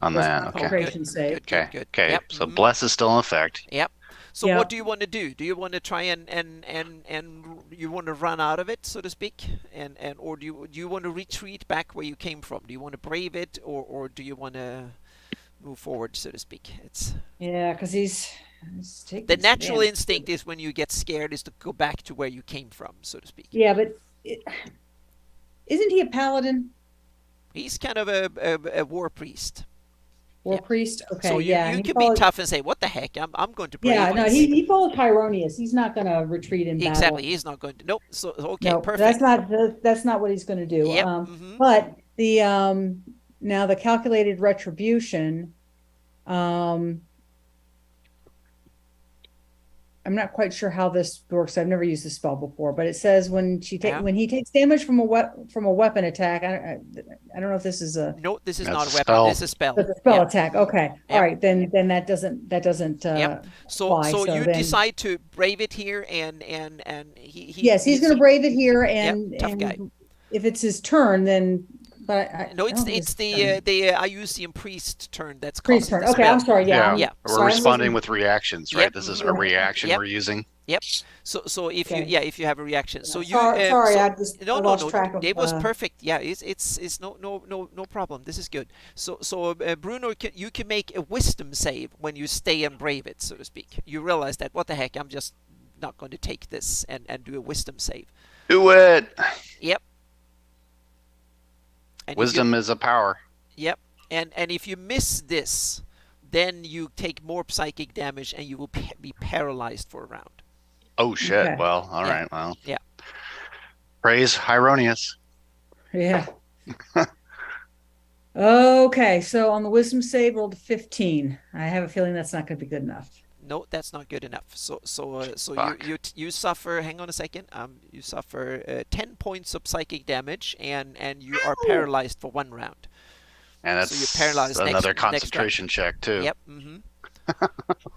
On plus that. Okay. concentration save. Good, Okay. good. Okay. Yep. So mhm. bless is still in effect. Yep. So Yeah. what do you want to do? Do you want to try and you want to run out of it, so to speak, and or do you want to retreat back where you came from? Do you want to brave it, or do you want to move forward, so to speak? It's Yeah, because he's taking the some natural damage. instinct is when you get scared is to go back to where you came from, so to speak. Yeah, but isn't he a paladin He's kind of a war priest. or Yeah. priest? Okay, So you, yeah. you he can follows- be tough and say, "What the heck? I'm going to brave Yeah, no, this." he follows Tyronius. He's not going to retreat in battle. Exactly. He's not going to. Nope. So okay, No, perfect. that's not what he's going to do. Yep. mhm. But the now the calculated retribution, I'm not quite sure how this works. I've never used this spell before, but it says when Yeah. when he takes damage from a weapon attack. I don't know if this is a No, this is That's not a a weapon. spell. This is a spell. that's a spell Yeah. attack. Okay, Yeah. all right, then that doesn't Yep. So Why? so So you then- decide to brave it here, and he yes, he's going to brave it here, and tough guy. if it's his turn, then but I No, I it's don't the, think it's his the turn. Iusian priest turn. That's Priest causing turn. the Okay, I'm spell. sorry. Yeah, Yeah. We're sorry, I responding wasn't- with reactions, right? Yep. This is Mhm. a reaction Yep. we're using. Yep. So if Okay. if you have a reaction. So you sorry, so, I just no I no lost no track of. it was perfect. Yeah, it's no problem. This is good. So Bruno, you can make a wisdom save when you stay and brave it, so to speak. You realize that what the heck, I'm just not going to take this and do a wisdom save. Do it. Yep. And Wisdom is a power. Yep. And if you miss this, then you take more psychic damage and you will be paralyzed for a round. Oh shit. Okay. Well, all Yeah. right. Well. Yeah. Praise Hieronius. Yeah. Okay, so on the wisdom save, rolled a 15. I have a feeling that's not going to be good enough. No, that's not good enough. So Fuck. you suffer. Hang on a second. You suffer 10 points of psychic damage, and you are paralyzed for 1 round. And So you're that's paralyzed another next round. concentration check too. Yep. Mm-hmm.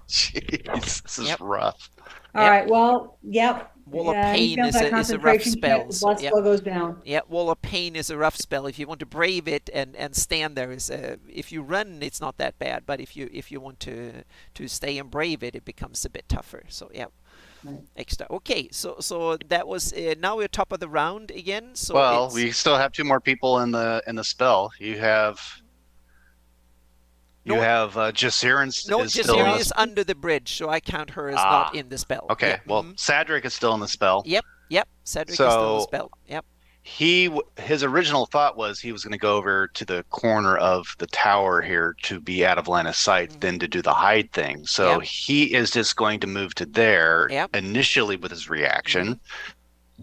Jeez, this is Yep. rough. All right, well, yep. Wall of Yeah, he Pain fails is that a rough concentration spell. check, the So, blood yep. flow goes down. Yeah, Wall of Pain is a rough spell. If you want to brave it and stand there, if you run, it's not that bad. But if you want to stay and brave it, it becomes a bit tougher. So yeah, Right. extra. Okay, so that was now we're top of the round again. So Well, it's, we still have 2 more people in the spell. You have No, Jacirin no, is still in Jasiri the is under the bridge, so I count her as not in the spell. Okay, Yeah, well, mhm. Sadric is still in the spell. Yep, Cedric is still in the So- spell. Yep. His original thought was he was going to go over to the corner of the tower here to be out of line of sight, then to do the hide thing. So Yep. he is just going to move to there Yep. initially with his reaction.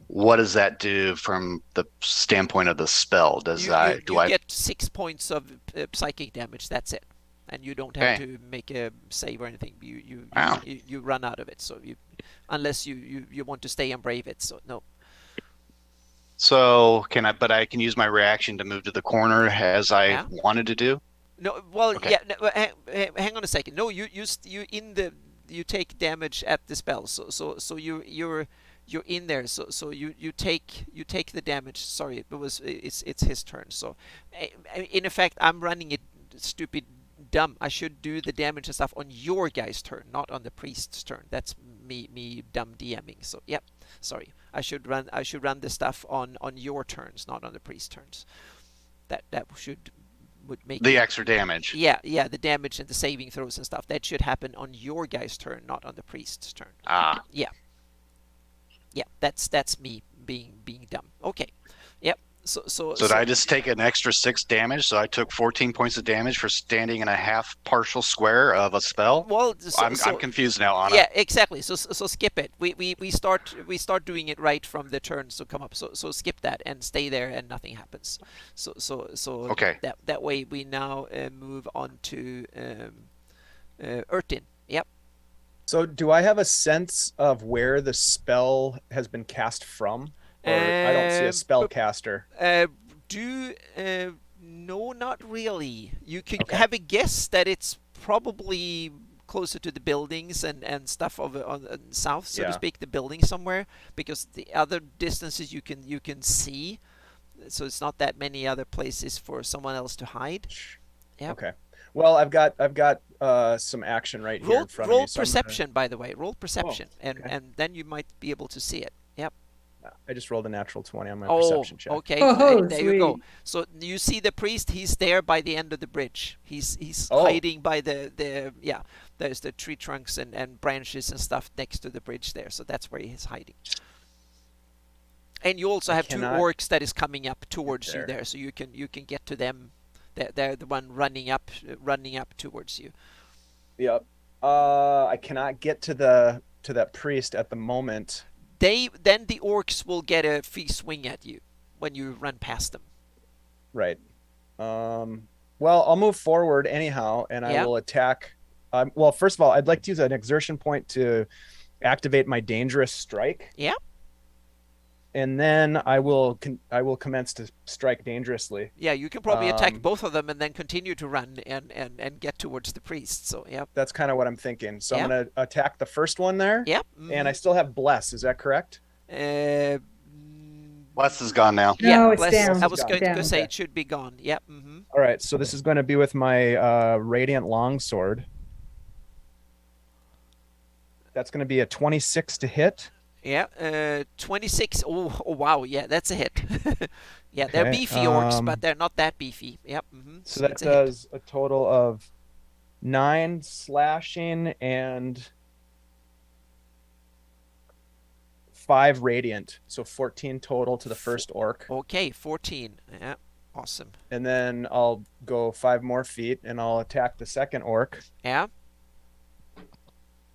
What does that do from the standpoint of the spell? You get 6 points of psychic damage. That's it, and you don't have Okay. to make a save or anything. Wow. You run out of it. So unless you want to stay and brave it. So no. So but I can use my reaction to move to the corner as I Yeah. wanted to do. No, well, Okay. yeah. No, hang on a second. No, you take damage at the spell. So you're in there. So you take the damage. Sorry, it's his turn. So in effect, I'm running it stupid dumb. I should do the damage and stuff on your guy's turn, not on the priest's turn. That's me dumb DMing. So yep. Sorry. I should run the stuff on your turns, not on the priest's turns. That would make The you- extra damage. Yeah, the damage and the saving throws and stuff. That should happen on your guy's turn, not on the priest's turn. Ah, Yeah, that's me being dumb. Okay. Yep. So did I just take an extra 6 damage? So I took 14 points of damage for standing in a half partial square of a spell? well, I'm confused now, Anna. Yeah, exactly. So skip it. We start doing it right from the turns to come up. So skip that and stay there and nothing happens. So Okay. That way we now move on to Ertin. Yep. So do I have a sense of where the spell has been cast from? Or I don't see a spellcaster. No, not really. You could Okay. have a guess that it's probably closer to the buildings and stuff on south, so to Yeah. speak, the building somewhere, because the other distances you can see, so it's not that many other places for someone else to hide. Yep. Okay. Well, I've got some action right here in front of me. Roll so I'm gonna- perception, by the way. Roll perception, okay. and then you might be able to see it. Yep. I just rolled a natural 20 on my Oh, perception check. okay. Oh, there you go. sweet. So you see the priest. He's there by the end of the bridge. He's Oh. hiding by the yeah. There's the tree trunks and branches and stuff next to the bridge there. So that's where he's hiding. And you also I have 2 cannot orcs that is coming up towards you there. there, so you can get to them. They're the one running up towards you. Yep. I cannot get to that priest at the moment. Then the orcs will get a free swing at you when you run past them. Right. Well, I'll move forward anyhow, and I Yeah. will attack. Well, first of all, I'd like to use an exertion point to activate my dangerous strike. Yeah. And then I will commence to strike dangerously. Yeah, you can probably attack Um, both of them and then continue to run and get towards the priest. So yeah. That's kind of what I'm thinking. So Yeah. I'm going to attack the first one there. Yep. And I still have bless. Is that correct? Bless is gone now. Yeah, No, it's bless. down. I was going to Down. say Okay. it should be gone. Yep. Mm-hmm. All right. So this is going to be with my radiant longsword. That's going to be a 26 to hit. Yeah. 26. Oh, wow. Yeah, that's a hit. Yeah, they're Okay, beefy orcs, but they're not that beefy. Yep. Mm-hmm. So that it's a hit. does a total of 9 slashing and 5 radiant. So 14 total to the first orc. Okay, 14. Yeah. Awesome. And then I'll go 5 more feet and I'll attack the second orc. Yeah.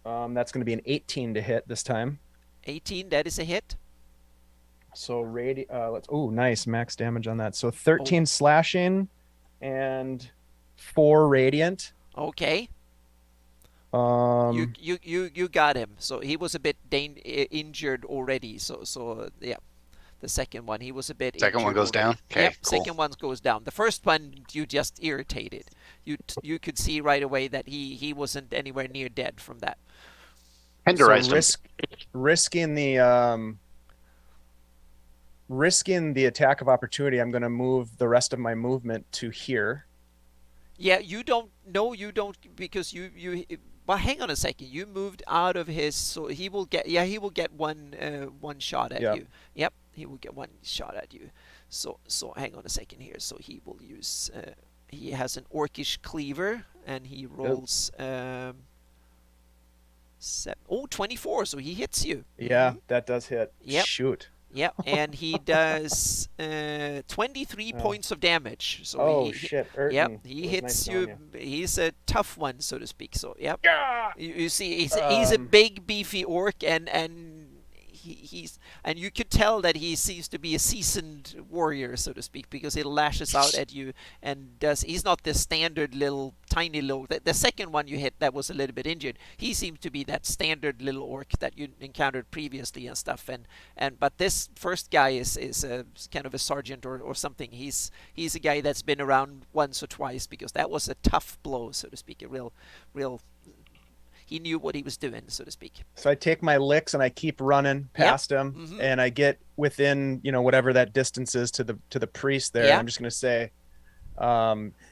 That's going to be an 18 to hit this time. 18. That is a hit. So nice max damage on that. So 13 slashing and 4 radiant. Okay. Um, You got him. So he was a bit injured already. So yeah, the second one he was a bit. Second one injured goes down. already. Okay, Yep. cool. Second one goes down. The first one you just irritated. You could see right away that he wasn't anywhere near dead from that. Tenderized so him. risking the attack of opportunity, I'm going to move the rest of my movement to here. Yeah, you don't because you. Well, hang on a second. You moved out of his, so he will get. Yeah, he will get one shot at Yep. you. Yep, he will get one shot at you. So hang on a second here. So he will use. He has an orcish cleaver, and he rolls. 24. So he hits you. Yeah, that does hit. Yep. Shoot. Yeah, and he does 23 Oh. points of damage. So Shit. Yep, Urton. he It was hits nice you. knowing He's a tough one, so to speak. So, yep. Yeah. You see, he's a big, beefy orc, and he's and you could tell that he seems to be a seasoned warrior, so to speak, because he lashes out at you and does. He's not the standard little tiny little. The second one you hit that was a little bit injured. He seems to be that standard little orc that you encountered previously and stuff. But this first guy is a kind of a sergeant or something. He's a guy that's been around once or twice, because that was a tough blow, so to speak. A real. He knew what he was doing, so to speak. So I take my licks and I keep running past him, Mhm. and I get within, whatever that distance is to the priest there. Yeah. I'm just gonna say,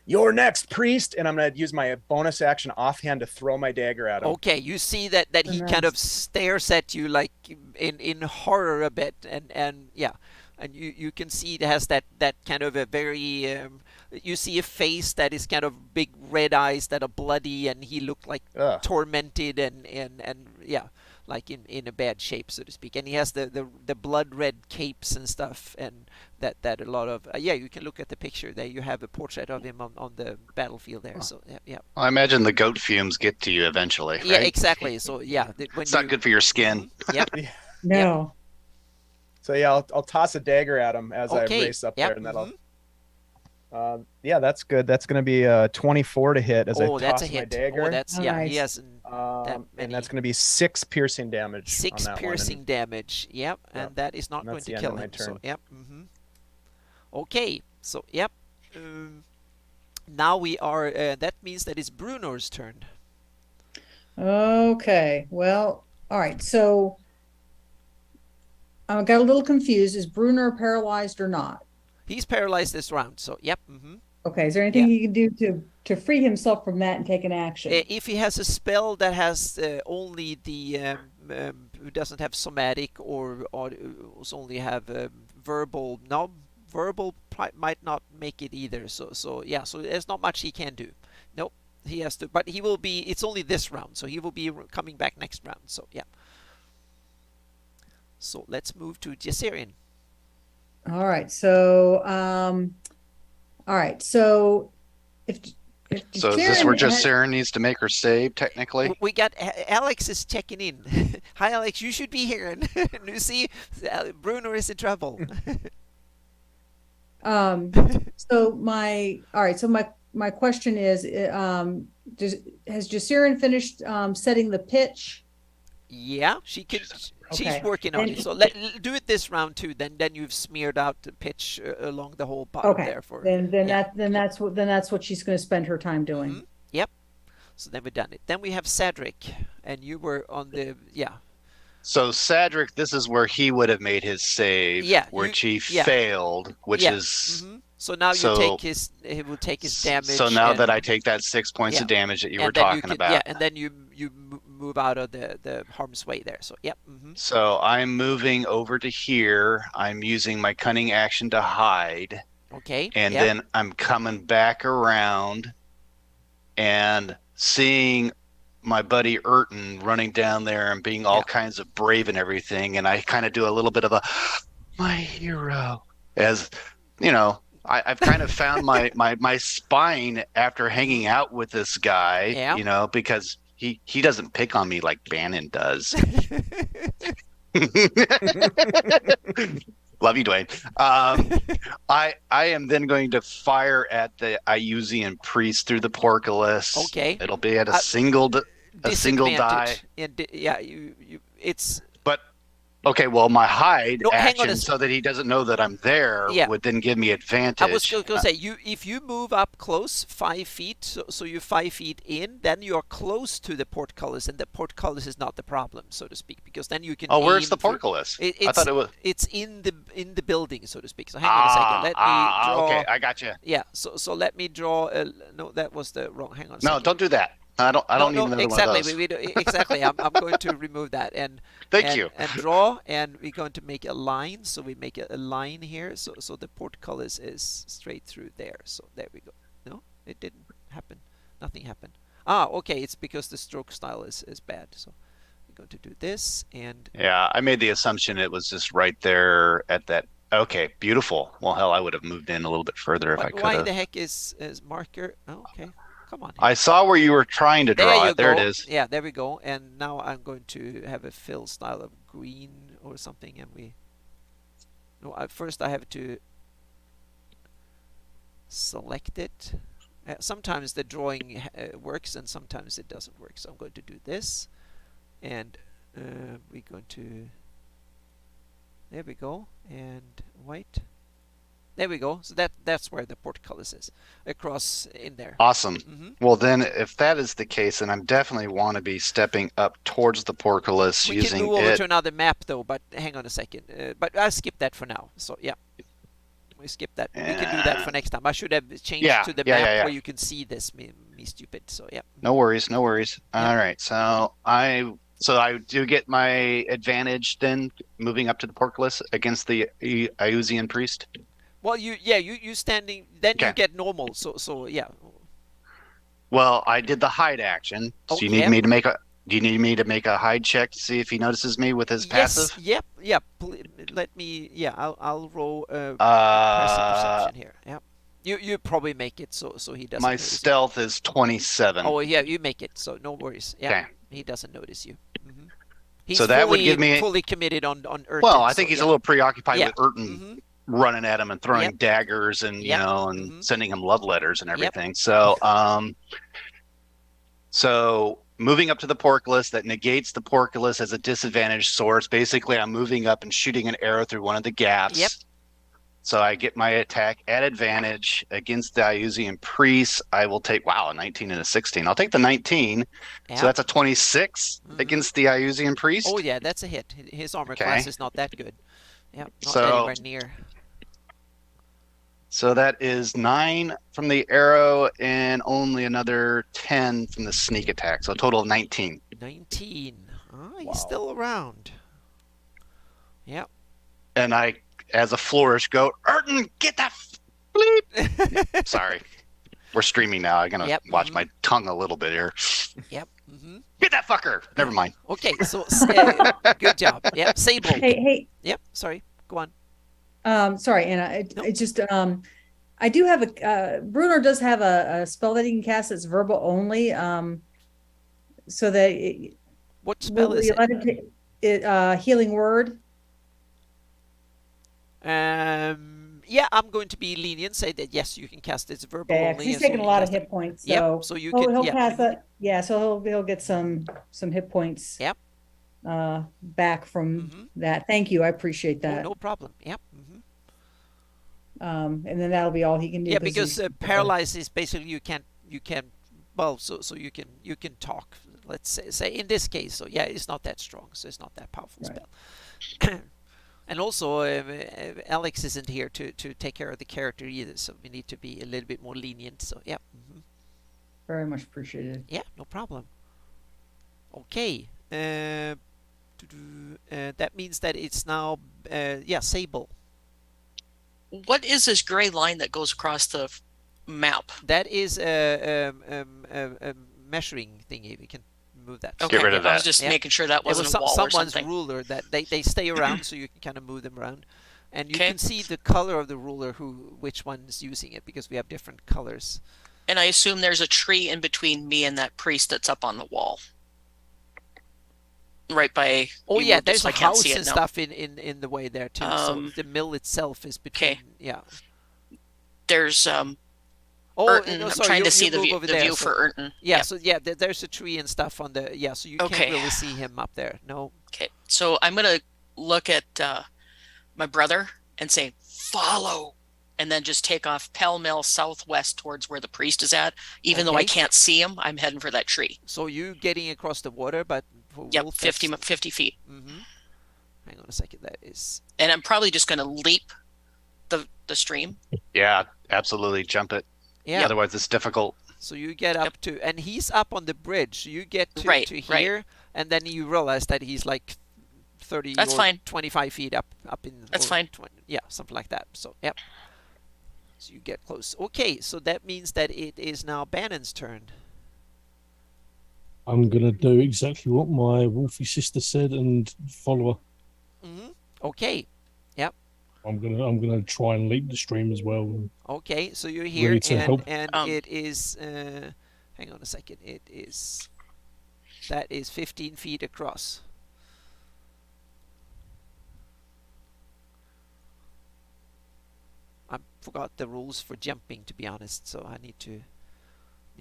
"You're next, priest," and I'm gonna use my bonus action offhand to throw my dagger at him. Okay, you see that he kind of stares at you like in horror a bit, and yeah, and you can see it has that kind of a very you see a face that is kind of big red eyes that are bloody, and he looked like Ugh. tormented and yeah, like in a bad shape, so to speak. And he has the blood red capes and stuff, and that a lot of yeah, you can look at the picture there. You have a portrait of him on the battlefield there. So yeah. I imagine the goat fumes get to you eventually. Yeah, right? exactly. So yeah, It's not good for your skin. Yep. No. So yeah, I'll toss a dagger at him as I Okay. race up Yep. there, and that'll. Yeah, that's good. That's gonna be 24 to hit as I Oh, that's a toss my hit. dagger. Oh, that's yeah. He Nice. hasn't and many. that's gonna be 6 piercing damage. on 6 that one, piercing and damage. Yep, and Yep. that is not And going that's to the end kill of my him. So turn. yep. Okay. So yep. Now we are. That means that it's Bruno's turn. Okay. Well, all right. So I got a little confused. Is Bruner paralyzed or not? He's paralyzed this round. So yep. Okay. Is there anything he can do to free himself from that and take an action? If he has a spell that has only the who doesn't have somatic or only have verbal, no, verbal might not make it either. So yeah, so there's not much he can do. Nope, he has to, but he will be. It's only this round, so he will be coming back next round. So yeah. So let's move to Jessarian. All right. So all right. So if So is this where Jaren just had- Sarah needs to make her save, technically? We got Alex is checking in. Hi, Alex. You should be here. And you see, Bruno is in trouble. So my question is, has Jasirin finished setting the pitch? Yeah, she can. She's Okay. working on And- it. So do it this round too. Then you've smeared out the pitch along the whole bottom Okay. there for. Then yeah. that's what she's going to spend her time doing. Mhm. Yep. So then we've done it. Then we have Cedric, and you were on the So Cedric, this is where he would have made his save, Yeah, which he yeah. failed, which Yeah. is Mhm. So now So- he will take his damage. So now that and- I take that 6 points Yeah. of damage that you and were then talking can, about. Yeah, and then you move out of the harm's way there. So yep. So I'm moving over to here. I'm using my cunning action to hide. Okay. And yep. then I'm coming back around and seeing my buddy Urton running down there and being all Yeah. kinds of brave and everything. And I kind of do a little bit of a, my hero, as, I've kind of found my spine after hanging out with this guy, Yeah. you know, because he doesn't pick on me like Bannon does. Love you, Dwayne. I am then going to fire at the Iusian priest through the portcullis. Okay. It'll be at a single die. Disadvantage. And yeah, it's But okay, well, my hide No, hang on action, a so that he doesn't know that I'm there, Yeah. would then give me advantage. I was going to say, if you move up close 5 feet, so you're 5 feet in, then you're close to the portcullis, and the portcullis is not the problem, so to speak, because then you can. Oh, where's aim the through- portcullis? It's, I thought it was. It's in the building, so to speak. So hang on a second. Let me draw. Okay, I got you. Yeah. So let me draw. No, that was the wrong. Hang on. A No, second. don't do that. I don't need another exactly. one of those. Exactly. I'm going to remove that and Thank you. and draw, and we're going to make a line. So we make a line here. So the portcullis is straight through there. So there we go. No, it didn't happen. Nothing happened. Okay. It's because the stroke style is bad. So we're going to do this and. Yeah, I made the assumption it was just right there at that. Okay, beautiful. Well, hell, I would have moved in a little bit further if I could Why have. the heck is marker? Oh, okay. Come on. I saw where you were trying to draw it. There it is. Yeah, there we go. And now I'm going to have a fill style of green or something, and we. No, first I have to select it. Sometimes the drawing works, and sometimes it doesn't work. So I'm going to do this, and we're going to. There we go, and white. There we go. So that's where the portcullis is, across in there. Awesome. hmm Well, then, if that is the case, then I definitely want to be stepping up towards the portcullis We can using move over it. to another map though, but hang on a second. But I'll skip that for now. So yeah, we skip that. We can do that for next time. I should have changed Yeah, to the yeah, map yeah, yeah. where you can see this. Me stupid. So yeah. No worries, no worries. All right, so I do get my advantage then, moving up to the portcullis against the Iusian priest. Well, you standing. Then you Okay. get normal. So yeah. Well, I did the hide action. So you need Okay. me to make a. Do you need me to make a hide check to see if he notices me with his passive? Yes. Yep. Let me. Yeah. I'll roll passive perception here. Yep. You probably make it so he doesn't. My notice you. stealth is 27. Oh yeah, you make it. So no worries. Yeah. Okay. He doesn't notice you. hmm He's So that would fully, give me- fully committed on Earth. Well, I think he's a little preoccupied Yeah. with Urton hmm running at him and throwing Yep. daggers and Yep. and Mhm. sending him love letters and Yep. everything. So so moving up to the portcullis, that negates the portcullis as a disadvantage source. Basically, I'm moving up and shooting an arrow through one of the gaps. Yep. So I get my attack at advantage against the Iusian priest. I will take a 19 and a 16. I'll take the 19. Yeah. So that's a 26 Mhm. against the Iusian priest. Oh yeah, that's a hit. His armor Okay. class is not that good. Yeah, not So- anywhere near. So that is 9 from the arrow and only another 10 from the sneak attack. So a total of 19. 19. He's Wow. still around. Yeah. And I, as a flourish, go, Urton, get that bleep. Sorry. We're streaming now. I'm going to Yep. watch my tongue a little bit here. Yep. hmm Get that fucker. Never mind. Okay, so good job. Yep, Sable. Hey, Yep, sorry. Go on. sorry, Anna. No. It just I do have a Bruno does have a spell that he can cast that's verbal only. So that What spell is you it? let him take it healing word. Yeah, I'm going to be lenient. Say that yes, you can cast it. It's verbal Yeah, 'cause only. he's and so taking you a can lot of cast it. hit points. Yep, So so you he'll can. Yeah. pass that. Yeah, so he'll get some hit points. Yep. Back from Mhm. that. Thank you. I appreciate Oh, that. no problem. Yep. And then that'll be all he can do. Yeah, 'cause because he's- paralyzed is basically you can't. Well, so you can talk. Let's say in this case. So yeah, it's not that strong. So it's not that powerful Right. spell. And also, Alex isn't here to take care of the character either. So we need to be a little bit more lenient. So yeah. Very much appreciated. Yeah, no problem. Okay. That means that it's now, Sable. What is this gray line that goes across the map? That is a measuring thingy. We can move that. Okay, rid of I was that. just Yeah. making sure that It was wasn't a wall or someone's something. ruler that they stay around, so you can kind of move them around. And you Okay. can see the color of the ruler, which one's using it, because we have different colors. And I assume there's a tree in between me and that priest that's up on the wall. Right by. Oh you yeah, moved it there's so a I can't house see it and now. stuff in the way there too. So the mill itself is between. Okay. Yeah. There's Oh, Urton. no, I'm sorry, trying to you see the move view, over the there, view so- for Urton. Yeah. Yep. So yeah, there's a tree and stuff on the. Yeah. So you can't Okay. really see him up there. No. Okay, so I'm gonna look at my brother and say, follow, and then just take off pell-mell southwest towards where the priest is at. Even though I Okay. can't see him, I'm heading for that tree. So you getting across the water, but for Yep, Wolf, 50 feet. Mm-hmm. Hang on a second. That is. And I'm probably just gonna leap the stream. Yeah, absolutely. Jump it. Yeah. Otherwise, it's difficult. So you get up to, and he's up on the bridge. So you get to, Right, to right. here, and then you realize that he's like 30 That's or fine. 25 feet up in. That's or fine. 20, yeah, something like that. So yep. So you get close. Okay, so that means that it is now Bannon's turn. I'm gonna do exactly what my wolfy sister said and follow her. Mm-hmm. Okay. I'm gonna try and leap the stream as well. Okay, so you're here, Ready to help? and Um, it is. Hang on a second. It is. That is 15 feet across. I forgot the rules for jumping, to be honest. So I need to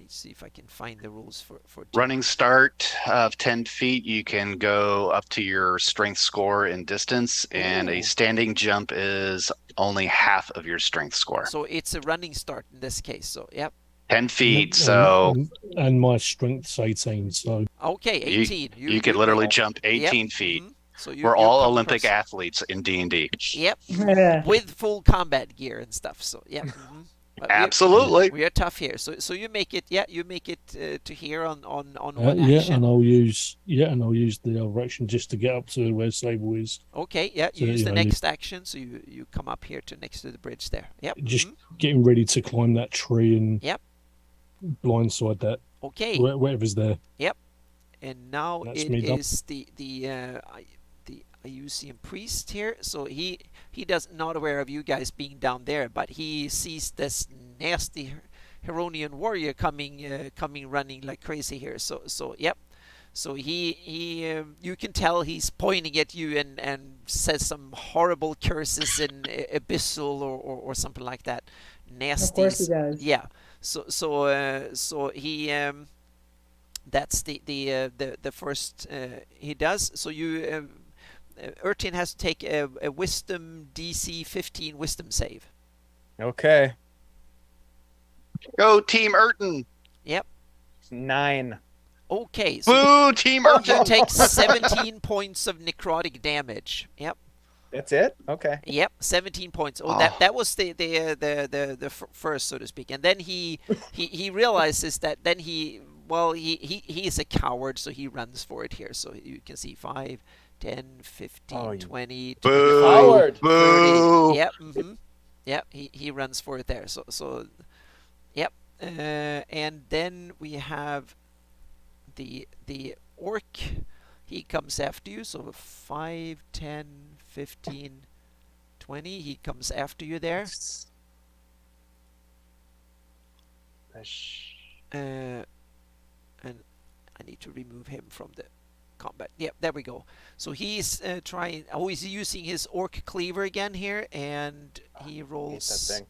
see if I can find the rules for Running start of 10 feet, you can go up to your strength score in distance, and Ooh. a standing jump is only half of your strength score. So it's a running start in this case. So yep. 10 feet, And- so and my strength's 18, so Okay, 18. you could literally jump 18 Yep, feet. mhm. So We're you're all coming Olympic across- athletes in D&D. Yep. Yeah. With full combat gear and stuff. So yeah. mhm. But Absolutely. we are tough here. So you make it. Yeah, you make it to here on one yeah, action. and I'll use the other action just to get up to where Sable is. Okay. Yeah. You So, use you the know, next action. So you come up here to next to the bridge there. Yep. Just mhm. getting ready to climb that tree and Yep. blindside that Okay. whatever's there. And now That's it me done. is the Ayusian priest here. So he does not aware of you guys being down there, but he sees this nasty Heronian warrior coming running like crazy here. So yep. So he you can tell he's pointing at you and says some horrible curses in abyssal or something like that. Nasty. Of course he does. Yeah. So he that's the first he does. So you Urtin has to take a wisdom DC 15 wisdom save. Okay. Go Team Urton. 9. Okay, so Boo, Team you Urton. take 17 points of necrotic damage. Yep. That's it? Okay. Yep, 17 points. Oh, Oh. that was the first, so to speak. And then he realizes that then he is a coward, so he runs for it here. So you can see 5, 10, 15, Oh, you 20, Boo. 25, Coward. 30. Boo. Yep. Mm-hmm. Yep. He runs for it there. So yep. And then we have the orc. He comes after you. So 5, 10, 15, 20. He comes after you there. And I need to remove him from the combat. Yep, there we go. So he's trying. Oh, he's using his orc cleaver again here, and he Hate that rolls. thing.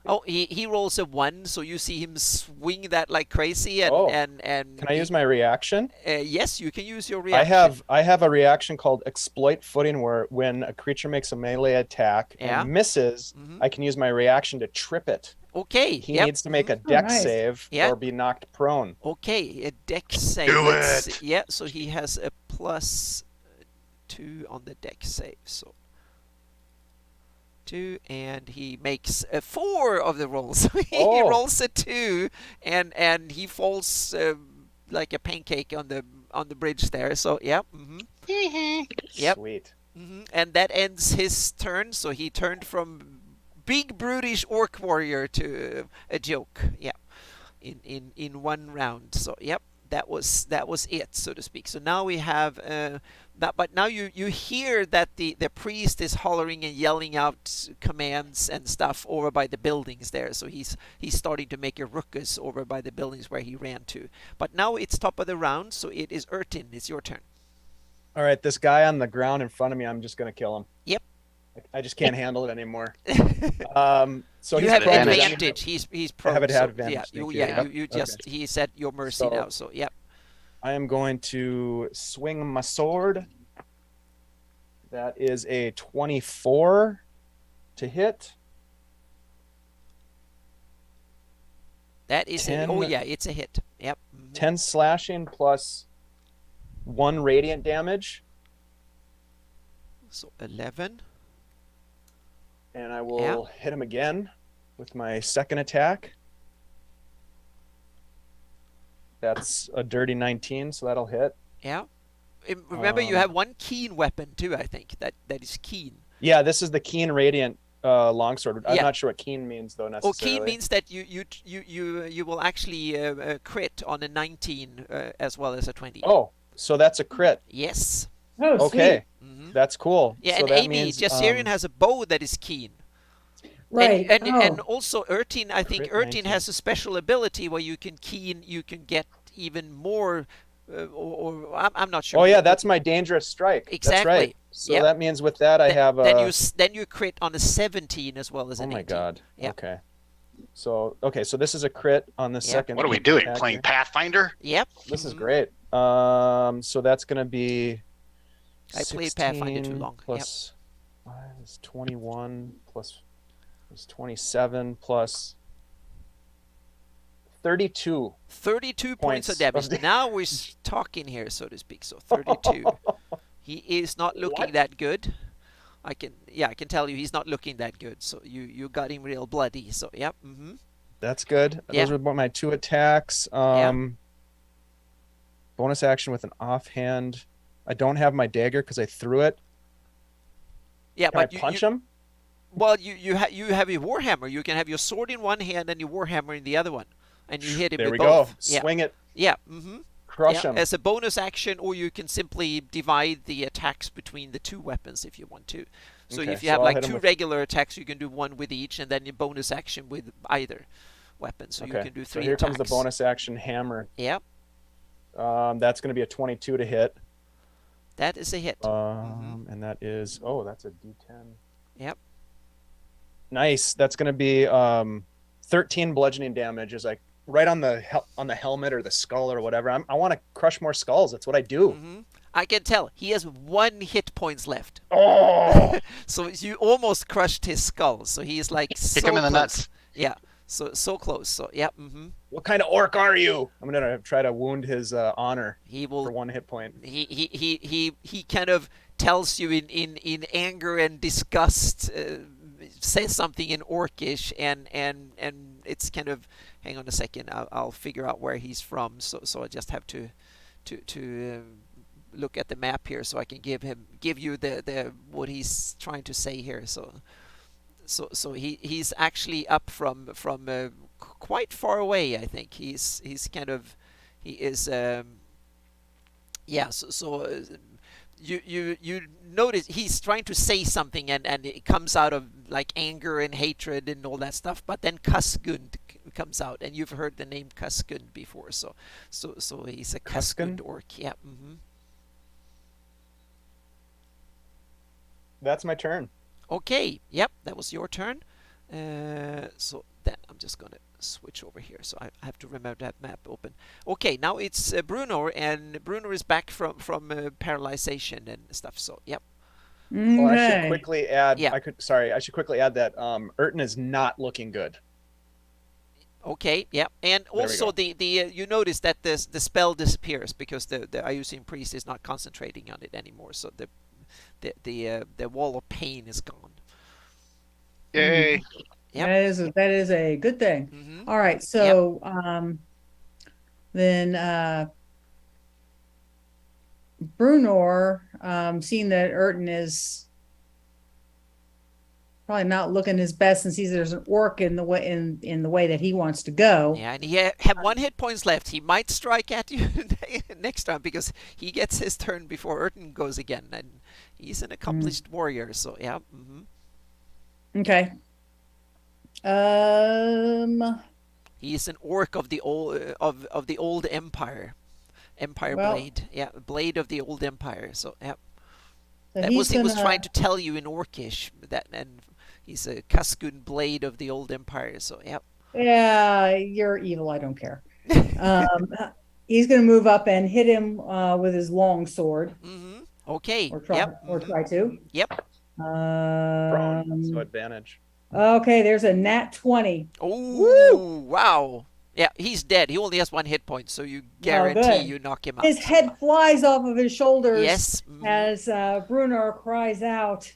Oh, he rolls a 1, so you see him swing that like crazy, and Oh. and Can I use my reaction? yes, you can use your I reaction. have a reaction called exploit footing, where when a creature makes a melee attack Yeah. and misses, Mhm. I can use my reaction to trip it. Okay. He Yep. needs to make a mhm. dex nice. save Yeah. or be knocked prone. Okay, a dex save. Do Let's it. see. Yeah, so he has a +2 on the dex save. So 2, and he makes 4 of the rolls. He Oh. rolls a 2, and he falls like a pancake on the bridge there. So yeah. Yep. Sweet. And that ends his turn. So he turned from big brutish orc warrior to a joke. Yeah. In one round. So yep. that was it, so to speak. So now we have that, but now you hear that the priest is hollering and yelling out commands and stuff over by the buildings there. So he's starting to make a ruckus over by the buildings where he ran to. But now it's top of the round, so it is Ertin. It's your turn. All right, this guy on the ground in front of me, I'm just gonna kill him. Yep. I just can't handle it anymore. So You he's have advantage. advantage. He's pro. I have so, advantage, Yeah, thank yeah. you. You just he's at your mercy So- now. So yep. I am going to swing my sword. That is a 24 to hit. That is a, 10 oh yeah, it's a hit. Yep. Mhm. 10 slashing plus 1 radiant damage. So 11. And I will hit him again with my second attack. That's a dirty 19, so that'll hit. Yeah. Remember, you Um, have one keen weapon too. I think that is keen. Yeah, this is the keen radiant longsword. I'm Yeah. not sure what keen means though Oh, necessarily. keen means that you will actually crit on a 19 as well as a 20. Oh, so that's a crit. Yes. Oh, Okay, Hmm. that's cool. Yeah, so and that Amy, means, Jasserian has a bow that is keen. right. And Oh. also Ertin, I think Crit Ertin 19. has a special ability where you can get even more, or I'm not sure. Oh yeah, that's my dangerous strike. That's Exactly. right. So Yep. that means with that I have then you crit on a 17 as well as oh an my 18. god. Yeah. Okay. So this is a crit on the Yeah. second. What are we doing? attack Playing here. Pathfinder? Yep. This is Mhm. great. So that's gonna be I played Pathfinder too 16 long. Yep. plus 5 is 21 plus is 27 plus 32. 32 points of Points damage. of da- Now we're talking here, so to speak. So 32. He is not looking What? that good. I can tell you he's not looking that good. So you got him real bloody. So yep. Mm-hmm. That's good. Yeah. Those were my 2 attacks. Bonus action with an offhand. I don't have my dagger because I threw it. Yeah, Can I but punch him? well, you have your warhammer. You can have your sword in one hand and your warhammer in the other one, and you hit him There with we both. go. Yeah. Swing it. Yeah. Mm-hmm. Crush Yeah, him. as a bonus action, or you can simply divide the attacks between the 2 weapons if you want to. So Okay, if you so have I'll like hit him 2 with- regular attacks, you can do 1 with each, and then your bonus action with either weapon. So you Okay. can do So 3 here attacks. comes the bonus action hammer. Yeah, That's going to be a 22 to hit. that is a hit. And that is that's a D10. Yep. Nice. That's going to be 13 bludgeoning damage. Is like right on the helmet or the skull or whatever. I want to crush more skulls. That's what I do. Hmm. I can tell he has 1 hit points left. Oh, So you almost crushed his skull. So he's like Kick so him in the close. nuts. Yeah. So close. So yeah. Mm-hmm. what kind of orc are you? I'm going to try to wound his honor He will. for 1 hit point. He kind of tells you in anger and disgust, says something in Orcish, and it's kind of, hang on a second, I'll figure out where he's from. So I just have to look at the map here so I can give you the what he's trying to say here. So he's actually up from quite far away. I think he is you notice he's trying to say something, and it comes out of like anger and hatred and all that stuff, but then Cuskund comes out, and you've heard the name Cuskund before, so he's a Cuskund Cuskund? orc. Yeah. Mm-hmm. That's my turn. Okay, yep, that was your turn. So then I'm just gonna switch over here, so I have to remember that map open. Okay, now it's Bruno, and Bruno is back from paralyzation and stuff. So yep. Well, I should Okay. quickly add. Yeah. I should quickly add that Ertin is not looking good. Okay, yeah, and we also go. the you notice that the spell disappears because the Iusian priest is not concentrating on it anymore. So the wall of pain is gone. Yay. Yep. That is a good thing. Mm-hmm. All right, so then Brunor, seeing that Ertin is probably not looking his best since there's an orc in the way in the way that he wants to go. Yeah, and he had 1 hit points left. He might strike at you next time because he gets his turn before Erton goes again, and he's an accomplished warrior. So yeah. Okay. He's an orc of the old of the old empire. Empire Well- blade. Yeah, blade of the old empire. So yeah. So That was he's he was gonna- trying to tell you in Orcish that, and he's a Kaskun blade of the old empire. So yeah. Yeah, you're evil. I don't care. He's going to move up and hit him with his long sword, Okay. or try, Yep. or try to. Yep. Prone, so advantage. Okay, there's a nat 20. Oh wow. Yeah, he's dead. He only has 1 hit point, so you guarantee good. you knock him out. His head flies off of his shoulders Yes. as Bruno cries out,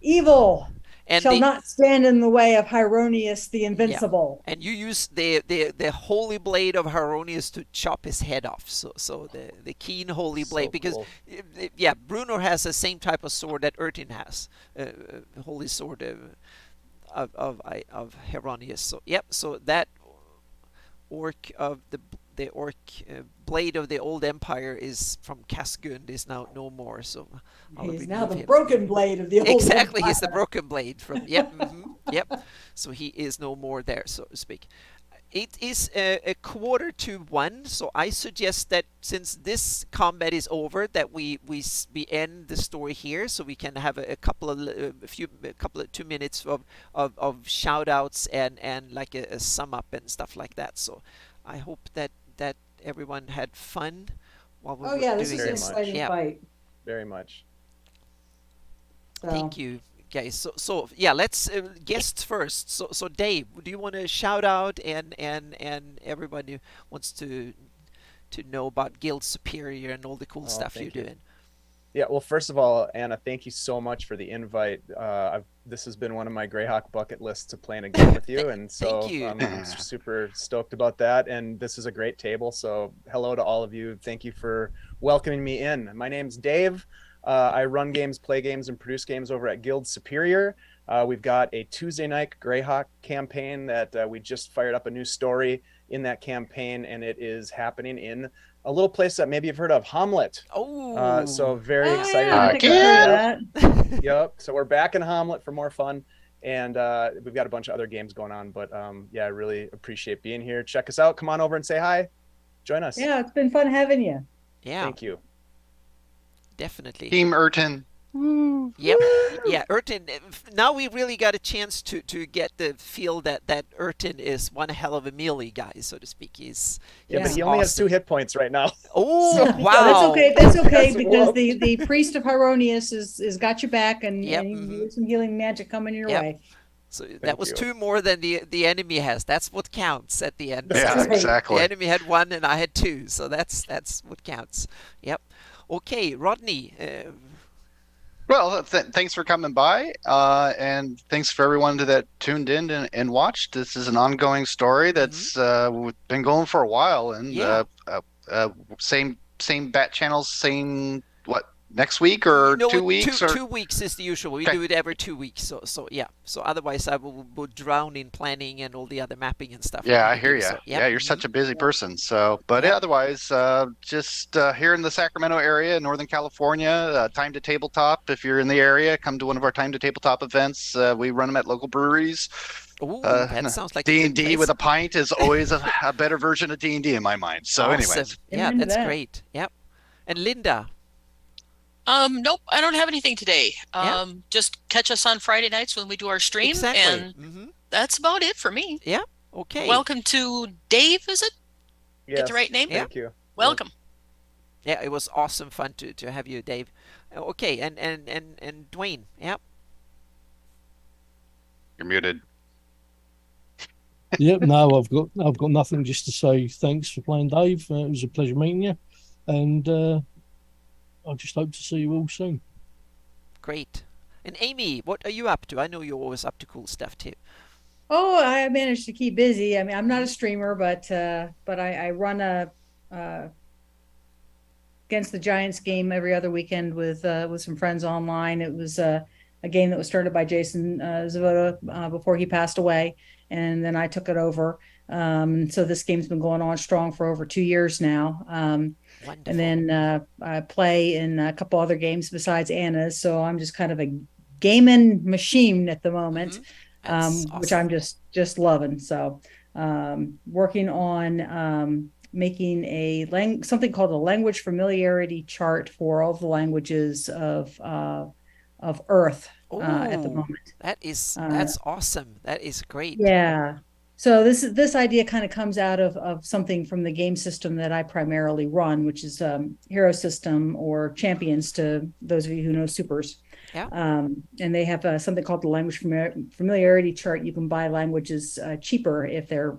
"Evil And shall the- not stand in the way of Hieronius the Invincible." And you use the holy blade of Haronius to chop his head off. So the keen holy blade, So because cool. yeah, Bruno has the same type of sword that Ertin has, holy sword of Haronius. So yep. So that orc of the orc blade of the old empire is from Kaskund is now no more. So I'll He's now remove the him. broken blade of the old Exactly, he's the empire. broken blade from yep, yep. So he is no more there, so to speak. It is a 1:45, so I suggest that since this combat is over, that we end the story here, so we can have a couple of 2 minutes of shout outs and like a sum up and stuff like that. So I hope that everyone had fun while we Oh were yeah, this doing is an Very this. much. exciting Yeah. fight. Very much. So. Thank you, guys. So yeah, let's guests first. So Dave, do you want to shout out and everybody who wants to know about Guild Superior and all the cool Oh, stuff you're thank you. doing? Yeah, well, first of all, Anna, thank you so much for the invite. This has been one of my Greyhawk bucket lists to playing a game with you, and so Thank you. I'm super stoked about that. And this is a great table, so hello to all of you. Thank you for welcoming me in. My name's Dave. I run games, play games, and produce games over at Guild Superior. We've got a Tuesday night Greyhawk campaign that we just fired up a new story in that campaign, and it is happening in a little place that maybe you've heard of, Hamlet. Oh, So very Oh, excited. yeah, I about think I've that. heard of that. Yep. So we're back in Hamlet for more fun, and we've got a bunch of other games going on. But yeah, I really appreciate being here. Check us out. Come on over and say hi. Join us. Yeah, it's been fun having you. yeah, Thank you. definitely. Team Erton. Yep. Yeah, Ertin. Now we really got a chance to get the feel that Ertin is one hell of a melee guy, so to speak. He's Yeah, but he's he only has awesome. 2 hit points right now. Oh So- wow! That's okay. That's okay That's because whooped. the priest of Hieronius is got you back, and, Yep, and mhm. there's some healing magic coming your Yep. way. So that Thank was you. 2 more than the enemy has. That's what counts at the end. Yeah, right. exactly. The enemy had 1 and I had 2, so that's what counts. Yep. Okay, Rodney. Well, thanks for coming by, and thanks for everyone that tuned in and watched. This is an ongoing story that's been going for a while, and Yeah. same bat channels, same next week or No, 2 weeks or 2 weeks is the usual. We Okay. do it every 2 weeks. So yeah. So otherwise I will drown in planning and all the other mapping and stuff. Yeah, we I hear do, you. so, Yeah, you're such a busy person. So, but Yep. otherwise, just here in the Sacramento area, Northern California, Time to Tabletop. If you're in the area, come to one of our Time to Tabletop events. We run them at local breweries. Ooh, Uh, that sounds like a good D&D place. with a pint is always a better version of D&D in my mind. So, Awesome. anyways, Yeah, Amen to that's that. great. Yep. And Linda. Nope, I don't have anything today. Yeah. Just catch us on Friday nights when we do our stream, Exactly. and that's about it for me. Okay. Welcome to Dave, is it? Yes. Get the right name? Thank you. Welcome. Yeah, it was awesome fun to have you, Dave. Okay, and Dwayne. Yep. you're muted. Yep. No, I've got nothing. Just to say thanks for playing, Dave. It was a pleasure meeting you, and I just hope to see you all soon. Great. And Amy, what are you up to? I know you're always up to cool stuff too. Oh, I managed to keep busy. I mean, I'm not a streamer, but I run a Against the Giants game every other weekend with some friends online. It was a a game that was started by Jason Zavoda before he passed away, and then I took it over. So this game's been going on strong for over 2 years now. Wonderful. And then I play in a couple other games besides Anna's, so I'm just kind of a gaming machine at the moment, That's which awesome. I'm just loving. So working on making something called a language familiarity chart for all the languages of Earth at the Oh, moment. that's awesome. That is great. Yeah. So this idea kind of comes out of something from the game system that I primarily run, which is Hero System, or Champions to those of you who know Supers. Yeah. And they have something called the language familiarity chart. You can buy languages cheaper if they're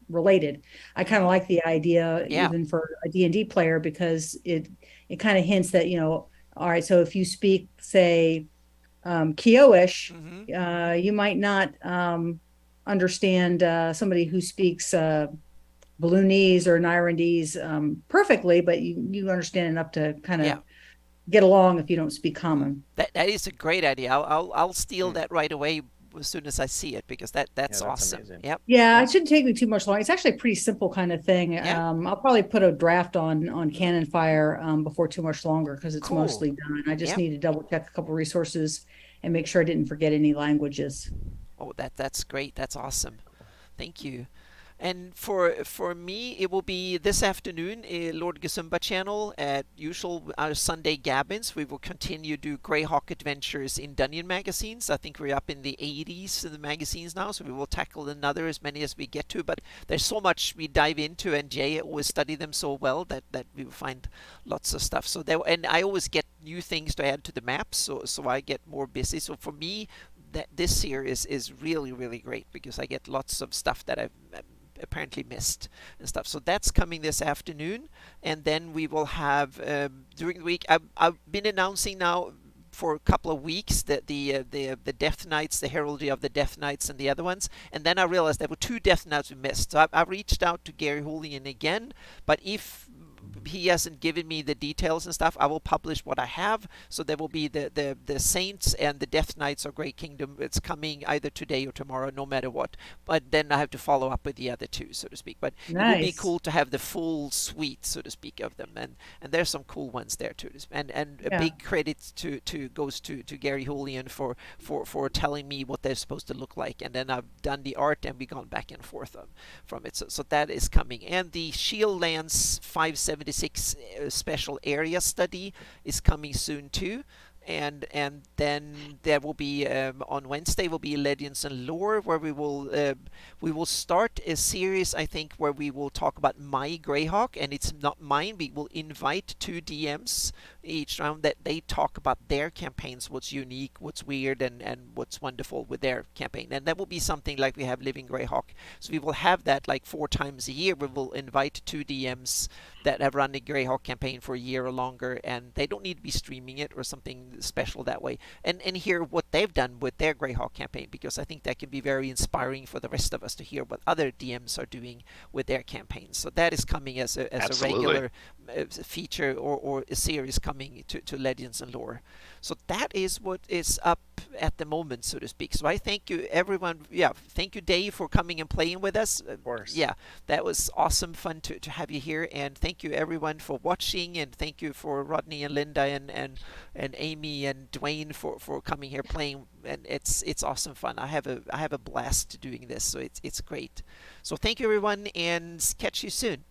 related. I kind of like the idea, Yeah. even for a D&D player, because it kind of hints that, all right, so if you speak, say, Kioish, Mm-hmm. you might not understand somebody who speaks Balloonese or Nyrandese perfectly, but you understand enough to kind of Yeah. get along if you don't speak common. That is a great idea. I'll steal Hmm. that right away as soon as I see it, because that's that's awesome. amazing. Yep. Yeah, it shouldn't take me too much long. It's actually a pretty simple kind of thing. Yeah. I'll probably put a draft on Cannon Fire before too much longer, because it's Cool. mostly done. I just Yep. need to double check a couple resources and make sure I didn't forget any languages. Oh, that's great. That's awesome. Thank you. And for me, it will be this afternoon, Lord Gesumba channel at usual Sunday Gabbins. We will continue to do Greyhawk adventures in Dungeon magazines. I think we're up in the 80s in the magazines now, so we will tackle another as many as we get to. But there's so much we dive into, and Jay always study them so well that we will find lots of stuff. So there, and I always get new things to add to the maps, so I get more busy. So for me, that this year is really, really great, because I get lots of stuff that I've apparently missed and stuff. So that's coming this afternoon, and then we will have during the week. I've been announcing now for a couple of weeks that the Death Knights, the Heraldry of the Death Knights, and the other ones. And then I realized there were 2 Death Knights we missed. So I've reached out to Gary Julian again, but if he hasn't given me the details and stuff, I will publish what I have. So there will be the Saints and the Death Knights of Great Kingdom. It's coming either today or tomorrow, no matter what. But then I have to follow up with the other 2, so to speak. But it would be Nice. cool to have the full suite, so to speak, of them. And there's some cool ones there too. And a Yeah. big credit goes to Gary Julian for telling me what they're supposed to look like. And then I've done the art, and we've gone back and forth from it. So that is coming. And the Shieldlands 576 special area study is coming soon too. And then there will be on Wednesday will be Legends and Lore, where we will start a series, I think, where we will talk about my Greyhawk, and it's not mine. We will invite 2 DMs each round that they talk about their campaigns, what's unique, what's weird, and what's wonderful with their campaign. And that will be something like we have Living Greyhawk. So we will have that like 4 times a year. We will invite 2 DMs that have run a Greyhawk campaign for a year or longer, and they don't need to be streaming it or something special that way, and hear what they've done with their Greyhawk campaign, because I think that can be very inspiring for the rest of us to hear what other DMs are doing with their campaigns. So that is coming as a Absolutely. regular feature or a series coming to Legends and Lore. So that is what is up at the moment, so to speak. So I thank you, everyone. Yeah, thank you, Dave, for coming and playing with us. Of course. Yeah, that was awesome fun to have you here. And thank you, everyone, for watching. And thank you for Rodney and Linda and Amy and Dwayne for coming here playing. And it's awesome fun. I have a blast doing this. So it's great. So thank you, everyone, and catch you soon.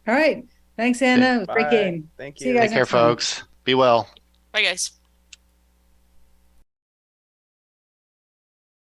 All right. Thanks, Anna. It was a great Bye. game. Thank See you you. guys Take care, next time. folks. Be well. Bye, guys.